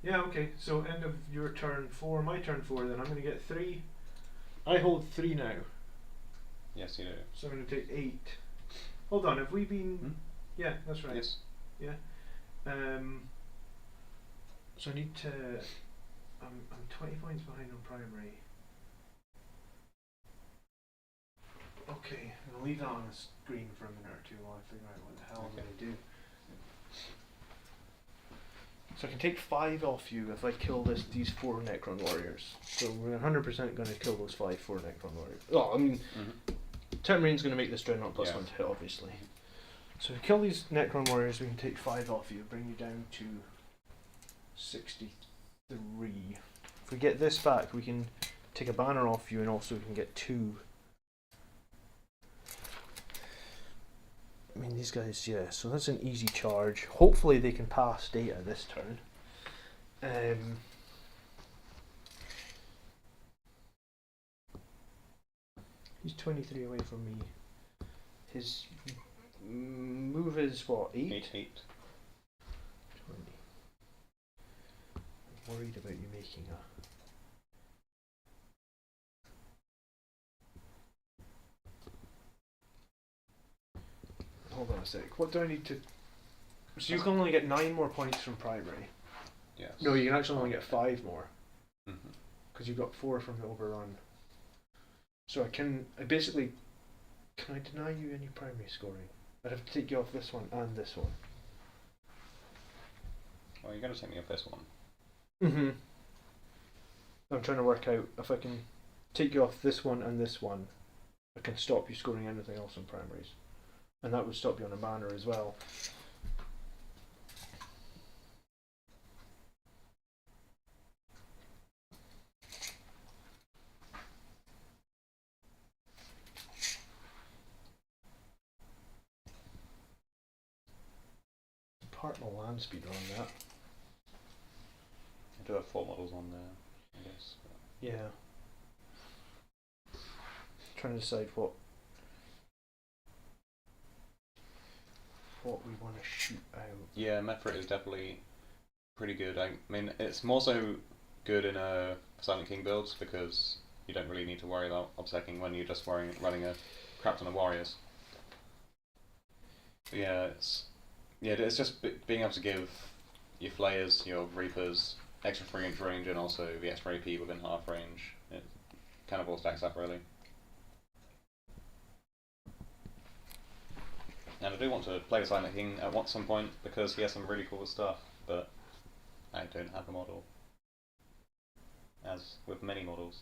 Yeah, okay, so end of your turn 4, my turn 4, then I'm going to get 3. I hold 3 now. Yes, you do. So I'm going to take 8. Hold on, have we been... Hmm? Yeah, that's right. Yes. Yeah. So I need to... I'm 20 points behind on primary. Okay, I'm going to leave that on the screen for a minute or two while I figure out what the hell I'm going to do. So I can take 5 off you if I kill these 4 Necron warriors. So we're 100% going to kill those 4 Necron warriors. Oh, I mean, 10 Marine's going to make this Dreadnought +1 to hit, obviously. So if we kill these Necron warriors, we can take 5 off you, bring you down to 63. If we get this back, we can take a banner off you, and also we can get 2. I mean, these guys, yeah, so that's an easy charge. Hopefully they can pass data this turn. He's 23 away from me. His move is what, 8? 8. 20. I'm worried about you making a... Hold on a sec. What do I need to... So you can only get 9 more points from primary. Yes. No, you can actually only get 5 more. Mm-hmm. Because you've got 4 from the overrun. So I basically... Can I deny you any primary scoring? I'd have to take you off this one and this one. Well, you're going to take me off this one. Mm-hmm. I'm trying to work out if I can take you off this one and this one, I can stop you scoring anything else in primaries. And that would stop you on a banner as well. Part my land speed on that. I do have 4 models on there, I guess. Yeah. Trying to decide what we want to shoot out. Yeah, Mephrit is definitely pretty good. I mean, it's more so good in a Silent King builds because you don't really need to worry about obsecking when you're just running a crap ton of warriors. But yeah, it's just being able to give your Flayers, your Reapers, extra 3-inch range and also the extra AP within half range. It kind of all stacks up really. And I do want to play the Silent King at some point because he has some really cool stuff, but I don't have a model. As with many models.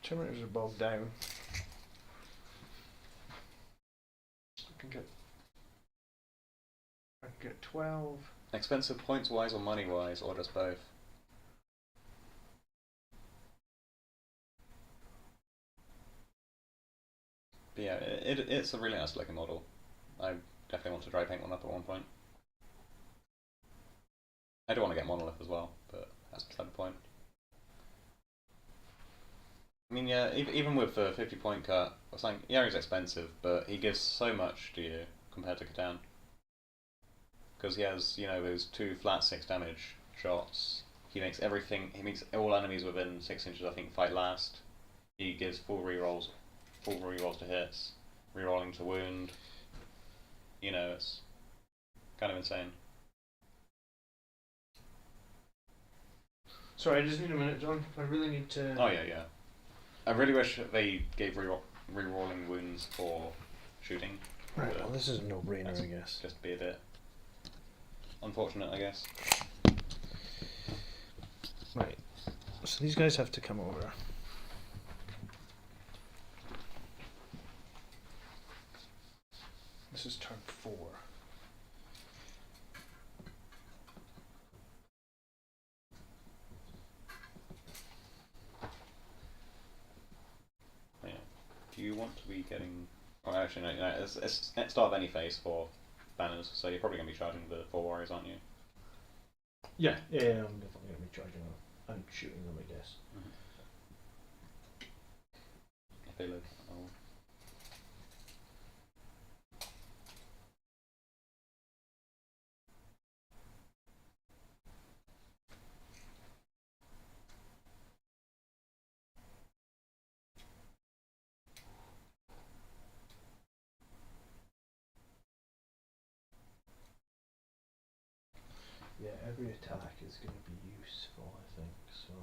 Terminators are bogged down. I can get 12. Expensive points wise or money wise, or just both? But yeah, it's a really nice looking model. I definitely want to dry paint one up at one point. I do want to get Monolith as well, but that's beside the point. I mean, yeah, even with the 50 point cut, I was saying, yeah, he's expensive, but he gives so much to you compared to Catan. Because he has, you know, those 2 flat 6 damage shots. He makes all enemies within 6 inches, I think, fight last. He gives full rerolls to hits, rerolling to wound. You know, it's kind of insane. Sorry, I just need a minute, John. I really need to... Oh yeah. I really wish they gave rerolling wounds for shooting. Right, well this is a no-brainer, I guess. Just be a bit unfortunate, I guess. Right, so these guys have to come over. This is turn 4. Yeah. Do you want to be getting... Oh, actually, no, it's start of any phase for banners, so you're probably going to be charging the 4 warriors, aren't you? Yeah, I'm definitely going to be charging them and shooting them, I guess. is going to be useful, I think, so.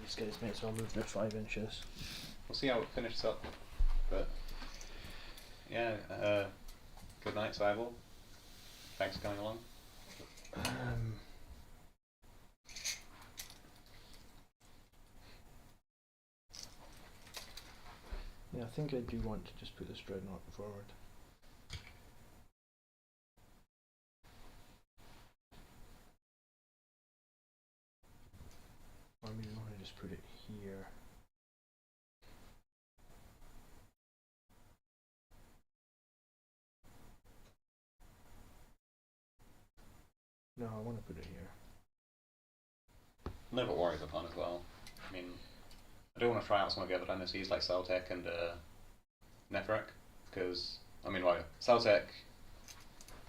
These guys may as well move their 5 inches. We'll see how it finishes up. But yeah, good night, Cyborg. Thanks for coming along. Yeah, I think I do want to just put this dreadnought forward. Or maybe I want to just put it here. No, I want to put it here. Never Warriors are fun as well. I mean, I do want to try out some of the other dynasties like Celtic and Nethrek, because, I mean, like, Celtic,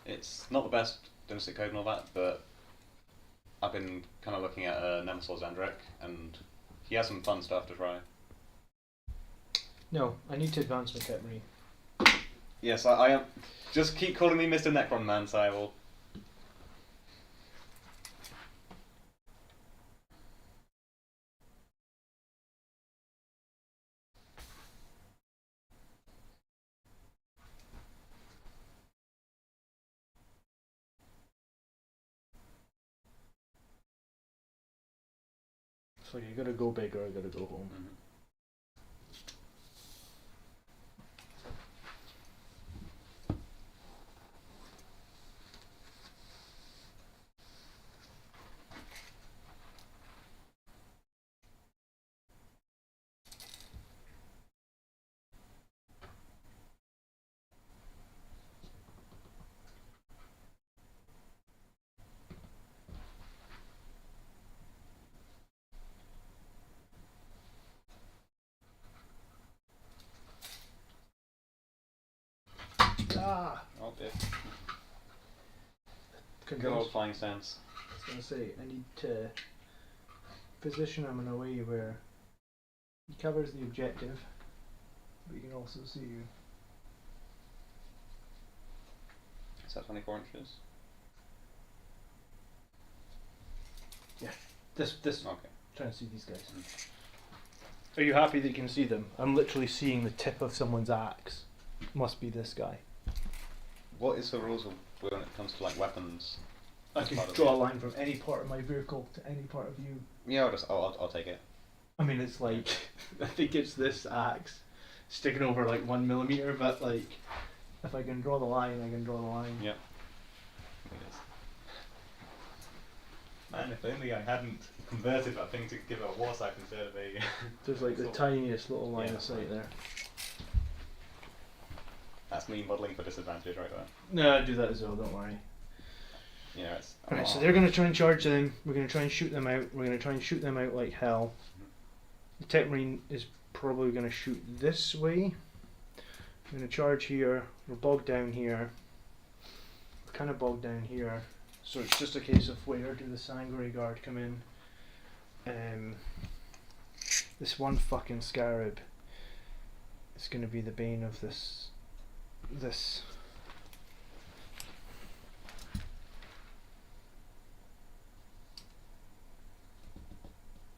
it's not the best dynastic code and all that, but I've been kind of looking at Nemesis Zandrek, and he has some fun stuff to try. No, I need to advance my Ketmarine. Yes, I am. Just keep calling me Mr. Necron Man, Cybel. So you gotta go big or I gotta go home. Mm-hmm. Ah! Oh dear. Good Controls. old flying stance. I was gonna say, I need to position him in a way where he covers the objective, but you can also see you. Is that 24 inches? This, Okay. trying to see these guys. Are you happy that you can see them? I'm literally seeing the tip of someone's axe. Must be this guy. What is the rules of when it comes to like weapons? I as can part of draw a the- line from any part of my vehicle to any part of you. Yeah, I'll take it. I mean, it's like, I think it's this axe sticking over like 1 millimeter, but like, if I can draw the line, I can draw the line. Yeah. Man, if only I hadn't converted that thing to give it a war sack instead of a. There's like the tiniest little line of sight there. That's me modelling for disadvantage right there. No, I do that as well, don't worry. Yeah, it's. Alright, so they're going to try and charge them, we're going to try and shoot them out, we're going to try and shoot them out like hell. The Tech Marine is probably going to shoot this way. I'm going to charge here, we're bogged down here. We're kind of bogged down here. So it's just a case of where do the Sangre Guard come in. This one fucking Scarab is going to be the bane of this.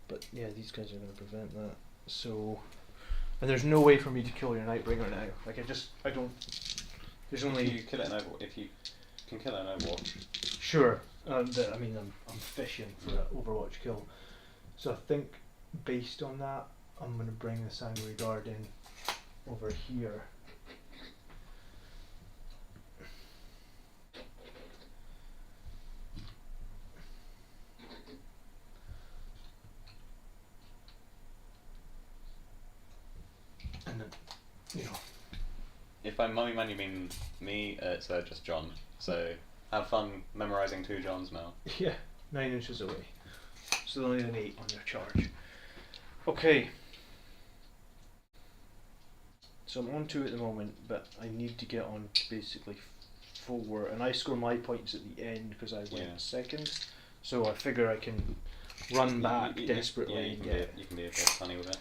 But yeah, these guys are going to prevent that. So, and there's no way for me to kill your Nightbringer now. Like I don't. There's only. If you kill it in Overwatch, if you can kill it in Overwatch. Sure. I mean, I'm fishing for an Overwatch kill. So I think based on that, I'm going to bring the Sangre Guard in over here. And then, you know. If by mummy man you mean me, it's just John. So have fun memorising 2 Johns now. Yeah, 9 inches away. still only an 8 on your charge. Okay. So I'm on 2 at the moment, but I need to get on to basically 4, and I score my points at the end because I went second. So I figure I can run back desperately. Yeah, you can be a bit funny with it.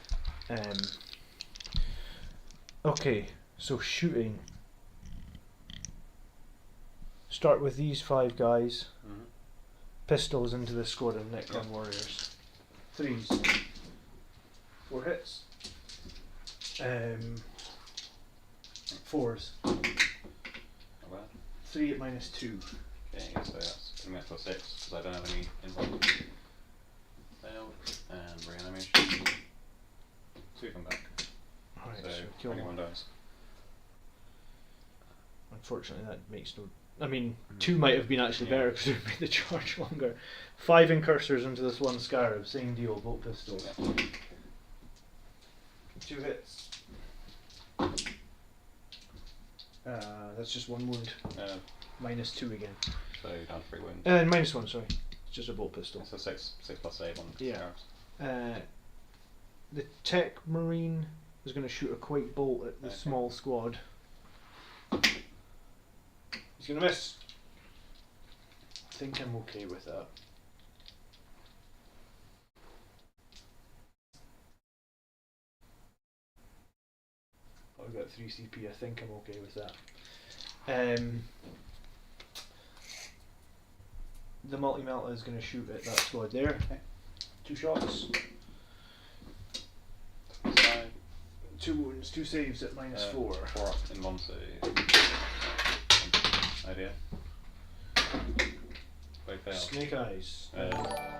Okay, so shooting. Start with these 5 guys. Mm-hmm. Pistols into the squad of Necron warriors. 3s. 4 hits. 4s. Not bad. 3 at -2. Okay, so that's putting me up to a 6 because I don't have any involvement. Failed. And reanimation. 2 come back. Alright, So so kill 21 one. dice. Unfortunately, that makes no. I mean, 2 might have been actually better because it made the charge longer. 5 incursors into this 1 scarab. Same deal, bolt pistol. Yeah. 2 hits. That's just 1 wound. -2 again. So down 3 wounds. -1, sorry. It's just a bolt pistol. It's a 6 plus save on scarabs. The tech marine is going to shoot a quake bolt at the small squad. He's going to miss. I think I'm okay with that. I've got 3 CP, I think I'm okay with that. The multi-melta is going to shoot at that squad there. Okay. 2 shots. 5. 2 wounds, 2 saves at -4. 4 up in 1 save. Idea. Both failed. Snake eyes. Uh,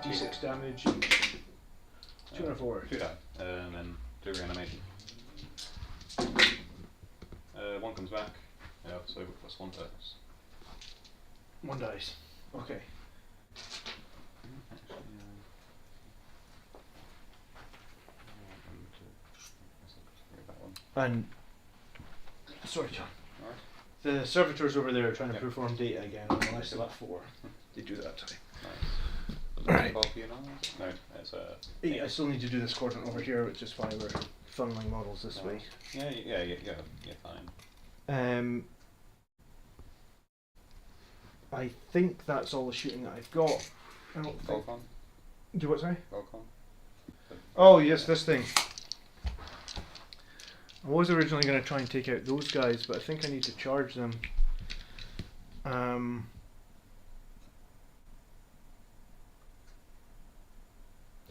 D6 damage each. 2 and a 4. 2 die. And then 2 reanimation. 1 comes back. Yeah, so plus 1 dice. 1 dice. Okay. And sorry, John. Alright. The servitors over there are trying to Yep. perform data again. I still have 4. They do that time. Nice. Alright. 12 for you now? No, it's 8. I still need to do this quadrant over here, which is why we're funneling models this way. Yeah, you're fine. I think that's all the shooting that I've got. I don't think. Volcon? Do what, sorry? Volcon? Oh yes, this thing. I was originally going to try and take out those guys, but I think I need to charge them.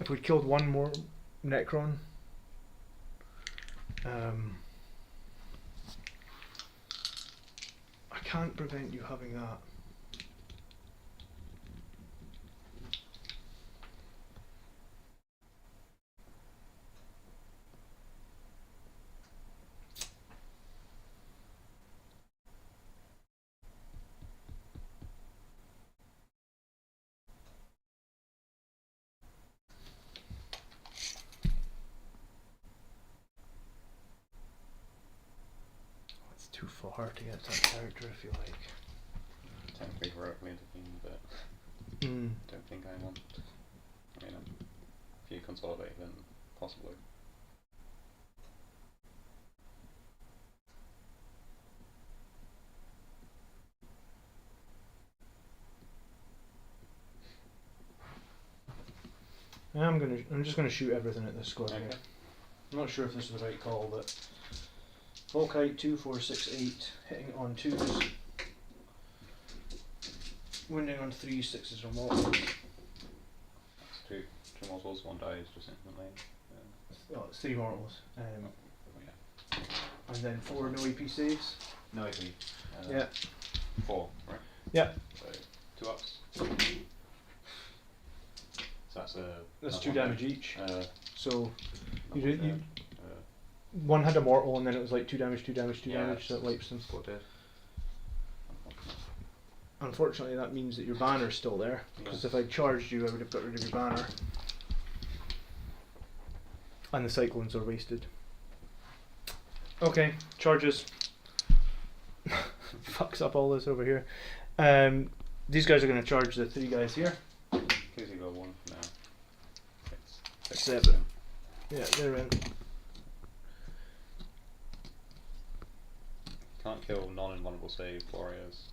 If we killed 1 more Necron, I can't prevent you having that. Too far to get that character, I feel like. Technically heroically intervene, but don't think I want. I mean, if you consolidate, then possibly. I'm just gonna shoot everything at this squad here. I'm not sure if this is the right call, but Volkite 2, 4, 6, 8, hitting on 2s, wounding on 3s, 6s or mortals. That's 2 mortals, 1 dies just instantly. Oh, it's 3 mortals. Yeah. And then 4 no AP saves. No AP. Yeah. 4, right? Yeah. So 2 ups. So that's 2 damage each. So you you 1 had a mortal, and then it was like 2 damage, 2 damage, 2 Yeah, damage, so it wipes them. Squad dead. Unfortunately, that means that your banner's still there, because if I charged you, I would have got rid of your banner. And the cyclones are wasted. Okay, charges. Fucks up all this over here. These guys are going to charge the 3 guys here. Please you go 1 for now. 7. Yeah, they're in. Can't kill non-invulnerable save warriors.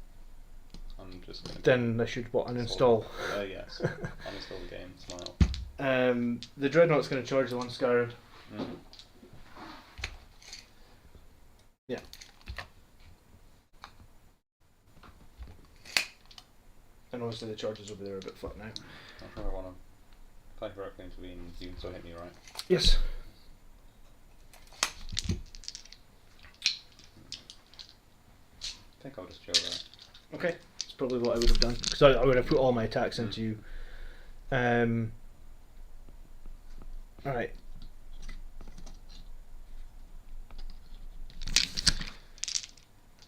I'm just gonna. Then I should what uninstall. Yes. Uninstall the game. Smile. The Dreadnought's going to charge the one Scarab. Mm-hmm. Yeah. And obviously the charges over there are a bit fucked now. Not sure I want to. If I directly intervene, you can still hit me, right? Yes. I think I'll just chill there. Okay. That's probably what I would have done. Because I would have put all my attacks into you. Alright.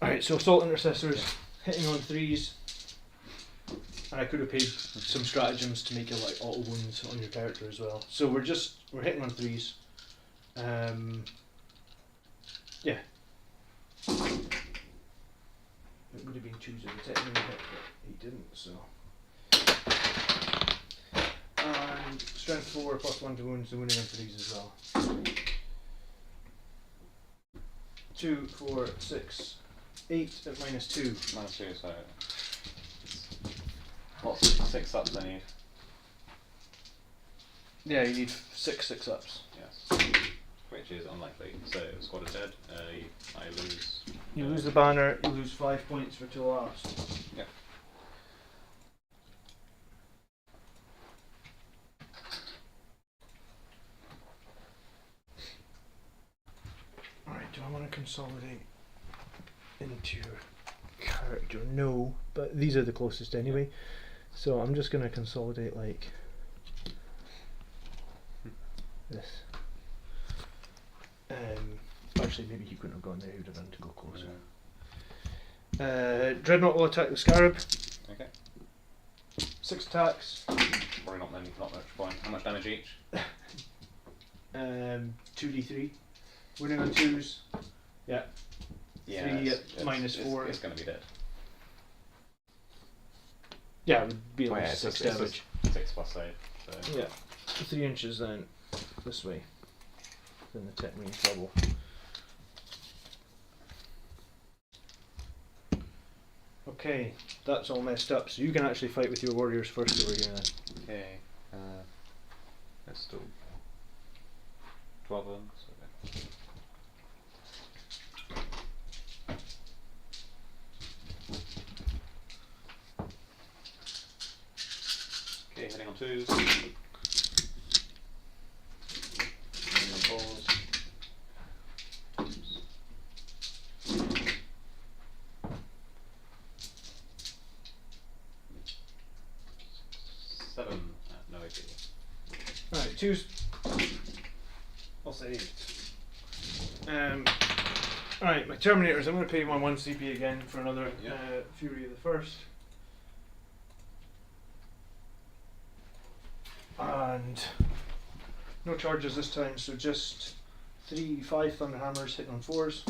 Alright, so Assault Intercessors hitting on 3s. And I could have paid some stratagems to make it like auto wounds on your character as well. So we're hitting on 3s. Yeah. It would have been 2s if the technique hit, but he didn't, so. And strength 4 plus 1 to wounds, the wounding on 3s as well. 2, 4, 6, 8 at minus 2. Minus 2, so. Lots of 6-ups I need. Yeah, you need 6 6-ups. Yes. Which is unlikely. So, squad is dead. I lose. You lose the banner, you lose 5 points for till last. Yep. Alright, do I want to consolidate into your character? No, but these are the closest anyway. So I'm just going to consolidate like this. Actually, maybe he couldn't have gone there, he would have had to go closer. Yeah. Dreadnought will attack the Scarab. Okay. 6 attacks. Probably not many, not much point. How much damage each? 2d3. Winning on 2s. Yeah. Yeah. 3 it's, at minus 4. It's going to be dead. Yeah, it would be like yeah, 6 it's damage. 6 plus save. So. Yeah. 3 inches then this way. Then the tech means double. Okay, that's all messed up. So you can actually fight with your warriors first over here then. Okay. Let's do 12 of them. So. Okay, hitting on 2s. Fours. 7 at no AP. Alright, 2s. I'll say 8. Alright, my Terminators, I'm going to pay my 1 CP again for another Fury of the First. And no charges this time, so just 5 Thunder Hammers hitting on 4s.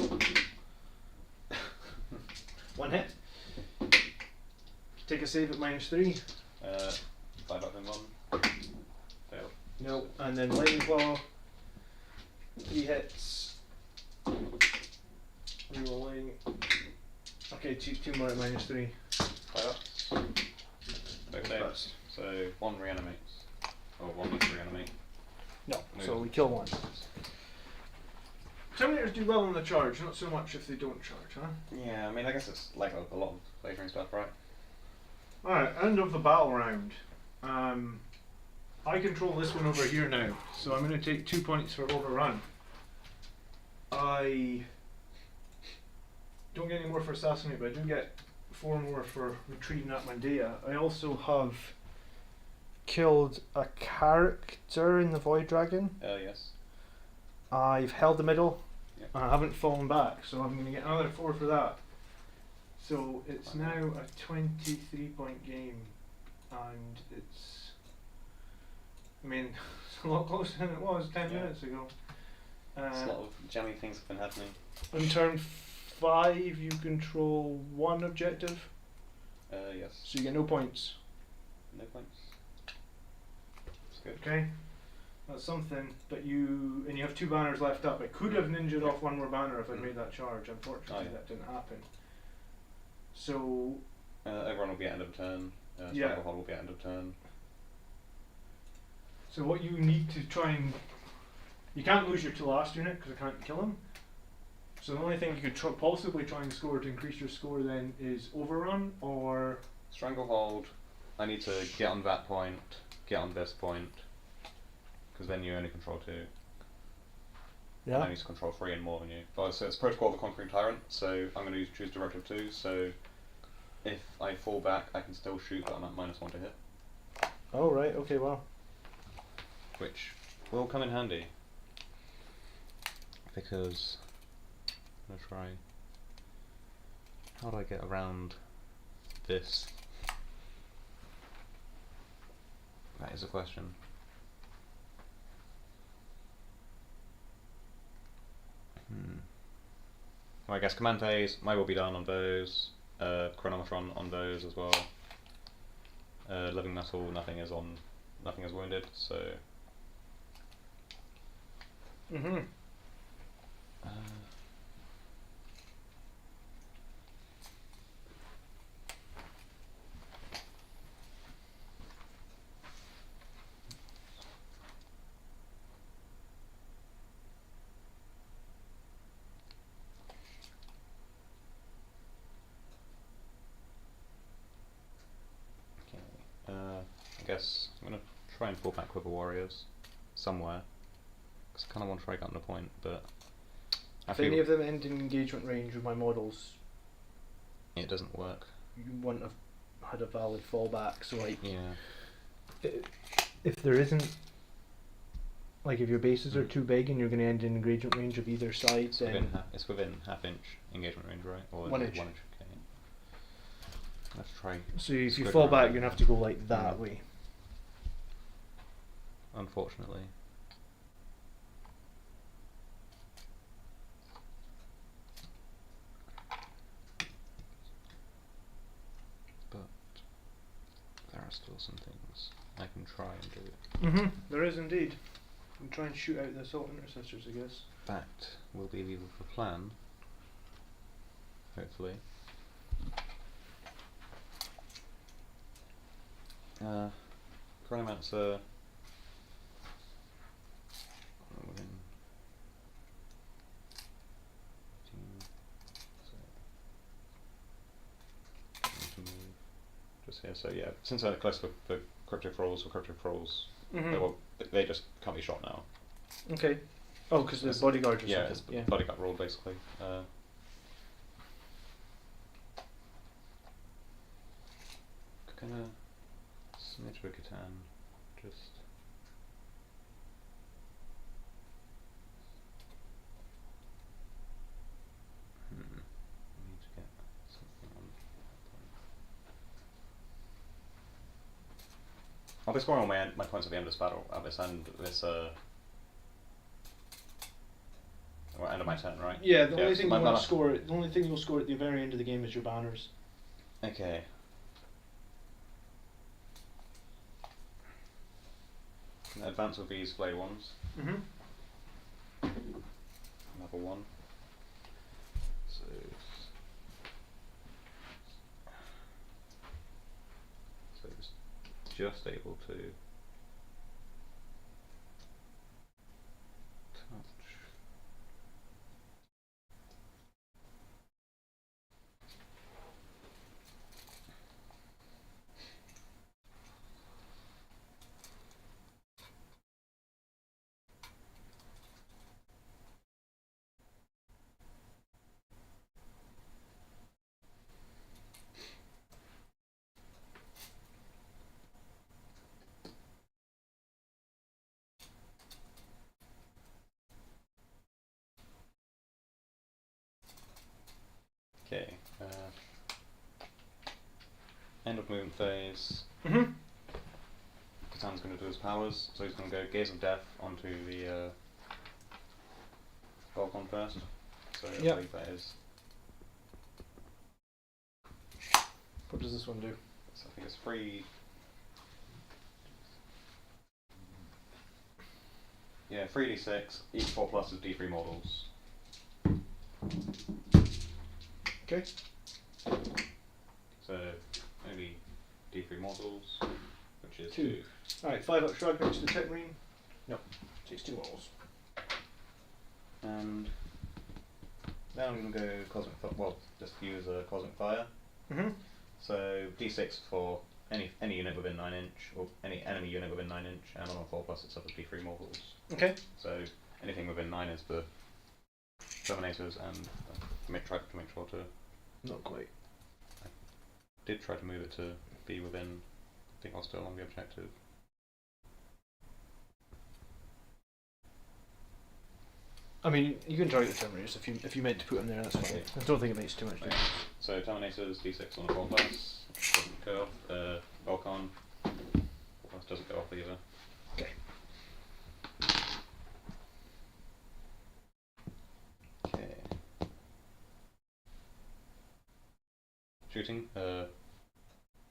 1 hit. Take a save at minus 3. 5 up in 1. Fail. No, and then Lightning Claw. 3 hits. Rerolling. Okay, two more at minus 3. 5 ups. No saves. So 1 reanimates. Or 1 needs to reanimate. No, No. so we kill 1. Terminators do well on the charge, not so much if they don't charge, huh? Yeah, I mean, I guess it's like a lot of lasering stuff, right? Alright, end of the battle round. I control this one over here now, so I'm going to take 2 points for overrun. I don't get any more for assassinate, but I do get 4 more for retrieving that Mandea. I also have killed a character in the Void Dragon. Yes. I've held the middle. Yep. I haven't fallen back, so I'm going to get another 4 for that. So it's now a 23 point game, and it's, I mean, it's a lot closer than it was 10 minutes ago. A lot of jammy things have been happening. On turn 5 you control 1 objective, Yes. so you get no points. No points. That's good. Okay. That's something. But you have 2 banners left up. I could have ninja'd off 1 more banner if I'd made that charge. Unfortunately, that didn't happen. So everyone will be at end of turn. Yeah. Stranglehold will be at end of turn. So what you need to try and... You can't lose your 2 last unit because I can't kill him. So the only thing you could possibly try and score to increase your score then is Overrun or... Stranglehold, I need to get on that point, get on this point, because then you only control 2. Yeah. I need to control 3 and more than you. Oh, so it's Protocol of the Conquering Tyrant, so I'm going to choose Directive 2, so if I fall back I can still shoot, but I'm at -1 to hit. Oh, right, okay, well. Which will come in handy. Because I'm gonna try. How do I get around this? That is a question. Well, I guess command phase, my will be done on those. Chronometron on those as well. Living metal, nothing is wounded, so. I guess I'm going to try and fall back Quiver Warriors somewhere, because I kind of want to try getting the point, but If any of them end in engagement range with my models, it doesn't work. you wouldn't have had a valid fallback, so like, Yeah. if there isn't, like if your bases are too big and you're going to end in engagement range of either side, then... It's within half-inch engagement range, right? Or 1 inch. 1 inch, okay. Let's try. So if you squid fall around back, it. you're going to have to go like that way. Unfortunately. But there are still some things I can try and do. There is indeed. I'm trying to shoot out the assault intercessors, I guess. That will be the plan. Hopefully. Chronomancer. Within 15, so just here. So yeah, since I close the cryptic rolls, they just can't be shot now. Okay. Oh, because the bodyguard or Yeah, something. it's bodyguard roll basically. Gonna smidge with Catan, just. I need to get something on that point. I'll be scoring all my points at the end of this battle, at this end of my turn, right? Yeah, the only thing so you want to score, the only thing you'll score at the very end of the game is your banners. Okay. Advance with these blade ones. Level 1. So it's just able to touch. Okay. End of movement phase. Catan's going to do his powers, so he's going to go Gaze of Death onto the Volcon first. So I believe that is. What does this one do? So I think it's 3. Yeah, 3d6, each 4 plus is d3 models. Okay. So, only d3 models, which is 2. 2. Alright, 5 up shrug next to the tech marine. No, takes 2 models. And then I'm going to go Cosmic Fire, well, just use a Cosmic Fire. Mm-hmm. So d6 for any unit within 9 inch, or any enemy unit within 9 inch, and on a 4 plus it suffers d3 mortals. Okay. So anything within 9 is the Terminators, and try to make sure to... Not quite. I did try to move it to be within, I think I was still on the objective. I mean, you can target the Terminators if you meant to put them there, that's fine. Okay. I don't think it makes too much difference. So, Terminators, d6 on a 4 plus, doesn't go off. Volcon, 4 plus doesn't go off either. Okay. Okay. Shooting.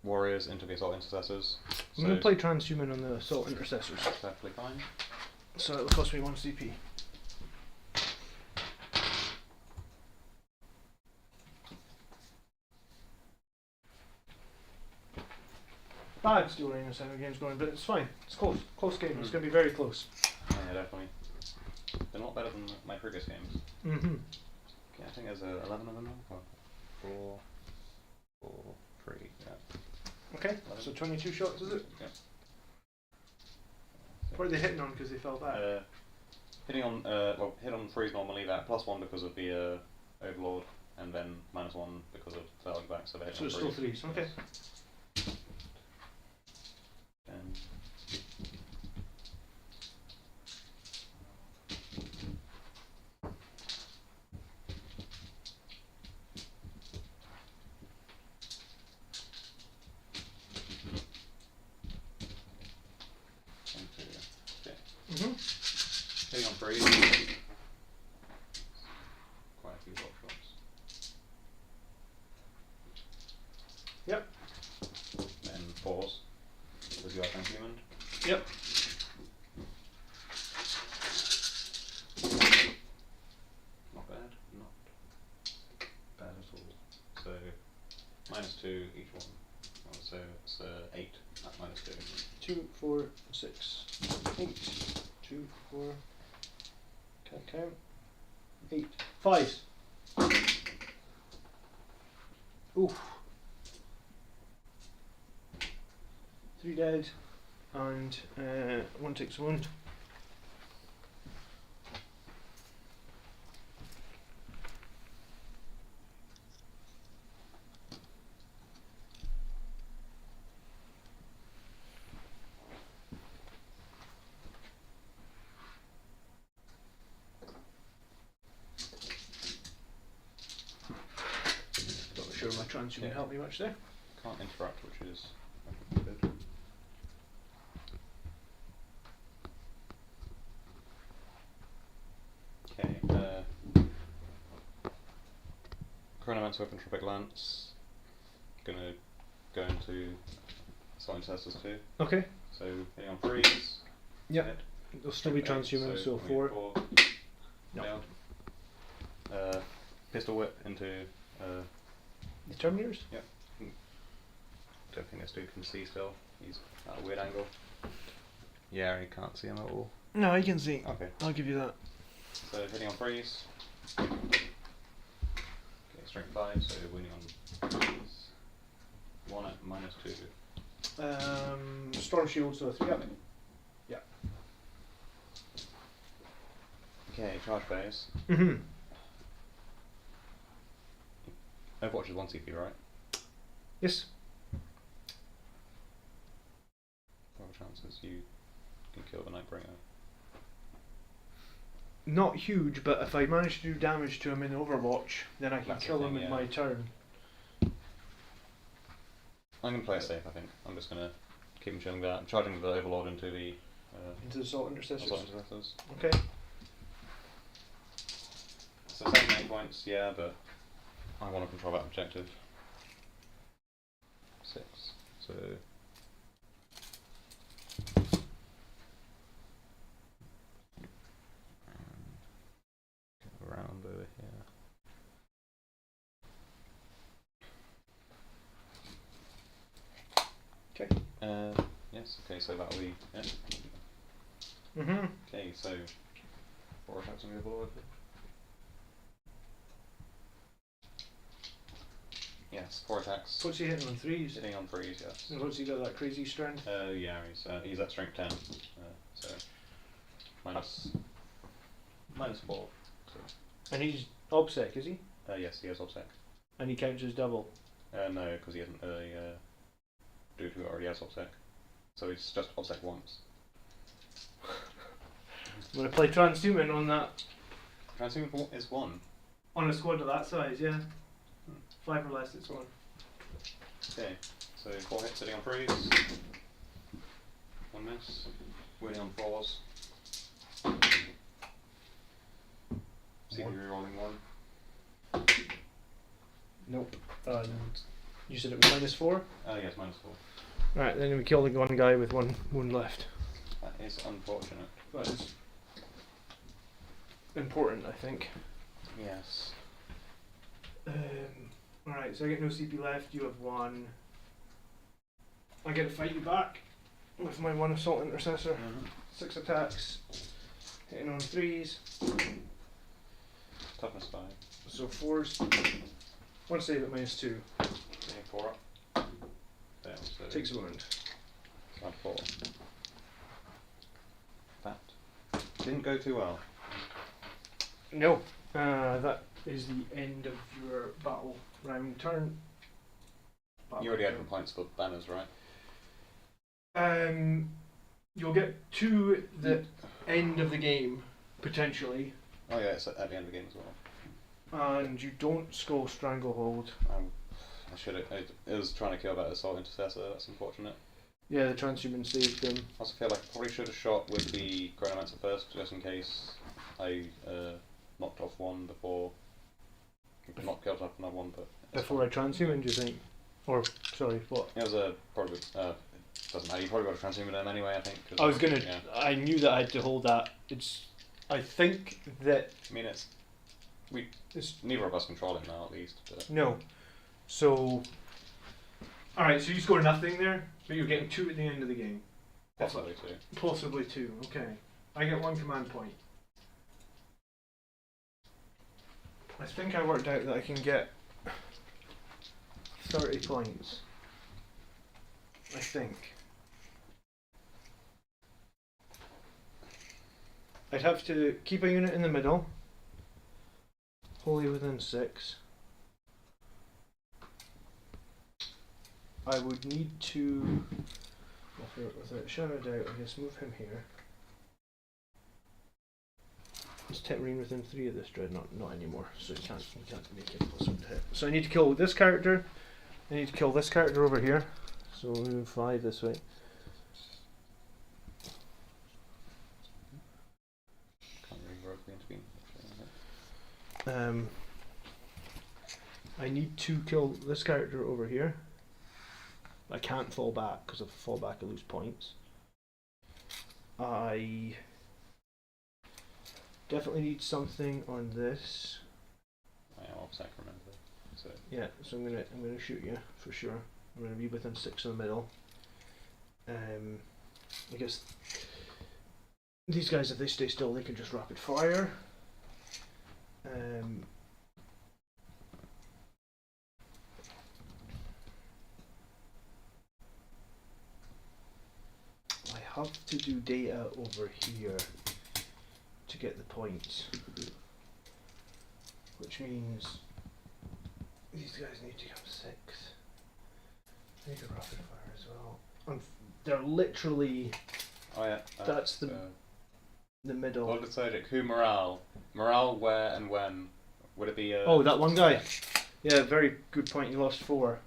Warriors into the Assault Intercessors. I'm going to play Transhuman on the Assault Intercessors. Perfectly fine. So it'll cost me 1 CP. Bad steel rain as how the game's going, but it's fine. It's close. Close game. It's going to be very close. Yeah, definitely. They're not better than my previous games. Mm-hmm. Okay, I think there's 11 of them now. 4, 3, yeah. Okay, so 22 shots, is it? Yeah. What are they hitting on because they fell back? Hitting on, hit on 3 is normally that, +1 because of the Overlord, and then -1 because of falling back, so they hit So on it's still 3s. 3s, okay. And Mm-hmm. hitting on 3s. Quite a few block shots. Yep. Then 4s. With your transhuman. Yep. Not bad. Not bad at all. So, -2 each one. Oh, so it's 8 at -2. 2, 4, 6, 8. 2, 4. Can't count. 8. 5s. Oof. 3 dead, and 1 takes a wound. Not sure my transhuman Yeah. helped me much there. Can't interact, which is good. Okay, Chronomancer with Entropic Lance. Gonna go into Assault Intercessors too. Okay. So, hitting on 3s. Yep. Hit. It'll still be transhuman, so only 4. 4. No. Failed. Pistol Whip into. The Terminators? Yep. Don't think this dude can see still. He's at a weird angle. Yeah, you can't see him at all. No, you can see. Okay. I'll give you that. So hitting on 3s. Okay, strength 5, so winning on 3s. 1 at -2. Storm Shield, so 3 up. Yeah. Okay, charge phase. Mm-hmm. Overwatch is 1 CP, right? Yes. What are the chances you can kill the Nightbringer? Not huge, but if I manage to do damage to him in Overwatch, then I can That's the kill him thing, in yeah. my turn. I'm going to play it safe, I think. I'm just going to keep him chilling there. I'm charging the Overlord into the Into the Assault Intercessors. Assault Intercessors. Okay. So 7 8 points, yeah, but I want to control that objective. 6. So so that'll be it. Mm-hmm. Okay, so 4 attacks on the board. Yes, 4 attacks. What's he hitting on 3s? Hitting on 3s, yes. And what's he got that crazy strength? Yeah, he's at strength 10, so minus 4. So. And he's obsec, is he? Yes, he has obsec. And he counts as double. No, because he isn't a dude who already has obsec. So he's just obsec once. I'm going to play transhuman on that. Transhuman is 1. On a squad of that size, yeah. 5 or less, it's 1. Okay, so 4 hits hitting on 3s. 1 miss. Winning on 4s. CP rerolling 1. Nope. And you said it was -4? Yes, -4. Right, then we kill the one guy with 1 wound left. That is unfortunate. That is important, I think. Yes. Alright, so I get no CP left, you have 1. I get to fight you back with my 1 assault intercessor. 6 attacks, hitting on 3s. Toughness 5. So 4s. 1 save at -2. Getting 4 up. Fail, so Takes a wound. add 4. That didn't go too well. No. That is the end of your battle round turn. You already had points for banners, right? You'll get 2 at the end of the game, potentially. Oh yeah, it's at the end of the game as well. And you don't score Stranglehold. I should have. I was trying to kill that assault intercessor. That's unfortunate. Yeah, the transhuman saved him. I also feel like I probably should have shot with the chronomancer first, just in case I knocked off 1 before. Not killed off another 1, but Before I transhuman, do you think? Or, sorry, what? it was a probably doesn't matter. You probably got a transhuman them anyway. I think. I was gonna. Yeah. I knew that I had to hold that. I think that. I mean, neither of us control it now, at least. But. No. So. Alright, so you score nothing there, but you're getting 2 at the end of the game. Possibly 2. Possibly 2, okay. I get 1 command point. I think I worked out that I can get 30 points. I think. I'd have to keep a unit in the middle, wholly within 6. I would need to, without a shadow of doubt, I guess move him here. Is Tetmarine within 3 of this dreadnought? Not anymore, so you can't make it plus 1 to hit. So I need to kill this character, I need to kill this character over here, so we'll move 5 this way. Can't really work the intervene. I need to kill this character over here. I can't fall back, because if I fall back I lose points. I definitely need something on this. I am obsec, remember. So. Yeah, so I'm gonna shoot you for sure. I'm gonna be within 6 in the middle. I guess these guys, if they stay still, they can just rapid fire. I have to do data over here to get the points, which means these guys need to come 6. They need a rapid fire as well. They're literally. Oh yeah. That's the middle. Lord Liturgic, who morale? Morale where and when? Would it be Oh, that one guy. Yeah, very good point. You lost 4.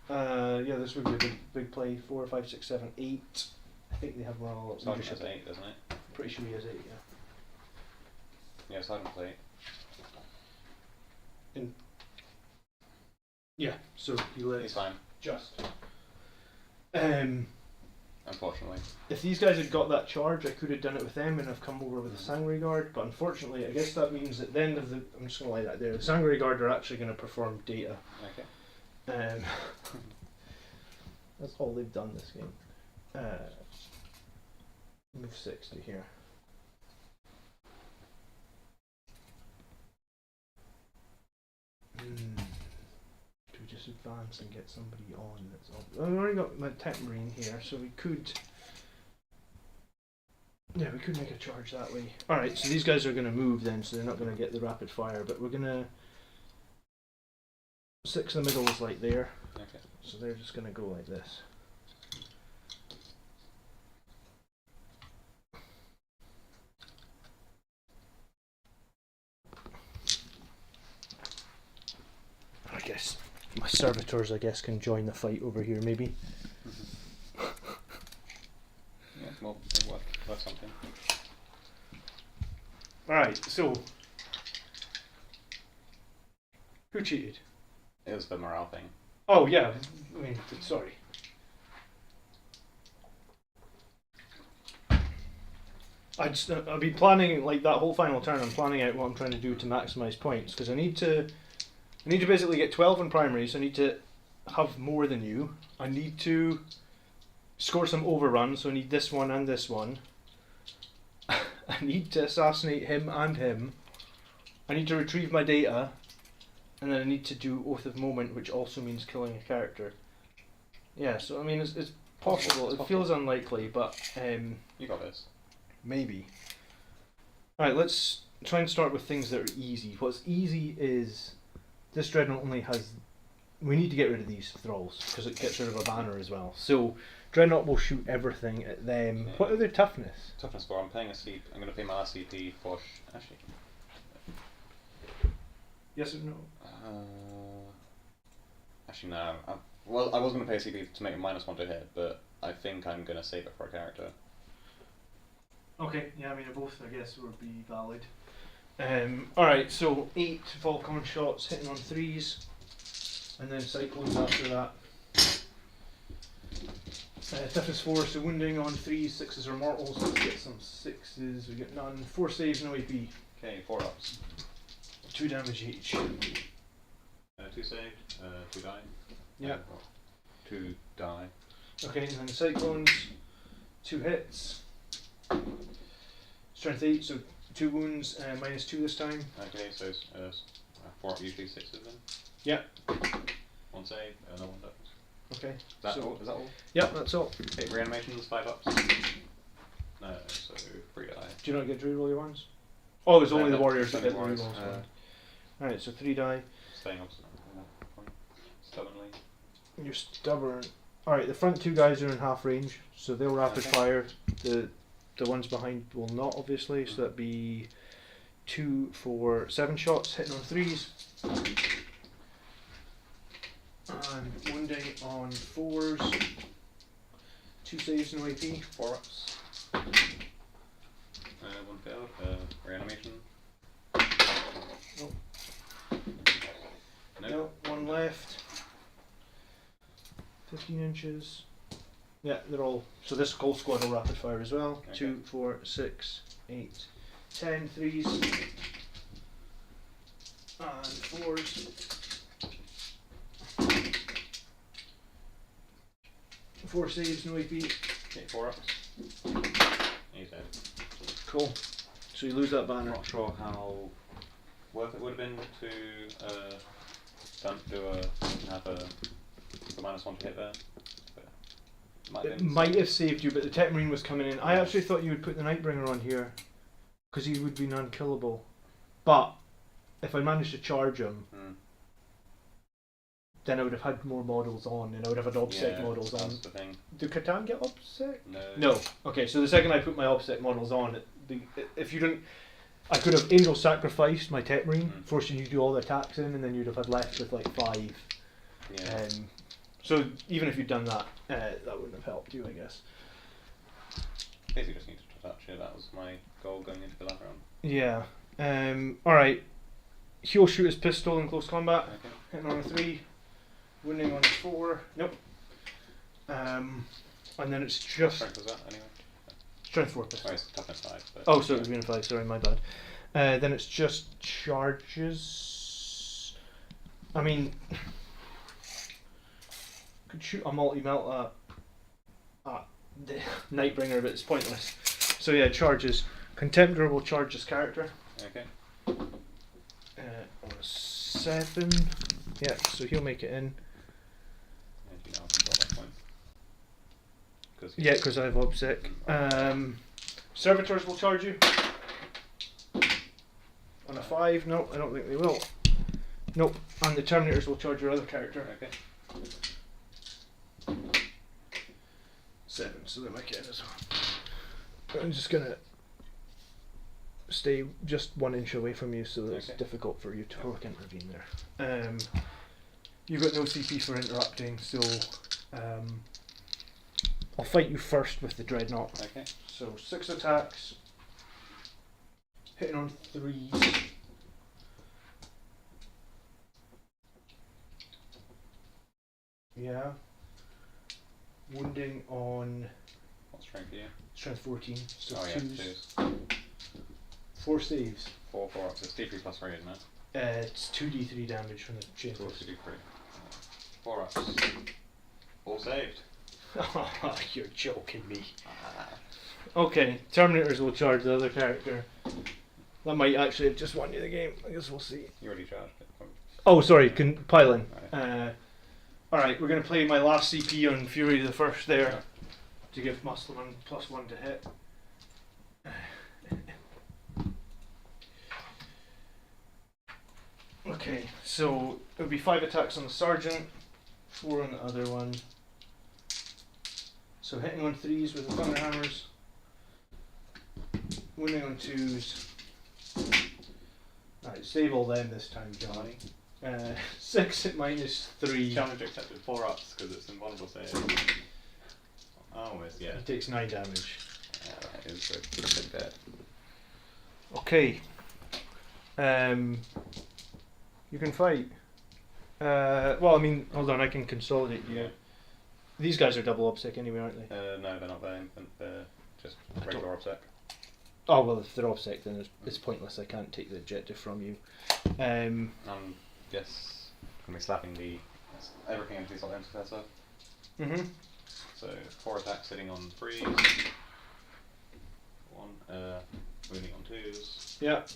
Yeah, this would be a big play. 4, 5, 6, 7, 8. I think they have morale. Sergeant has 8, doesn't it? Pretty sure he has 8. Yeah. Yeah, Sergeant has 8. Yeah. So he lives. He's fine. Just. Unfortunately. If these guys had got that charge, I could have done it with them and have come over with the Sanguinary Guard, but unfortunately, I guess that means at the end of the. I'm just going to lay that there. The Sanguinary Guard are actually going to perform data. Okay. That's all they've done this game. Move 6 to here. Do we just advance and get somebody on that's on? I've already got my tech marine here, so we could. Yeah, we could make a charge that way. Alright, so these guys are going to move then, so they're not going to get the rapid fire, but we're going to. 6 in the middle is like there. Okay. So they're just going to go like this. I guess my servitors, can join the fight over here, maybe. Yeah, well, worth something. Alright, so. Who cheated? It was the morale thing. Oh, yeah. I mean, sorry. I've been planning, like, that whole final turn, I'm planning out what I'm trying to do to maximise points, because I need to basically get 12 in primaries, I need to have more than you, I need to score some overruns, so I need this one and this one, I need to assassinate him and him, I need to retrieve my data, and then I need to do Oath of Moment, which also means killing a character. Yeah, so I mean, it's possible. It feels unlikely, but You got this. maybe. Alright, let's try and start with things that are easy. What's easy is this Dreadnought only has. We need to get rid of these thralls because it gets rid of a banner as well. So Dreadnought will shoot everything at them. Yeah. What are their toughness? Toughness 4. I'm paying a CP. I'm going to pay my last CP for. Actually. Yes or no? Actually, no. Well, I was going to pay a CP to make a -1 to hit, but I think I'm going to save it for a character. Okay, yeah, I mean, both I guess would be valid. Alright, so 8 Volcon shots hitting on 3s, and then Cyclones after that. Toughness 4, so wounding on 3s, 6s are mortals, let's get some 6s, we get none. 4 saves, no AP. Okay, 4 ups. 2 damage each. 2 saved, 2 die. Yeah. 2 die. Okay, and then Cyclones, 2 hits. Strength 8, so 2 wounds, -2 this time. Okay, so 4 usually 6s then? Yeah. 1 save, no 1 dies. Okay. Is that So- all? Is that all? Yeah, that's all. Okay, reanimations, 5 ups. No, so 3 die. Do you not get to reroll your ones? Oh, it's only the No, warriors that only get the warriors, rerolls. Alright, so 3 die. Staying up stubbornly. You're stubborn. Alright, the front 2 guys are in half range, so they'll rapid Okay. fire. The ones behind will not, obviously, so that'd be 2 for 7 shots, hitting on 3s. And wounding on 4s. 2 saves, no AP. 4 ups. 1 failed. Reanimation. Nope. No. No, 1 left. 15 inches. Yeah, they're all. So this whole squad will rapid fire as well. Okay. 2, 4, 6, 8, 10 3s. And 4s. 4 saves, no AP. Okay, 4 ups. He's dead. Cool. So you lose that I'm banner. not sure how worth it would have been to have a -1 to hit there. But It might have saved you, but the Tech Marine was coming in. I actually thought you would put the Nightbringer on here because he would be non-killable. But if I managed to charge him, then I would have had more models on, and I would have had OBSEC models on. That's the thing. Do Catan get OBSEC? No. No. Okay, so the second I put my OBSEC models on, if you didn't, I could have Angel sacrificed my Tech Marine, forcing you to do all the attacks in, and then you'd have had left with like 5. Yeah. So even if you'd done that, that wouldn't have helped you, I guess. Basically just need to touch it. That was my goal going into the last round. Yeah. Alright. He'll shoot his pistol in close combat. Okay. Hitting on a 3. Wounding on a 4. Nope. And then it's What just strength was that anyway? strength 4 pistol. Sorry, it's toughness 5. But Oh, so it would be in 5. Sorry, my bad. Then it's just charges. I mean, could shoot a multi-melt at the Nightbringer, but it's pointless. So yeah, charges. Contemptor will charge this character. Okay. On a 7. Yeah, so he'll make it in. And you now control that point. Yeah, because I have obsec. Servitors will charge you. On a 5, no, I don't think they will. Nope. And the Terminators will charge your other character. Okay. 7, so they make it in as well. I'm just gonna stay just 1 inch away from you, so that it's difficult for you to intervene there. You've got no CP for interrupting, so I'll fight you first with the Dreadnought. Okay. So 6 attacks, hitting on 3s. Yeah. Wounding on What strength are you? strength 14, so Oh yeah, 2s. 2s. 4 saves. 4, 4 up, so it's D3 plus 3, isn't it? It's 2d3 damage from the chain. 4 to D3. 4 ups. All saved. You're joking me. Ah. Okay, Terminators will charge the other character. That might actually have just won you the game. I guess we'll see. You already charged it. Oh, sorry, piling. Right. Alright, we're going to play my last CP on Fury the First there to give Muscleman +1 to hit. Okay, so it'll be 5 attacks on the Sergeant, 4 on the other one. So hitting on 3s with the Thunderhammers, winning on 2s. Alright, save all them this time, Johnny. 6 at -3. Challenge accepted. 4 ups because it's invulnerable save. Almost, yeah. He takes 9 damage. Yeah, that is a bit bad. Okay. You can fight. Well, I mean, hold on, I can consolidate you. Yeah. These guys are double obsec anyway, aren't they? No, they're not there. They're just regular obsec. Oh, well, if they're obsec, then it's pointless. I can't take the objective from you. Yes, I'm going to be slapping everything into the Assault Intercessor. Mm-hmm. So 4 attacks hitting on 3s. 1, wounding on 2s. Yeah.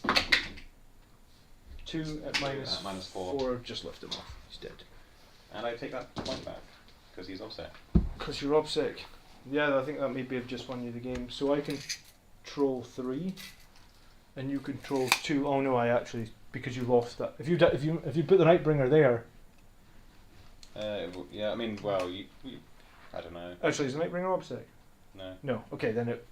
2 at minus at -4. Just lift him off. He's dead. And I take that point back because he's offset. Because you're obsec. Yeah, I think that maybe have just won you the game. So I can control 3, and you control 2. Oh no, I actually, because you lost that. If you put the Nightbringer there. Yeah, I mean, well, you I don't know. Actually, is the Nightbringer obsec? No. No. Okay, then it.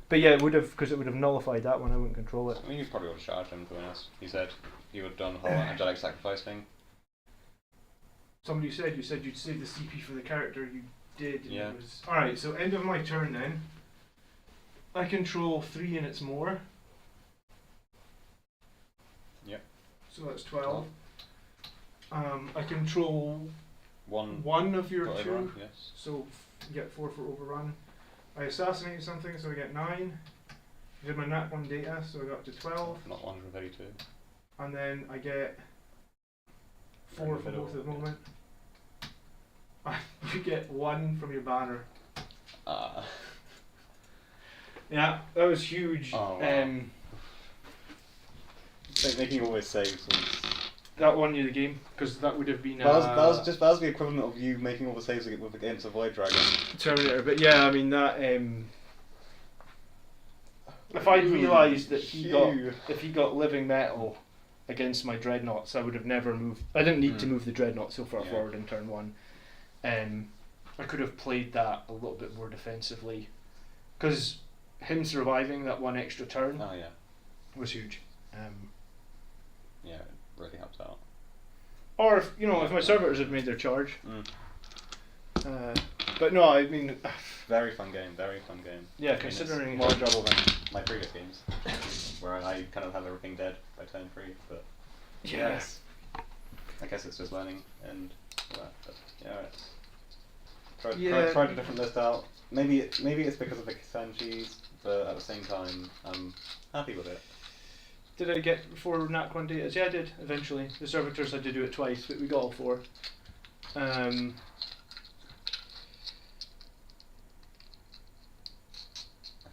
But yeah, it would have, because it would have nullified that one. I wouldn't control it. I mean, you probably would have charged him, to be honest. He said you would have done the whole angelic sacrifice thing. Somebody said you'd save the CP for the character. You did. And Yeah. It was... All right. So end of my turn then. I control 3 and it's more. Yep. So that's 12. I control One of your got 2. overrun, yes. So you get 4 for overrun. I assassinated something, so I get 9. I did my nat 1 data, so I got up to 12. Not 132. And then I get 4 for both at the moment. You get 1 from your banner. Yeah, that was huge. Oh, wow. Making always saves. That won you the game, because that would have been That was the equivalent of you making all the saves against a Void Dragon. Terminator. But yeah, I mean that. If I'd realised that if he got living metal against my dreadnoughts, I would have never moved. I didn't need to move the dreadnought so far forward in turn 1. I could have played that a little bit more defensively, because him surviving that 1 extra turn was huge. Yeah, it really helps out. Or if my servitors had made their charge. But no, I mean, very fun game. yeah, I mean, considering it's more enjoyable than my previous games, where I kind of have everything dead by turn 3. But yes, I guess it's just learning and all that. But it's tried a different list out. Maybe it's because of the Kisanchis, but at the same time, I'm happy with it. Did I get 4 nat 1 datas? Yeah, I did eventually. The servitors had to do it twice, but we got all 4. I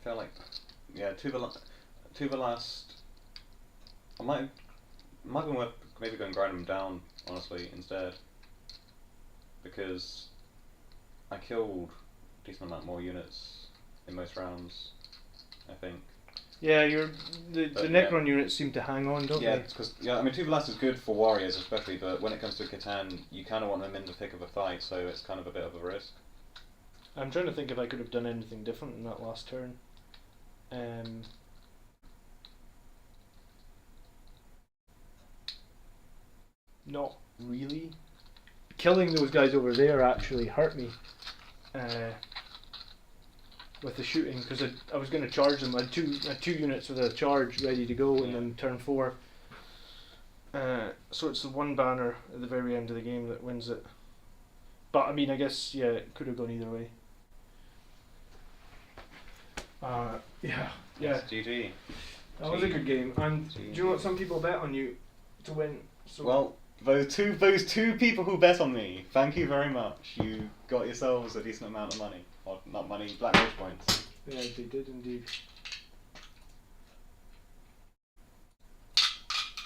feel like yeah, to the last. I might be worth maybe going grind them down honestly instead, because I killed a decent amount more units in most rounds, I think. Yeah, the But, Necron units seem to hang on, don't Yeah, they? because I mean, 2 the last is good for warriors especially, but when it comes to Catan, you kind of want them in the thick of a fight, so it's kind of a bit of a risk. I'm trying to think if I could have done anything different in that last turn. Not really. Killing those guys over there actually hurt me with the shooting, because I was going to charge them. I had two units with a charge ready to go, and then turn 4. So it's the one banner at the very end of the game that wins it. But I mean, I guess it could have gone either way. Yeah. GG. That was a good game. And do you know what? Some people bet on you to win. So Well, those two people who bet on me, thank you very much. You got yourselves a decent amount of money. Or not money, black rage points. yeah, they did indeed.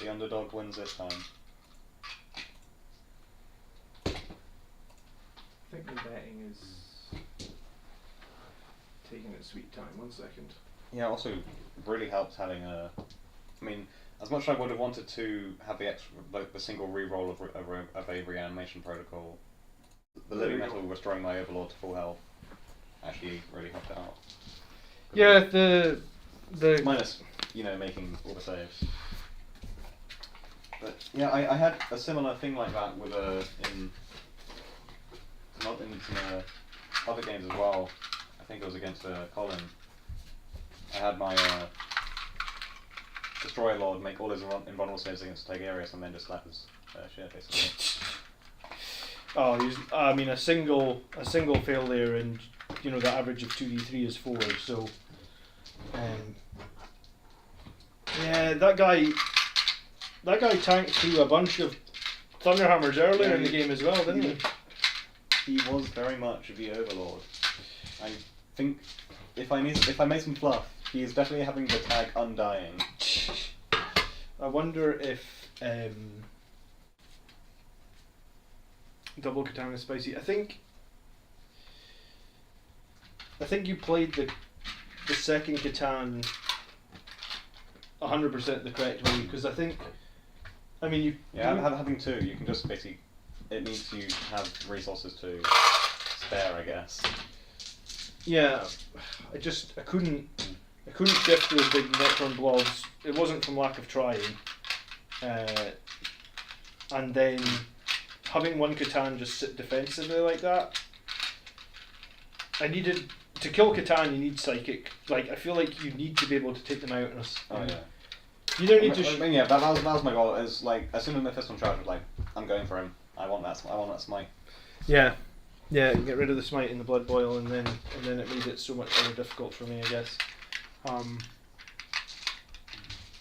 The underdog wins this time. I think the betting is taking its sweet time. 1 second. Yeah, also really helps having a. I mean, as much as I would have wanted to have the extra, like the single re-roll of a reanimation protocol, the living metal restoring my overlord to full health actually really helped it out. Yeah, the Minus, making all the saves. But yeah, I had a similar thing like that with in some other games as well. I think it was against Colin. I had my Destroyer Lord make all his invulnerable saves against Tigerius and then just slap his shit basically. Oh, I mean, a single fail there, and the average of 2d3 is 4. So, yeah, that guy tanked through a bunch of Thunderhammers earlier in the game as well, didn't he? He was very much the Overlord. I think if I made some fluff, he is definitely having the tag Undying. I wonder if Double Katana Spicy. I think you played the second Catan 100% the correct way, because Having 2, you can just basically. It means you have resources to spare, I guess. Yeah, I couldn't shift those big Necron blobs. It wasn't from lack of trying. And then having one Catan just sit defensively like that. To kill Catan, you need psychic. Like, I feel like you need to be able to take them out. You don't need to. Yeah, that was my goal. Is like as soon as my fist on charge, I was like, I'm going for him. I want that smite. Yeah, you get rid of the smite in the blood boil, and then it made it so much more difficult for me, I guess.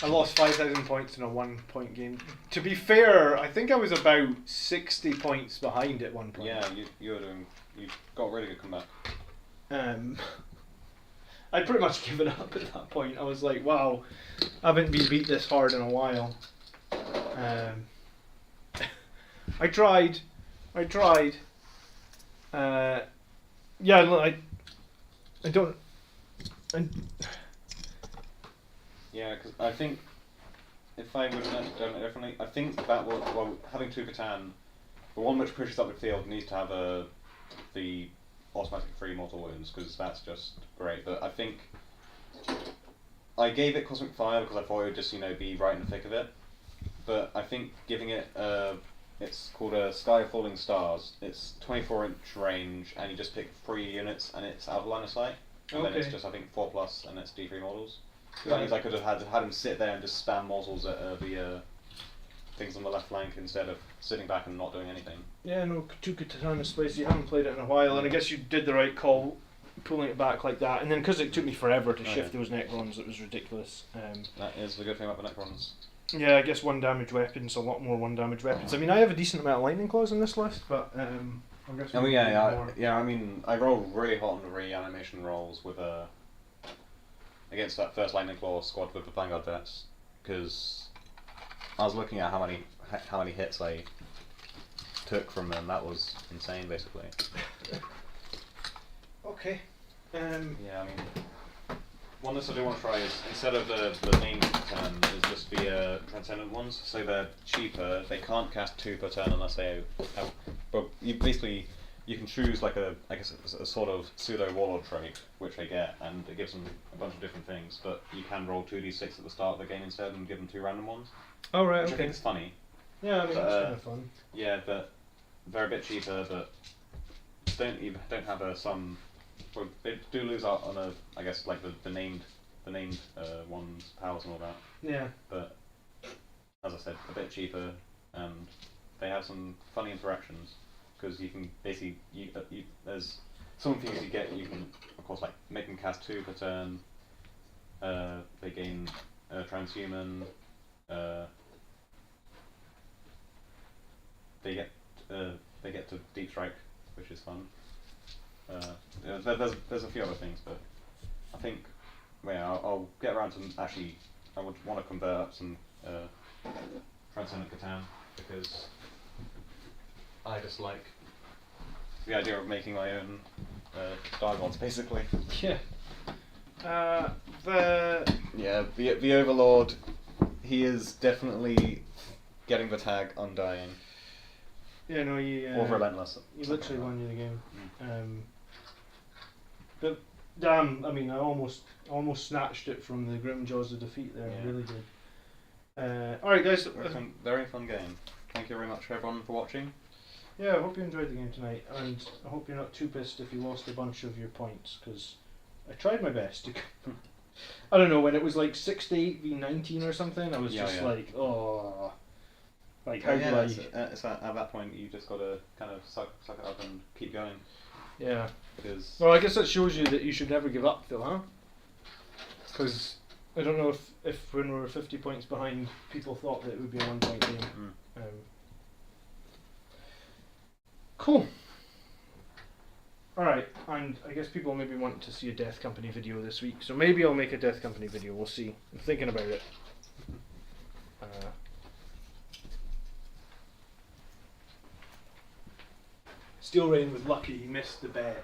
I lost 5,000 points in a 1-point game. To be fair, I think I was about 60 points behind at one point. Yeah, you got a really good comeback. I'd pretty much given up at that point. I was like, wow, I haven't been beat this hard in a while. I tried. I don't. Yeah, because I think if I would have done it differently, I think that having 2 Catan, the one which pushes up the field needs to have the automatic 3 mortal wounds, because that's just great. But I think I gave it Cosmic Fire because I thought it would just be right in the thick of it. But I think giving it it's called a Sky of Falling Stars. It's 24-inch range, and you just pick 3 units, and it's out of line of sight. And then it's just, I think, 4+, and it's D3 models. That means I could have had him sit there and just spam mortals at the things on the left flank instead of sitting back and not doing anything. Yeah, no, 2 Katana Spice, you haven't played it in a while, and I guess you did the right call pulling it back like that. And then because it took me forever to shift those Necrons, it was ridiculous. That is the good thing about the Necrons. Yeah, I guess 1 damage weapons, a lot more 1 damage weapons. I mean, I have a decent amount of lightning claws in this list, but I'm guessing. I mean, I mean, I rolled really hot on the reanimation rolls with against that first Lightning Claw squad with the Vanguard vets, because I was looking at how many hits I took from them. That was insane, basically. Okay. Yeah, I mean, one that I do want to try is, instead of the main turn, is just the transcendent ones. So they're cheaper. They can't cast 2 per turn unless they have. But you basically you can choose like a sort of pseudo warlord trait, which they get, and it gives them a bunch of different things. But you can roll 2d6 at the start of the game instead and give them 2 random ones. Oh right, Which I okay. think is funny. Yeah, I mean But, it's kind of fun. Yeah, but they're a bit cheaper, but don't have some. Well, they do lose out on I guess like the named ones, powers and all that. Yeah. But as I said, a bit cheaper, and they have some funny interactions because you can basically there's some things you get. You can of course like make them cast 2 per turn. They gain transhuman. They get to deep strike, which is fun. There's a few other things, but I think I'll get around to actually. I would want to convert up some Transcendent Catan because I just like the idea of making my own dialogues, basically. Yeah. Yeah, the Overlord, he is definitely getting the tag Undying. Yeah, no, you. Or Relentless. You literally won you the game. Mm. But damn, I mean, I almost snatched it from the grim jaws of defeat there. Yeah. I really did. All right, guys. Very fun game. Thank you very much, everyone, for watching. Yeah, I hope you enjoyed the game tonight, and I hope you're not too pissed if you lost a bunch of your points, because I tried my best to. I don't know, when it was like 68 v 19 or something, I was just like, oh. Like, how do I. It's at that point, you just gotta kind of suck it up and keep going. Yeah. Because. Well, I guess that shows you that you should never give up, though, huh? Because I don't know if when we were 50 points behind, people thought that it would be a 1 point game. Mm. Cool. Alright, and I guess people maybe want to see a Death Company video this week, so maybe I'll make a Death Company video, we'll see. I'm thinking about it. Steel Rain was lucky, he missed the bet.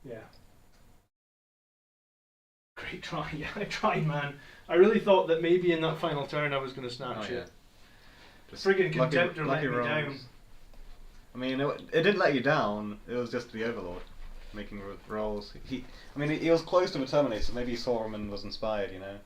Yeah. Great try, yeah, I tried, man. I really thought that maybe in that final turn I was going to snatch it. Just Friggin' Contemptor let me rolls. down. I mean, it didn't let you down. It was just the Overlord making rolls. He was close to the Terminator, so maybe he saw him and was inspired. You know.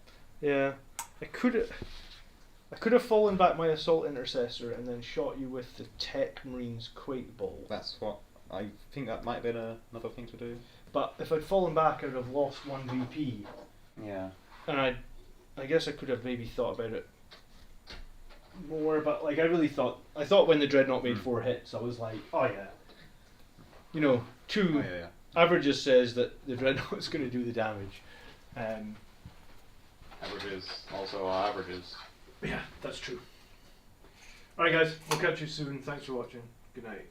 Yeah, I could have fallen back my Assault Intercessor and then shot you with the Tech Marines Quake Ball. That's what I think. That might have been another thing to do. But if I'd fallen back, I'd have lost 1 VP. Yeah. And I guess I could have maybe thought about it more, but like I thought when the Dreadnought made 4 hits, I was like, oh yeah. You know, 2 averages says that the Dreadnought's going to do the damage. Averages also are averages. Yeah, that's true. Alright guys, we'll catch you soon. Thanks for watching. Good night.